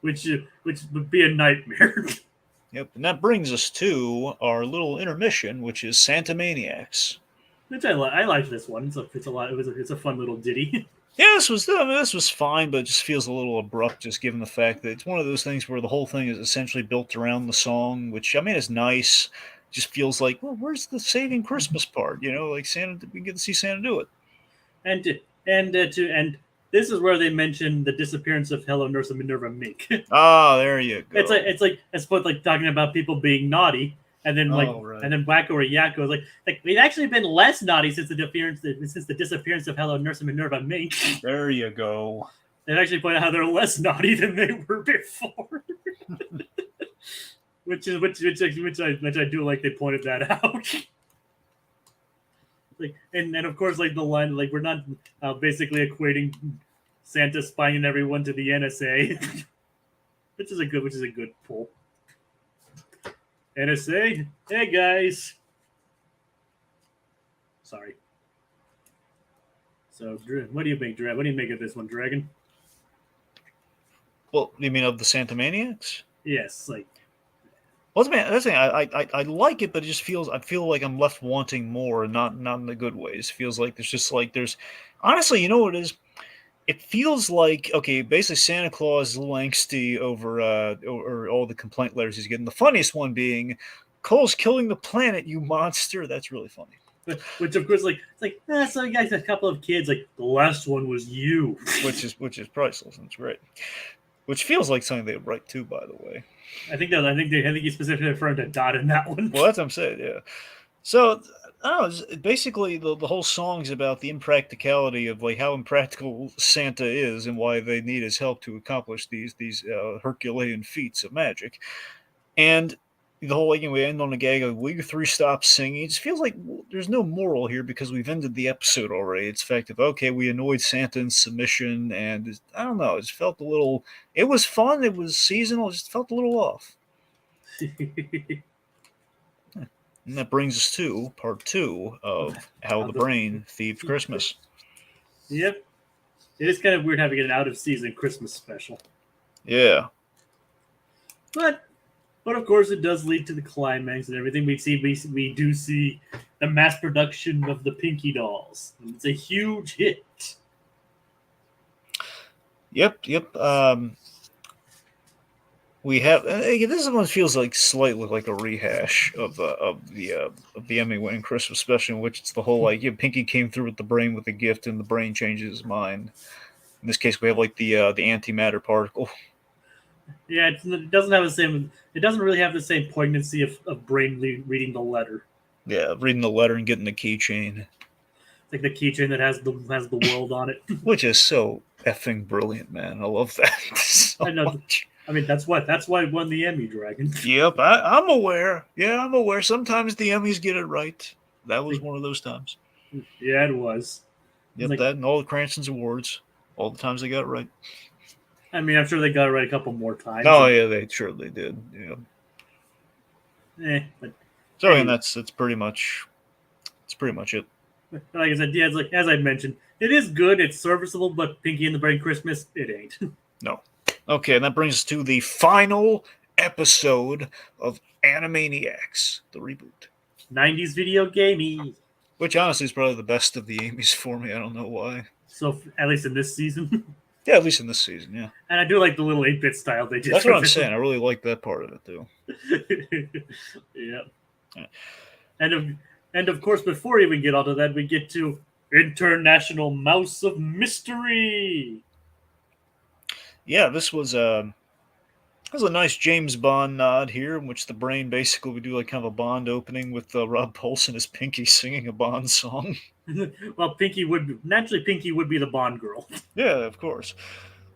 Which would be a nightmare. Yep, and that brings us to our little intermission, which is Santamaniacs. Which I like this one. It's a fun little ditty. Yeah, this was fine, but it just feels a little abrupt, just given the fact that it's one of those things where the whole thing is essentially built around the song, which I mean is nice. Just feels like, well, where's the saving Christmas part? Like Santa, we get to see Santa do it. And this is where they mention the disappearance of Hello Nurse and Minerva Mink. There you go. It's both like talking about people being naughty. And then right. and then Wacko or Yakko is like we've actually been less naughty since the disappearance of Hello Nurse and Minerva Mink. There you go. They actually point out how they're less naughty than they were before. which I do like they pointed that out. And of course like the line like we're not basically equating Santa spying everyone to the NSA, which is a good pull. NSA, hey guys. Sorry. So, what do you make, What do you make of this one, Dragon? Well, you mean of the Santamaniacs? Yes, like. Well, that's the thing. I like it, but it just I feel like I'm left wanting more, not in the good ways. It feels like there's honestly, you know what it is? It feels like, okay, basically Santa Claus is a little angsty over all the complaint letters he's getting. The funniest one being, Cole's killing the planet, you monster. That's really funny. Which of course, so you guys had a couple of kids. Like the last one was you, which is priceless. And it's great. Which feels like something they would write too, by the way. I think he specifically referred to Dot in that one. Well, that's what I'm saying. Yeah. So I don't know, basically the whole song's about the impracticality of like how impractical Santa is and why they need his help to accomplish these Herculean feats of magic. And the whole we end on a gag of will you three stop singing? It just feels like there's no moral here because we've ended the episode already. It's the fact of okay, we annoyed Santa in submission, and I don't know, it just felt a little. It was fun. It was seasonal. It just felt a little off. And that brings us to part 2 of How the Brain Thieved Christmas. Yep. It is kind of weird having an out-of-season Christmas special. Yeah. But of course it does lead to the climax and everything. We do see the mass production of the Pinky dolls. And it's a huge hit. Yep. We have this one feels like slightly like a rehash of the Emmy-winning Christmas special, in which it's the whole Pinky came through with the brain with a gift, and the brain changes his mind. In this case, we have the antimatter particle. Yeah, it doesn't have the same. It doesn't really have the same poignancy of brain reading the letter. Yeah, reading the letter and getting the keychain. It's like the keychain that has the world on it, which is so effing brilliant, man. I love that so much. I mean, that's why it won the Emmy, Dragon. Yep, I'm aware. Yeah, I'm aware. Sometimes the Emmys get it right. That was Like, one of those times. yeah, it was. It's Yep, like, that and all the Cranston's awards, all the times they got it right. I mean, I'm sure they got it right a couple more times. Oh And, yeah, they surely did. Yeah. but So and anyway, that's pretty much it. like I said, yeah, it's like as I mentioned, it is good. It's serviceable, but Pinky and the Brain Christmas, it ain't. No. Okay, and that brings us to the final episode of Animaniacs, the reboot. 90s video gamey. Which honestly is probably the best of the Amy's for me. I don't know why. So at least in this season, Yeah, at least in this season, yeah. and I do like the little 8-bit style they did. That's what I'm saying. I really like that part of it too. Yeah. Yeah. And of course, before we even get onto that, we get to International Mouse of Mystery. Yeah, this was a nice James Bond nod here, in which the Brain basically would do like kind of a Bond opening with Rob Paulson as Pinky singing a Bond song. Well, Pinky would be the Bond girl. Yeah, of course.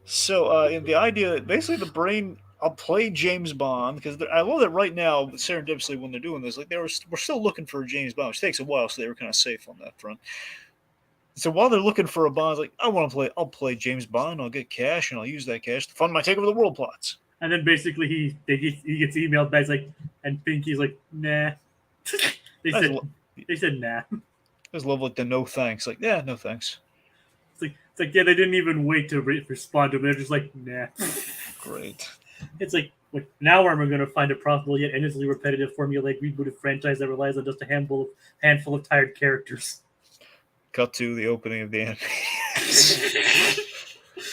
So, and the idea, basically, the Brain, I'll play James Bond because I love that right now, serendipitously, when they're doing this, like we're still looking for a James Bond, which takes a while, so they were kind of safe on that front. So while they're looking for a Bond, it's like I'll play James Bond, I'll get cash, and I'll use that cash to fund my Take Over the World plots. And then basically he gets emailed back like, and Pinky's like, nah. they said nah. I just love like the no thanks, like yeah, no thanks. It's like yeah, they didn't even wait to respond to him. They're just like nah. Great. It's like now we're going to find a profitable yet endlessly repetitive formulaic rebooted franchise that relies on just a handful of tired characters. Cut to the opening of the anime.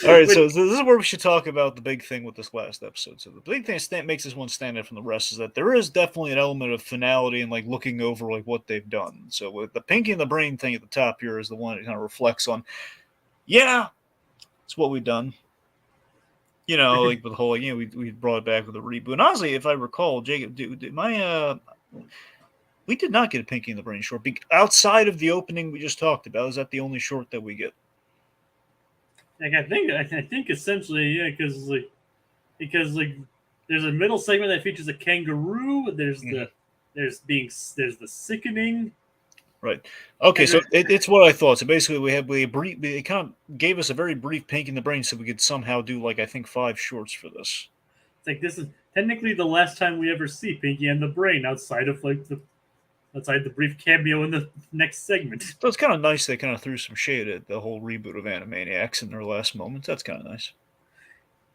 All right, so this is where we should talk about the big thing with this last episode. So the big thing that makes this one stand out from the rest is that there is definitely an element of finality and like looking over like what they've done. So with the Pinky and the Brain thing at the top here is the one that kind of reflects on, yeah, it's what we've done. You know, like with the whole, you know, we brought it back with a reboot. And honestly, if I recall, Jacob, we did not get a Pinky and the Brain short. Outside of the opening we just talked about, is that the only short that we get? Like I think essentially yeah, because there's a middle segment that features a kangaroo. There's there's the sickening. Right. Okay, so it's what I thought. So basically, it kind of gave us a very brief Pinky and the Brain, so we could somehow do like I think 5 shorts for this. It's like this is technically the last time we ever see Pinky and the Brain outside of outside the brief cameo in the next segment. So it's kind of nice they kind of threw some shade at the whole reboot of Animaniacs in their last moments. That's kind of nice.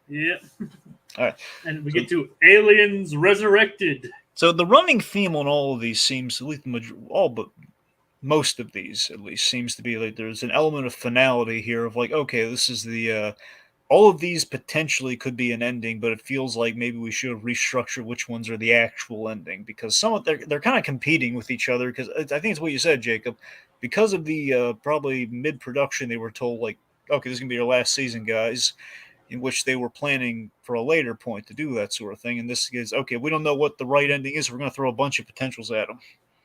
Yeah. All right. And we get to Aliens Resurrected. So the running theme on all of these seems, at least most of these at least, seems to be like there's an element of finality here of like, okay, this is the all of these potentially could be an ending, but it feels like maybe we should restructure which ones are the actual ending because some of they're kind of competing with each other because I think it's what you said, Jacob, because of the probably mid-production they were told like, okay, this is gonna be your last season, guys, in which they were planning for a later point to do that sort of thing, and this is okay. We don't know what the right ending is. We're gonna throw a bunch of potentials at them.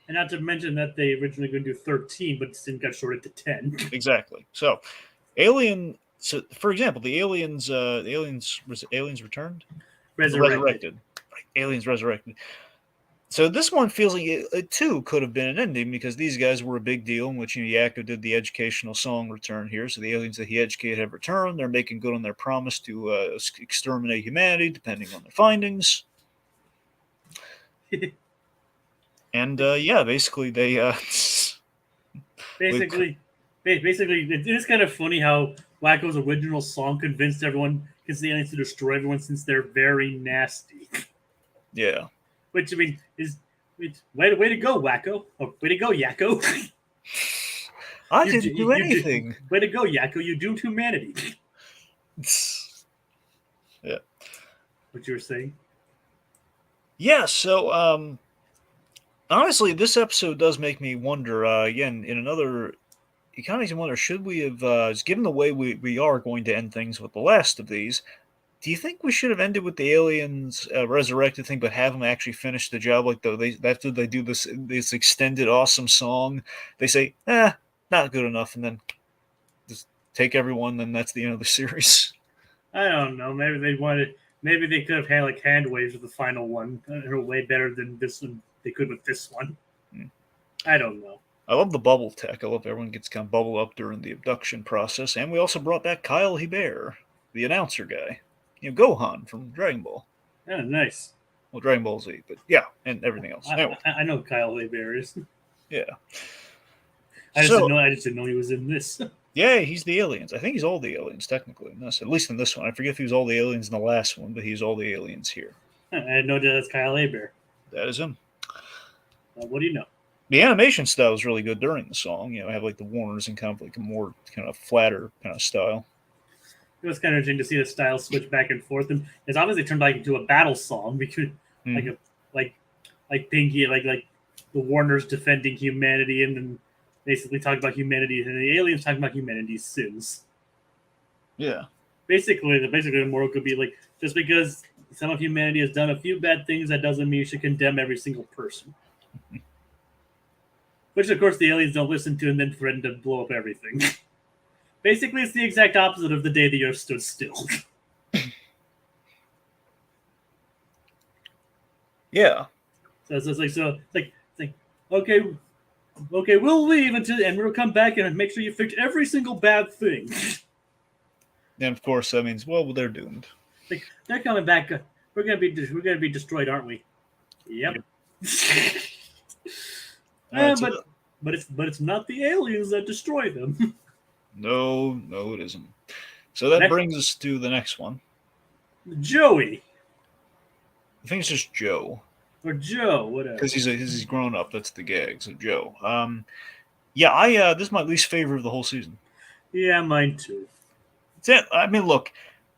And not to mention that they originally going to do 13, but then got shorted to 10. Exactly. So, So, for example, Aliens Returned, Resurrected. Right. Aliens Resurrected. So this one feels like it too could have been an ending because these guys were a big deal. In which Yakko did the educational song "Return" here. So the aliens that he educated have returned. They're making good on their promise to exterminate humanity, depending on their findings. And yeah, basically they basically it is kind of funny how Wacko's original song convinced everyone because the aliens to destroy everyone since they're very nasty. Yeah. Which I mean is way to go, Wacko. Or way to go, Yakko. I didn't do anything. Way to go, Yakko. You doomed humanity. Yeah. What you were saying? Yeah, so honestly, this episode does make me wonder, again, it kind of makes me wonder, should we have, given the way we are going to end things with the last of these, do you think we should have ended with the aliens resurrected thing, but have them actually finish the job like after they do this extended awesome song, they say, not good enough, and then just take everyone, then that's the end of the series? I don't know. Maybe they wanted maybe they could have had like hand waves with the final one. Way better than this one. They could with this one. I don't know. I love the bubble tech. I love everyone gets kind of bubble up during the abduction process. And we also brought back Kyle Hebert, the announcer guy. Gohan from Dragon Ball. Yeah, nice. Well, Dragon Ball Z, but yeah, and everything else. Anyway. I know Kyle Hebert is. Yeah. I just didn't know he was in this. Yeah, he's the aliens. I think he's all the aliens, technically. At least in this one. I forget if he was all the aliens in the last one, but he's all the aliens here. I had no idea that's Kyle Hebert. That is him. What do you know? The animation style is really good during the song. I have like the Warners and kind of like a more kind of flatter kind of style. It was kind of interesting to see the style switch back and forth, and it's obviously turned back into a battle song because like Pinky, like the Warners defending humanity, and then basically talking about humanity, and the aliens talking about humanity's sins. Yeah. Basically, the moral could be like, just because some of humanity has done a few bad things, that doesn't mean you should condemn every single person. Which, of course, the aliens don't listen to and then threaten to blow up everything. Basically, it's the exact opposite of the day the Earth stood still. Yeah. So it's like okay, we'll leave and we'll come back and make sure you fix every single bad thing. And of course, that means they're doomed. Like, they're coming back. We're gonna be destroyed, aren't we? Yep. But it's not the aliens that destroy them. No, it isn't. So that brings us to the next one. Joey. I think it's just Joe. Or Joe, whatever. Because he's grown up. That's the gag. So Joe. Yeah, this is my least favorite of the whole season. Yeah, mine too. I mean, look,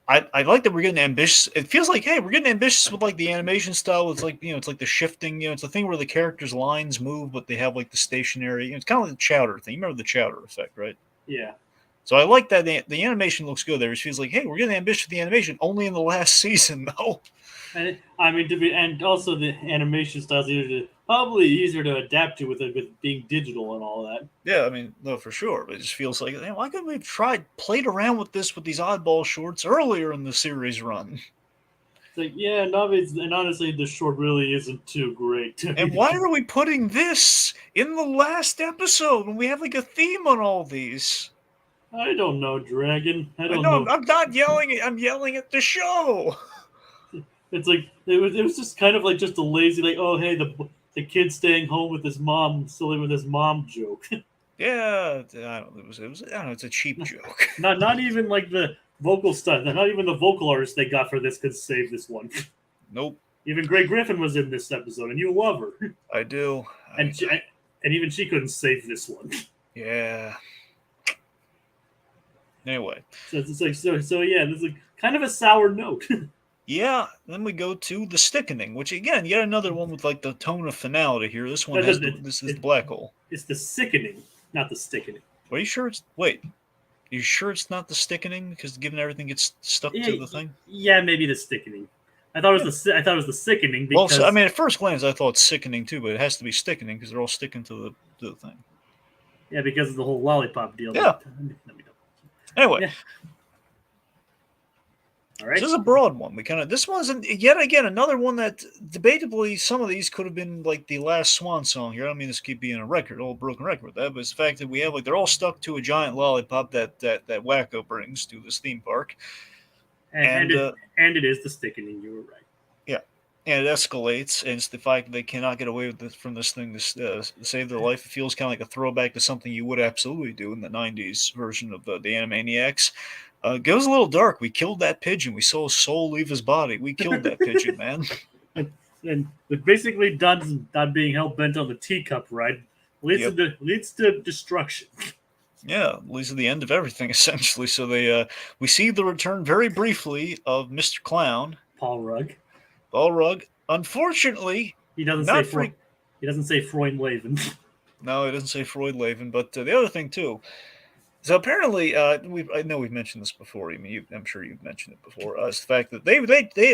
I like that we're getting ambitious. It feels like, hey, we're getting ambitious with like the animation style. It's like, it's like the shifting. It's the thing where the characters' lines move, but they have like the stationary. It's kind of like the Chowder thing. You remember the Chowder effect, right? Yeah. So I like that the animation looks good there. It feels like, hey, we're getting ambitious with the animation. Only in the last season, though. And and also the animation style is probably easier to adapt to with being digital and all that. Yeah, I mean, no, for sure. But it just feels like, why couldn't we have played around with this with these oddball shorts earlier in the series run? It's like, yeah, and honestly, the short really isn't too great. And why are we putting this in the last episode when we have like a theme on all these? I don't know, Dragon. I don't know. I'm not yelling. I'm yelling at the show. It's like it was just kind of like just a lazy, like, oh hey, the kid staying home with his mom, silly with his mom joke. Yeah, I don't know. It's a cheap joke. Not even like the vocal stuff. Not even the vocal artist they got for this could save this one. Nope. Even Greg Griffin was in this episode, and you love her. I do. And even she couldn't save this one. Yeah. Anyway. So it's like yeah, this is like kind of a sour note. Yeah, then we go to the Stickening, which again, yet another one with like the tone of finality here. This one this is the black hole. It's the Sickening, not the Stickening. Are you sure you sure it's not the Stickening? Because given everything gets stuck to the thing? Yeah, maybe the Stickening. I thought it was the Sickening because I mean, at first glance I thought Sickening too, but it has to be Stickening because they're all sticking to the thing. Yeah, because of the whole lollipop deal. Yeah. Anyway. Yeah. All right. So this is a broad one. This one's yet again another one that debatably some of these could have been like the last swan song here. I don't mean this keep being a old broken record with that, but it's the fact that we have like they're all stuck to a giant lollipop that Wacko brings to this theme park. And it is the Stickening, you were right. Yeah. And it escalates, and it's the fact that they cannot get away with from this thing to save their life. It feels kind of like a throwback to something you would absolutely do in the 90s version of the Animaniacs. Goes a little dark. We killed that pigeon. We saw his soul leave his body. We killed that pigeon, man. And basically Don's not being hell-bent on the teacup ride leads to destruction. Yeah, leads to the end of everything, essentially. So we see the return very briefly of Mr. Clown. Paul Rugg. Unfortunately, he doesn't say Freud-Laven. No, he doesn't say Freud-Laven. But the other thing too. So apparently, I know we've mentioned this before. I mean, I'm sure you've mentioned it before. It's the fact that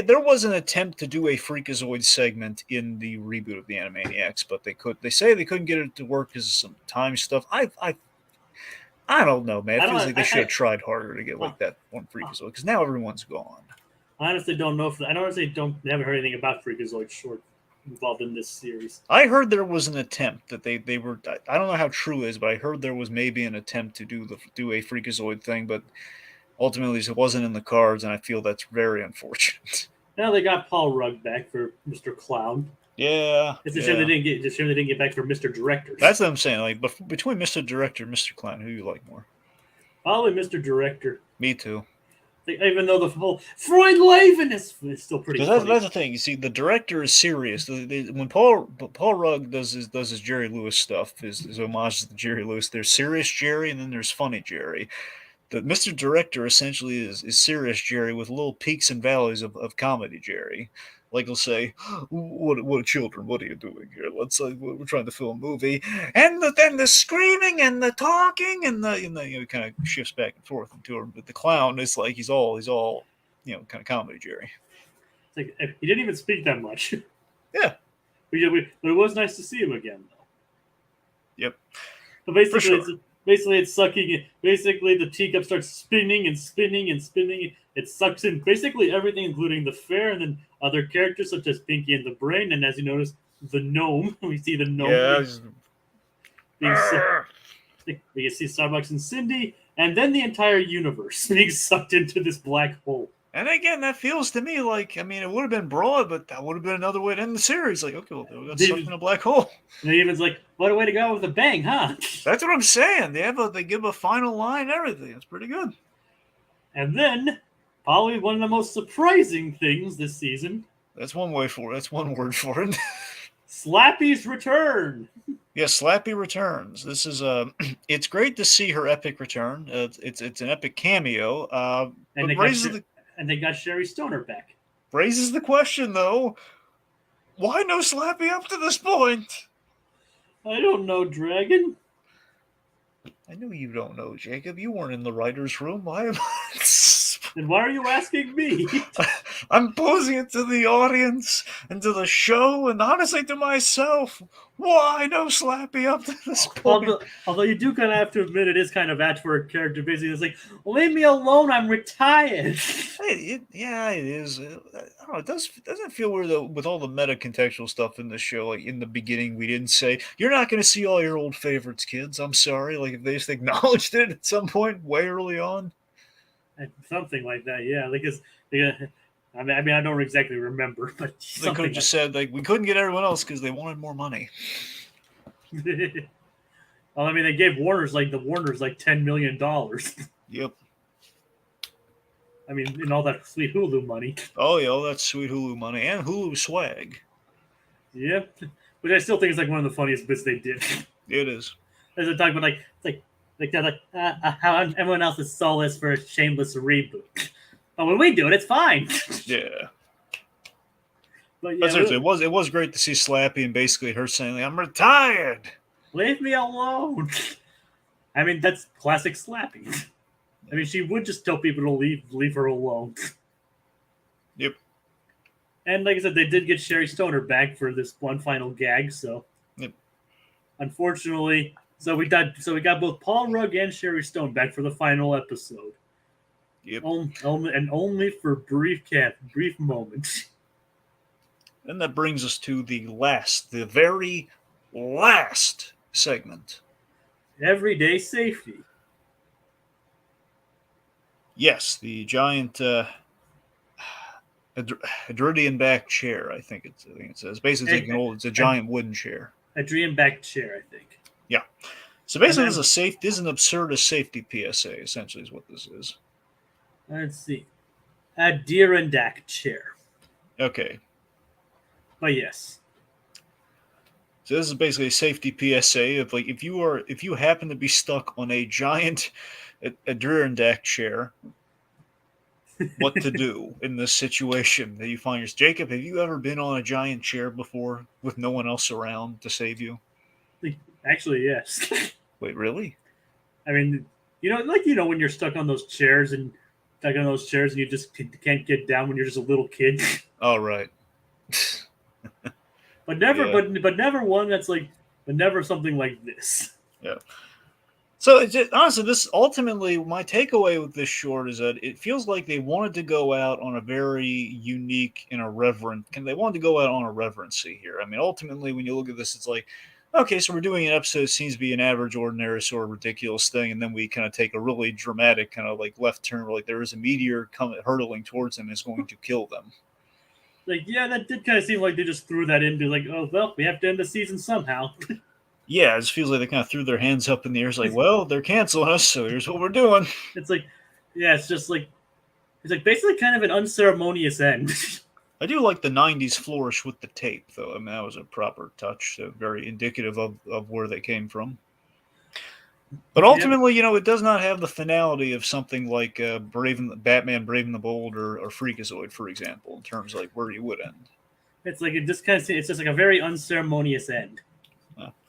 there was an attempt to do a Freakazoid segment in the reboot of the Animaniacs, but they say they couldn't get it to work because of some time stuff. I don't know, man. It feels like they should have tried harder to get like that one Freakazoid because now everyone's gone. I honestly don't know if I honestly don't haven't heard anything about Freakazoid short involved in this series. I heard there was an attempt that they were. I don't know how true it is, but I heard there was maybe an attempt to do a Freakazoid thing, but ultimately it wasn't in the cards, and I feel that's very unfortunate. Now they got Paul Rudd back for Mr. Clown. Yeah, It's a shame they didn't get. It's a shame they didn't get back for Mr. Director. That's what I'm saying. Like between Mr. Director and Mr. Clown, who you like more? Probably Mr. Director. Me too. Even though the whole Freud Laven is still pretty funny. That's the thing. You see, the director is serious. When Paul Rudd does his Jerry Lewis stuff, his homage to the Jerry Lewis, there's serious Jerry and then there's funny Jerry. The Mr. Director essentially is serious Jerry with little peaks and valleys of comedy Jerry. Like he'll say, "What children? What are you doing here? We're trying to film a movie," and then the screaming and the talking and the kind of shifts back and forth into her. But the clown is like he's all kind of comedy Jerry. It's like, he didn't even speak that much. Yeah, but it was nice to see him again, though. Yep. But basically, sure. It's sucking. Basically, the teacup starts spinning and spinning and spinning. It sucks in basically everything, including the fair, and then other characters such as Pinky and the Brain. And as you notice, the gnome. We see the gnome. Yeah. We can see Starbucks and Cindy, and then the entire universe being sucked into this black hole. And again, that feels to me like, it would have been broad, but that would have been another way to end the series. Like, okay, well, we got sucked in a black hole. And Evan's like, what a way to go with a bang, huh? That's what I'm saying. They give a final line, everything. It's pretty good. And then, probably one of the most surprising things this season. That's one word for it. Slappy's return. Yeah, Slappy returns. This is it's great to see her epic return. It's an epic cameo. And they got Sherry Stoner back. Raises the question, though. Why no Slappy up to this point? I don't know, Dragon. I know you don't know, Jacob. You weren't in the writer's room. Why am I... Then why are you asking me? I'm posing it to the audience and to the show and honestly to myself. Why no Slappy up to this point? Although you do kind of have to admit it is kind of apt for a character. Basically, it's like, leave me alone. I'm retired. It is. I don't know. It doesn't feel weird though with all the meta contextual stuff in the show. Like in the beginning, we didn't say you're not going to see all your old favorites, kids. I'm sorry. Like if they just acknowledged it at some point way early on. Something like that, yeah. I don't exactly remember, but they could have just said like we couldn't get everyone else because they wanted more money. Well, they gave Warner's like $10 million. Yep. And all that sweet Hulu money. Oh yeah, all that sweet Hulu money and Hulu swag. Yep. Which I still think is like one of the funniest bits they did. It is. As they talk about how everyone else is soulless for a shameless reboot. But when we do it, it's fine. Yeah. But yeah, it was great to see Slappy and basically her saying, like, I'm retired. Leave me alone. That's classic Slappy. She would just tell people to leave her alone. Yep. And like I said, they did get Sherry Stoner back for this one final gag, so yep. Unfortunately, so we got both Paul Rudd and Sherry Stone back for the final episode. Yep. Only for brief moments. And that brings us to the very last segment. Everyday safety. Yes, the giant Adrian back chair. I think it says basically it's a giant wooden chair. Adrian back chair, I think. Yeah. So basically, this is an absurdist safety PSA. Essentially, is what this is. Let's see, Adirondack chair. Okay. But yes. So this is basically a safety PSA of like if you happen to be stuck on a giant Adirondack chair, what to do in this situation that you find yourself. Jacob, have you ever been on a giant chair before with no one else around to save you? Actually, yes. Wait, really? When you're stuck on those chairs and you just can't get down when you're just a little kid. Oh, right. But never, yeah. but never one that's like, but never something like this. Yeah. So it's just, honestly, this ultimately my takeaway with this short is that it feels like they wanted to go out on a very unique and irreverent. And they wanted to go out on a reverency here. I mean, ultimately, when you look at this, it's like, okay, so we're doing an episode that seems to be an average, ordinary, sort of ridiculous thing, and then we kind of take a really dramatic kind of like left turn, where like there is a meteor coming hurtling towards them and is going to kill them. Like, yeah, that did kind of seem like they just threw that into like, oh well, we have to end the season somehow. Yeah, it just feels like they kind of threw their hands up in the air. It's like, well, they're canceling us, so here's what we're doing. It's like, yeah, it's just like, it's like basically kind of an unceremonious end. I do like the '90s flourish with the tape, though. I mean, that was a proper touch, so very indicative of where they came from. But ultimately, it does not have the finality of something like Batman, Brave and the Bold, or Freakazoid, for example, in terms of like where you would end. It's like it just kind of it's just like a very unceremonious end.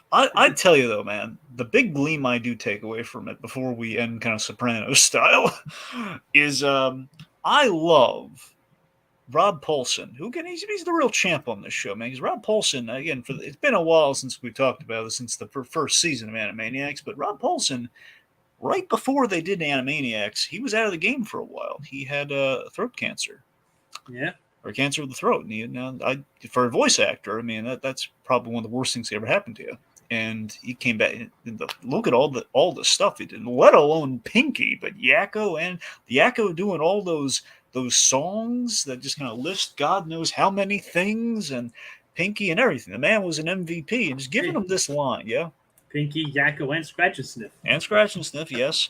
I tell you though, man, the big gleam I do take away from it before we end kind of Sopranos style is I love Rob Paulson, who again he's the real champ on this show, man. Because Rob Paulson, again, it's been a while since we talked about this, since the first season of Animaniacs, but Rob Paulson, right before they did Animaniacs, he was out of the game for a while. He had throat cancer. Yeah. Or cancer of the throat. And for a voice actor, I mean that's probably one of the worst things that ever happened to you. And he came back. And look at all the stuff he did, let alone Pinky, but Yakko and Yakko doing all those songs that just kind of list God knows how many things, and Pinky and everything. The man was an MVP, and just giving him this line, yeah. Pinky, Yakko, and Scratch and Sniff. And Scratch and Sniff, yes.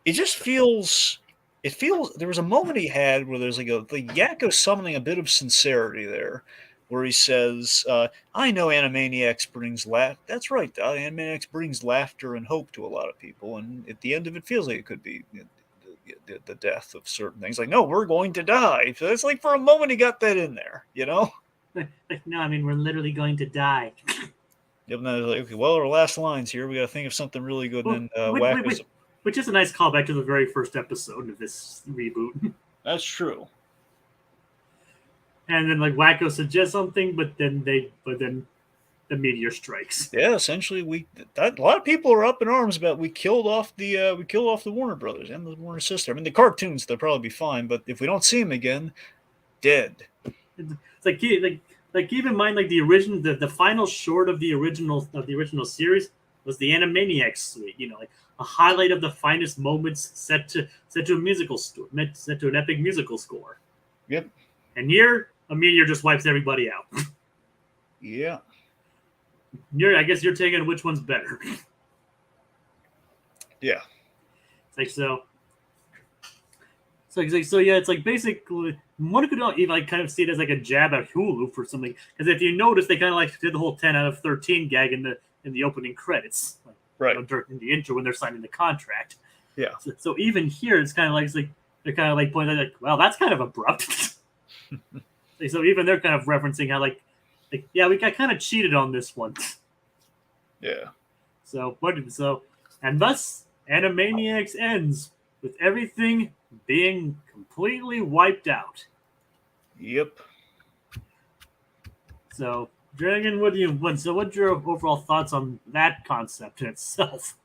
It just feels. It feels there was a moment he had where there's like Yakko summoning a bit of sincerity there, where he says, "I know Animaniacs brings laugh. That's right, Animaniacs brings laughter and hope to a lot of people, and at the end of it, feels like it could be the death of certain things. Like, no, we're going to die." So it's like for a moment he got that in there, Like, no, I mean we're literally going to die. Yep. And I was like, okay, well, our last lines here. We got to think of something really good, and then which is a nice callback to the very first episode of this reboot. That's true. And then like Wacko suggests something, but then the meteor strikes. Yeah, essentially a lot of people are up in arms about we killed off the Warner Brothers and the Warner sister. I mean, the cartoons they'll probably be fine, but if we don't see them again, dead. It's like keep in mind like the final short of the original series was the Animaniacs suite. Like a highlight of the finest moments set to a musical set to an epic musical score. Yep. And here a meteor just wipes everybody out. Yeah. I guess you're taking which one's better. Yeah. It's like so yeah, it's like basically one could even like kind of see it as like a jab at Hulu for something, because if you notice they kind of like did the whole 10 out of 13 gag in the opening credits, like, right, during the intro when they're signing the contract. Yeah. So even here it's kind of like they're kind of like pointing like, well, that's kind of abrupt. So even they're kind of referencing how like yeah, we got kind of cheated on this one. Yeah. So and thus Animaniacs ends with everything being completely wiped out. Yep. So, Dragon, what's your overall thoughts on that concept in itself?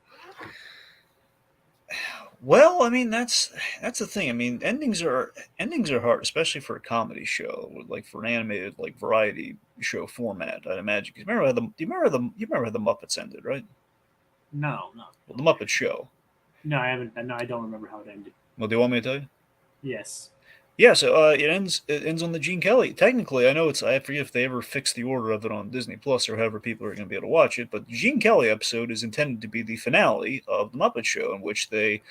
Well, I mean that's the thing. I mean, endings are hard, especially for a comedy show, like for an animated like variety show format. I'd imagine. Because you remember how the Muppets ended, right? No. Well, the Muppet Show. No, I haven't. No, I don't remember how it ended. Well, do you want me to tell you? Yes. Yeah, so it ends on the Gene Kelly. Technically, I know I forget if they ever fixed the order of it on Disney Plus or however people are going to be able to watch it, but the Gene Kelly episode is intended to be the finale of the Muppet Show, in which they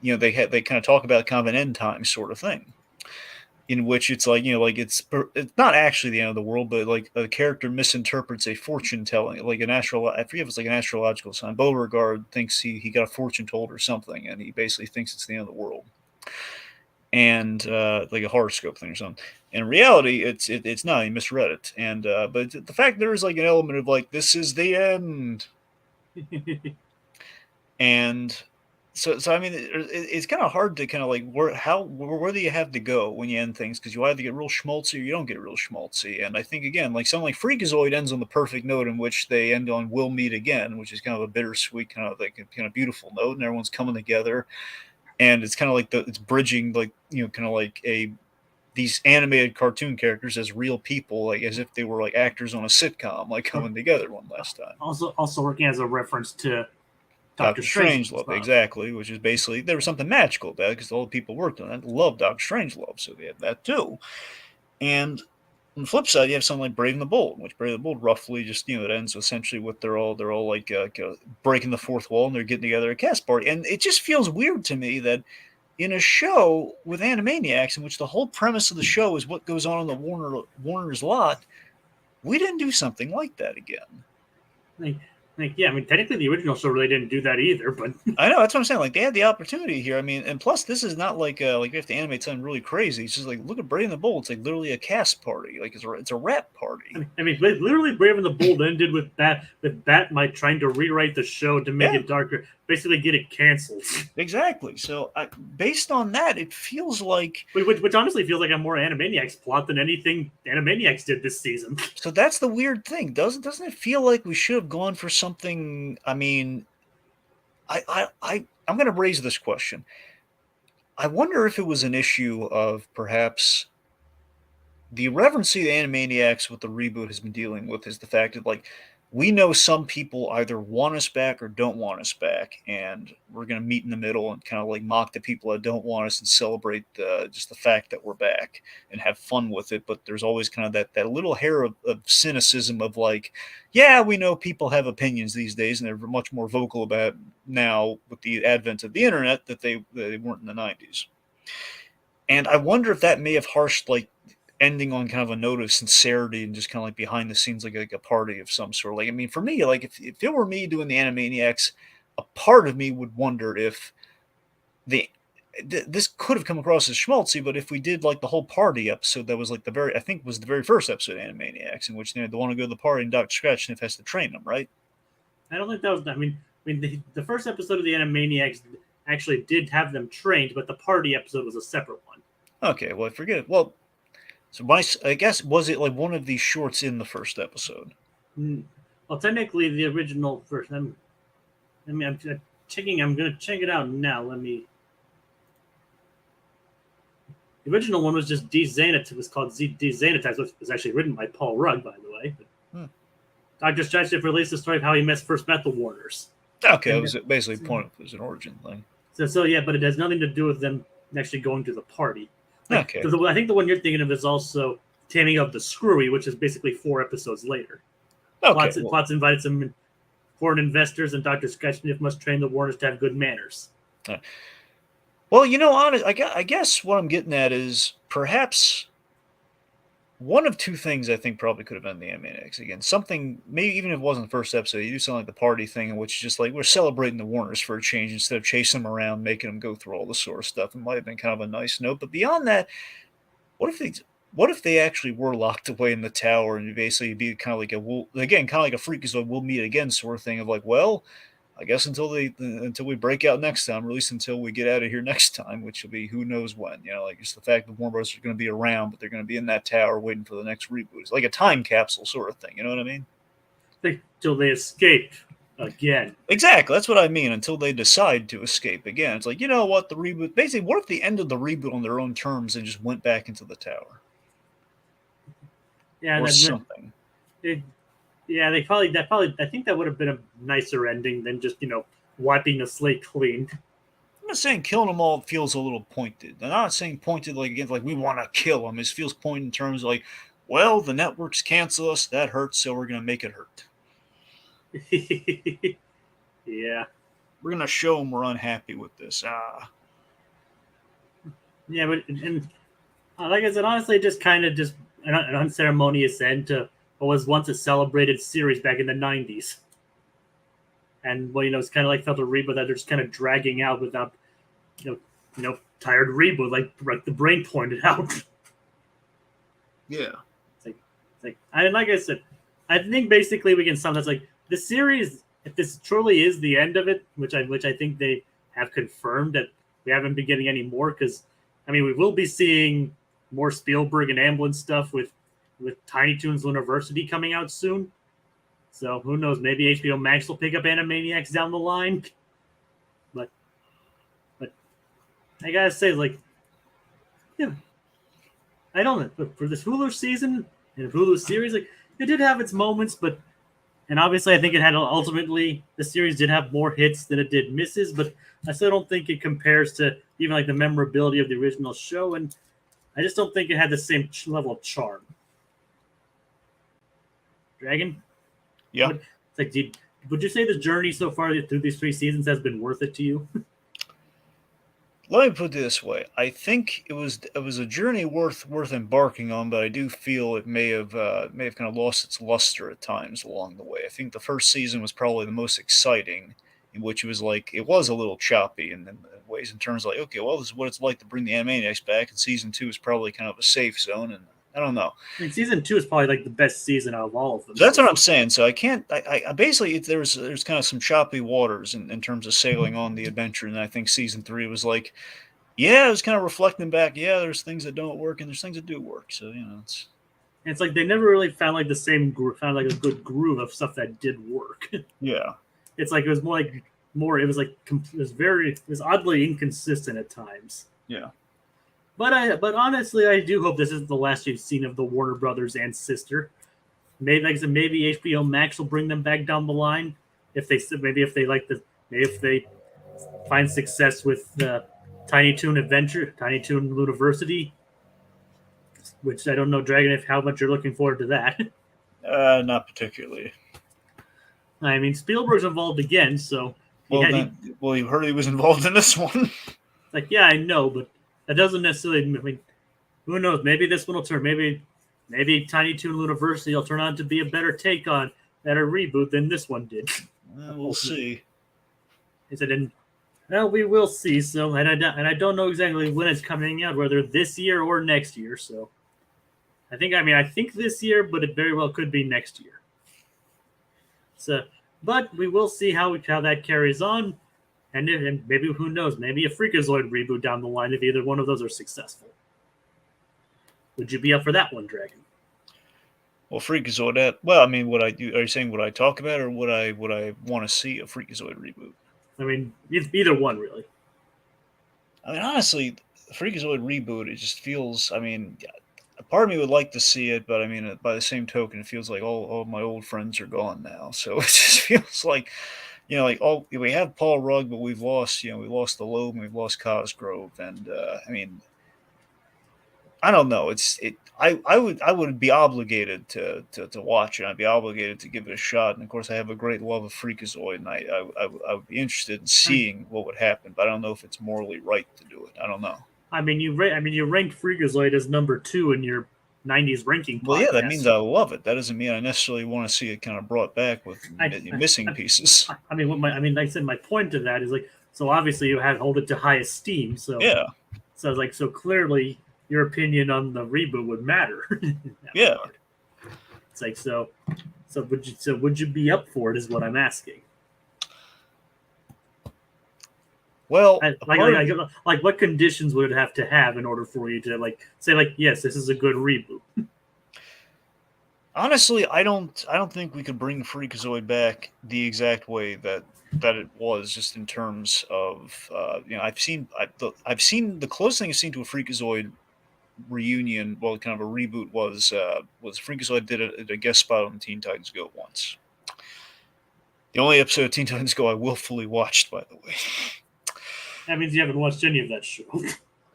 kind of talk about kind of an end time sort of thing, in which it's like it's not actually the end of the world, but like a character misinterprets a fortune telling, like I forget if it's like an astrological sign. Beauregard thinks he got a fortune told or something, and he basically thinks it's the end of the world. And like a horoscope thing or something. In reality, it's not. He misread it, and but the fact there is like an element of like this is the end, and So I mean, it's kind of hard to kind of like where do you have to go when you end things, because you either get real schmaltzy or you don't get real schmaltzy. And I think again, like something like Freakazoid ends on the perfect note in which they end on "We'll meet again," which is kind of a bittersweet kind of like kind of beautiful note, and everyone's coming together, and it's kind of like it's bridging like kind of like a these animated cartoon characters as real people, like as if they were like actors on a sitcom, like coming together one last time. Also working as a reference to Doctor Doctor Strange Strangelove, stuff. exactly, which is basically there was something magical about it because all the people worked on it loved Doctor Strangelove, so they had that too. And on the flip side, you have something like Brave and the Bold, which Brave and the Bold roughly just it ends essentially with they're all like breaking the fourth wall and they're getting together at a cast party, and it just feels weird to me that in a show with Animaniacs, in which the whole premise of the show is what goes on in the Warner's lot, we didn't do something like that again. Yeah, I mean, technically the original show really didn't do that either, but I know that's what I'm saying. Like they had the opportunity here. I mean, and plus this is not like you have to animate something really crazy. It's just like look at Brave and the Bold. It's like literally a cast party. Like it's a rap party. I mean, literally, Brave and the Bold ended with Batmite trying to rewrite the show to make it darker, basically get it canceled. Exactly. So based on that, it feels like which honestly feels like a more Animaniacs plot than anything Animaniacs did this season. So that's the weird thing. Doesn't it feel like we should have gone for something? I mean, I'm going to raise this question. I wonder if it was an issue of perhaps the irreverency the Animaniacs with the reboot has been dealing with is the fact that like we know some people either want us back or don't want us back, and we're going to meet in the middle and kind of like mock the people that don't want us and celebrate just the fact that we're back and have fun with it. But there's always kind of that little hair of cynicism of like, yeah, we know people have opinions these days and they're much more vocal about it now with the advent of the internet that they weren't in the 90s. And I wonder if that may have harshed like ending on kind of a note of sincerity and just kind of like behind the scenes, like a party of some sort. Like, I mean, for me, like if it were me doing the Animaniacs, a part of me would wonder if this could have come across as schmaltzy, but if we did like the whole party episode, that was like I think was the very first episode of Animaniacs, in which they want to go to the party and Dr. Scratchniff has to train them, right? I don't think that was. I mean, the first episode of the Animaniacs actually did have them trained, but the party episode was a separate one. Okay, well, I forget it. Well, so I guess was it like one of these shorts in the first episode? Well, technically, the original first. I'm checking. I'm going to check it out now. Let me. The original one was just It was called Xanatize, which was actually written by Paul Rudd, by the way. Dr. Stratchett released the story of how he first met the Warners. Okay, it was basically point it was an origin thing. So yeah, but it has nothing to do with them actually going to the party. Like, okay. I think the one you're thinking of is also Taming of the Screwy, which is basically 4 episodes later. Okay, Plots invited some foreign investors, and Dr. Sketchniff must train the Warners to have good manners. Well, honest, I guess what I'm getting at is perhaps one of two things I think probably could have been the Animaniacs. Again, something, maybe even if it wasn't the first episode, you do something like the party thing in which just like we're celebrating the Warners for a change instead of chasing them around, making them go through all this sort of stuff. It might have been kind of a nice note. But beyond that, what if they actually were locked away in the tower and basically be kind of like kind of like a Freakazoid we'll meet again sort of thing of like, well, I guess until we break out next time, or at least until we get out of here next time, which will be who knows when. Like it's the fact that Warner Bros. Are going to be around, but they're going to be in that tower waiting for the next reboot. It's like a time capsule sort of thing. You know what I mean? Until they escape again. Exactly. That's what I mean. Until they decide to escape again. It's like, you know what? The reboot. Basically, what if they ended the reboot on their own terms and just went back into the tower? Yeah, or something. They probably. I think that would have been a nicer ending than just wiping the slate clean. I'm not saying killing them all feels a little pointed. I'm not saying pointed like against like we want to kill them. It feels pointed in terms of like, well, the networks cancel us. That hurts, so we're gonna make it hurt. Yeah. We're gonna show them we're unhappy with this. Yeah, but like I said, honestly, just kind of just an unceremonious end to what was once a celebrated series back in the 90s. And it's kind of like felt a reboot that they're just kind of dragging out without, tired reboot, like the brain pointed out. Yeah. Like I said, I think basically we can sum that's like the series. If this truly is the end of it, which I think they have confirmed that we haven't been getting any more. Because I mean, we will be seeing more Spielberg and Amblin stuff with Tiny Toons University coming out soon. So who knows? Maybe HBO Max will pick up Animaniacs down the line. But I gotta say, like, yeah, I don't know. But for this Hulu season and Hulu series, like, it did have its moments, but and obviously I think it had ultimately the series did have more hits than it did misses, but I still don't think it compares to even like the memorability of the original show, and I just don't think it had the same level of charm. Dragon, Yeah. it's like, would you say the journey so far through these 3 seasons has been worth it to you? Let me put it this way: I think it was a journey worth embarking on, but I do feel it may have kind of lost its luster at times along the way. I think the first season was probably the most exciting, in which it was like it was a little choppy in ways in terms of like, okay, well, this is what it's like to bring the Animaniacs back, and season two is probably kind of a safe zone, and I don't know. I mean, season 2 is probably like the best season out of all of them. So that's what I'm saying. So I can't. I basically there's kind of some choppy waters in terms of sailing on the adventure, and I think season three was like, yeah, it was kind of reflecting back. Yeah, there's things that don't work, and there's things that do work. So It's like they never really found like the same found like a good groove of stuff that did work. yeah. It's like it was more like more. It was like it was oddly inconsistent at times. Yeah. But honestly, I do hope this is the last you've seen of the Warner Brothers and sister. Maybe like I said, maybe HBO Max will bring them back down the line if they maybe if they find success with the Tiny Toon Adventure, Tiny Toon University, which I don't know, Dragon, if how much you're looking forward to that. Not particularly. I mean, Spielberg's involved again, so Well, you heard he was involved in this one. like, yeah, I know, but that doesn't necessarily. I mean, who knows? Maybe this one will turn. Maybe Tiny Toon University will turn out to be a better take on better reboot than this one did. We'll see. Is it in? Well, we will see. So, and I don't know exactly when it's coming out, whether this year or next year. So, I think this year, but it very well could be next year. So, but we will see how that carries on, and maybe who knows? Maybe a Freakazoid reboot down the line if either one of those are successful. Would you be up for that one, Dragon? Well, Freakazoid. Well, I mean, what I do? Are you saying what I talk about, or what I want to see a Freakazoid reboot? I mean, either one really. I mean, honestly, the Freakazoid reboot. It just feels. I mean, a part of me would like to see it, but I mean, by the same token, it feels like all my old friends are gone now. So it just feels like, like we have Paul Rugg, but we've lost. We lost the Loeb, and we've lost Cosgrove, and I mean, I don't know. I would be obligated to watch it. I'd be obligated to give it a shot. And of course, I have a great love of Freakazoid, and I would be interested in seeing what would happen. But I don't know if it's morally right to do it. I don't know. I mean, you ranked Freakazoid as number 2 in your '90s ranking. Well, yeah, that means I love it. That doesn't mean I necessarily want to see it kind of brought back with missing pieces. I mean, like I said, my point to that is like, so obviously you hold it to high esteem. So yeah. So clearly your opinion on the reboot would matter. Yeah. Regard. It's like so would you be up for it? Is what I'm asking. Well, like what conditions would it have to have in order for you to say yes, this is a good reboot? Honestly, I don't think we could bring Freakazoid back the exact way that it was, just in terms of I've seen the closest thing I've seen to a Freakazoid reunion, well, kind of a reboot, was Freakazoid did a guest spot on Teen Titans Go once. The only episode of Teen Titans Go I willfully watched, by the way. That means you haven't watched any of that show.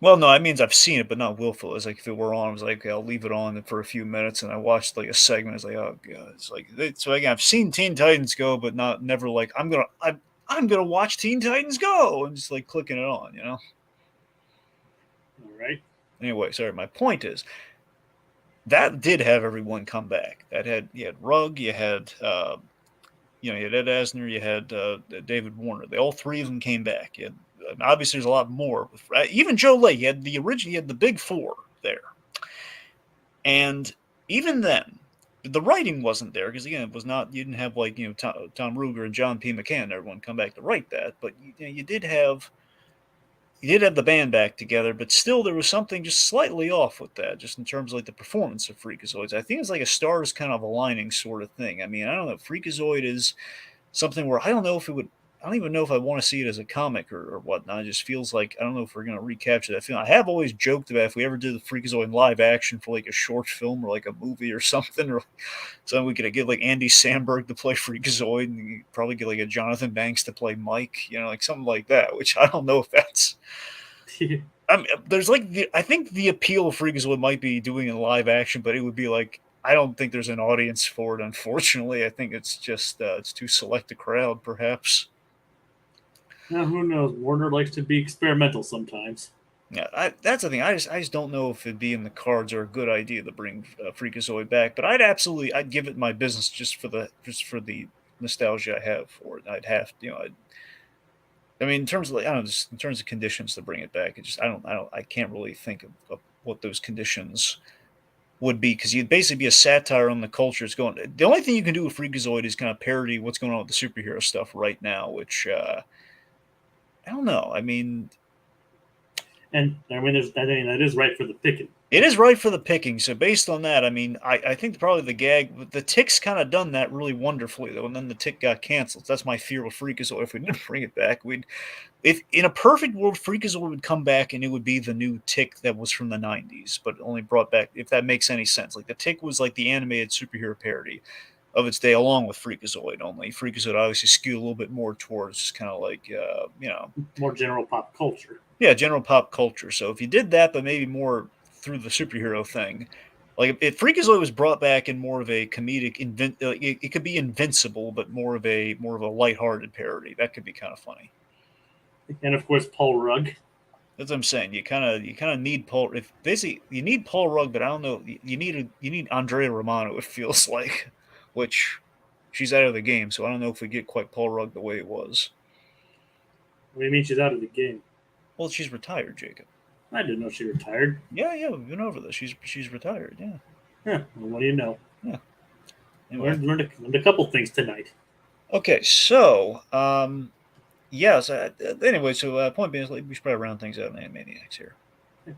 Well, no, that means I've seen it, but not willfully. It's like if it were on, I was like, okay, I'll leave it on for a few minutes, and I watched like a segment. It's like, oh god, it's like so again. I've seen Teen Titans Go, but never like I'm gonna watch Teen Titans Go and just like clicking it on, All right. Anyway, sorry. My point is that did have everyone come back. You had Rugg, you had you had Ed Asner, you had David Warner. All three of them came back. Obviously, there's a lot more. Even Joe Lay, you had the big four there. And even then, the writing wasn't there because again, it was not. You didn't have like Tom Ruger and John P. McCann and everyone come back to write that, but you did have the band back together, but still there was something just slightly off with that, just in terms of like the performance of Freakazoids. I think it's like a stars kind of aligning sort of thing. I mean, I don't know. Freakazoid is something where I don't know if it would. I don't even know if I want to see it as a comic or whatnot. It just feels like I don't know if we're going to recapture that feeling. I have always joked about if we ever did the Freakazoid live action for like a short film or like a movie or something, or something we could get like Andy Samberg to play Freakazoid and probably get like a Jonathan Banks to play Mike, like something like that. Which I don't know if that's there's like I think the appeal of Freakazoid might be doing it in live action, but it would be like I don't think there's an audience for it. Unfortunately, I think it's just it's too select a crowd, perhaps. Now, who knows? Warner likes to be experimental sometimes. Yeah, that's the thing. I just don't know if it'd be in the cards or a good idea to bring Freakazoid back. But I'd give it my business just for the nostalgia I have for it. I'd have I mean, in terms of like, I don't know, just in terms of conditions to bring it back, it just I can't really think of what those conditions would be because you'd basically be a satire on the culture. It's going. The only thing you can do with Freakazoid is kind of parody what's going on with the superhero stuff right now, which I don't know. I mean, And I mean, that is right for the picking. it is right for the picking. So based on that, I mean, I think probably the Tick's kind of done that really wonderfully though, and then the Tick got canceled. That's my fear with Freakazoid. If we didn't bring it back, if in a perfect world, Freakazoid would come back and it would be the new Tick that was from the '90s, but only brought back. If that makes any sense, like the Tick was like the animated superhero parody of its day, along with Freakazoid. Only Freakazoid obviously skewed a little bit more towards kind of like More general pop culture. yeah, general pop culture. So if you did that, but maybe more through the superhero thing, like if Freakazoid was brought back in more of a comedic, it could be Invincible, but more of a lighthearted parody. That could be kind of funny. And of course, Paul Rugg. That's what I'm saying. You kind of need Paul. If basically you need Paul Rugg, but I don't know. You need Andrea Romano. It feels like, which she's out of the game, so I don't know if we get quite Paul Rugg the way it was. What do you mean she's out of the game? Well, she's retired, Jacob. I didn't know she retired. Yeah, yeah, we've been over this. She's retired. Yeah, Huh, well, what do you know? yeah. Anyway, Learned a couple things tonight. okay, so yes. Anyway, so point being is like, we should probably round things out in Animaniacs here.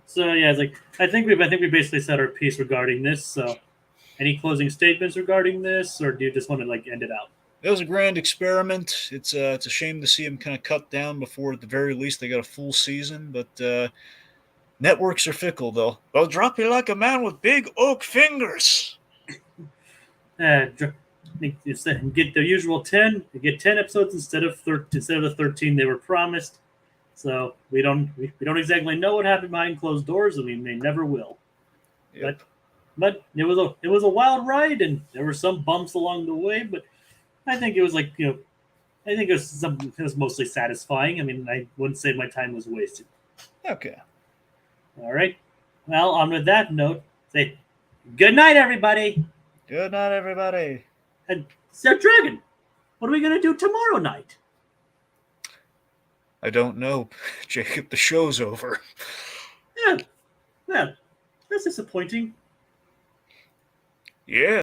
So yeah, it's like I think we basically said our piece regarding this. So, any closing statements regarding this, or do you just want to like end it out? It was a grand experiment. It's a shame to see them kind of cut down before, at the very least, they got a full season. But networks are fickle, though. They'll drop you like a man with big oak fingers. Get the usual 10. You get 10 episodes instead of the 13 they were promised. So we don't exactly know what happened behind closed doors, and we may never will. Yep. But it was a wild ride, and there were some bumps along the way. But I think it was I think it was mostly satisfying. I mean, I wouldn't say my time was wasted. Okay. All right. Well, on with that note, say good night, everybody. Good night, everybody. And Sir Dragon, what are we gonna do tomorrow night? I don't know, Jacob. The show's over. Yeah, that's disappointing. Yeah.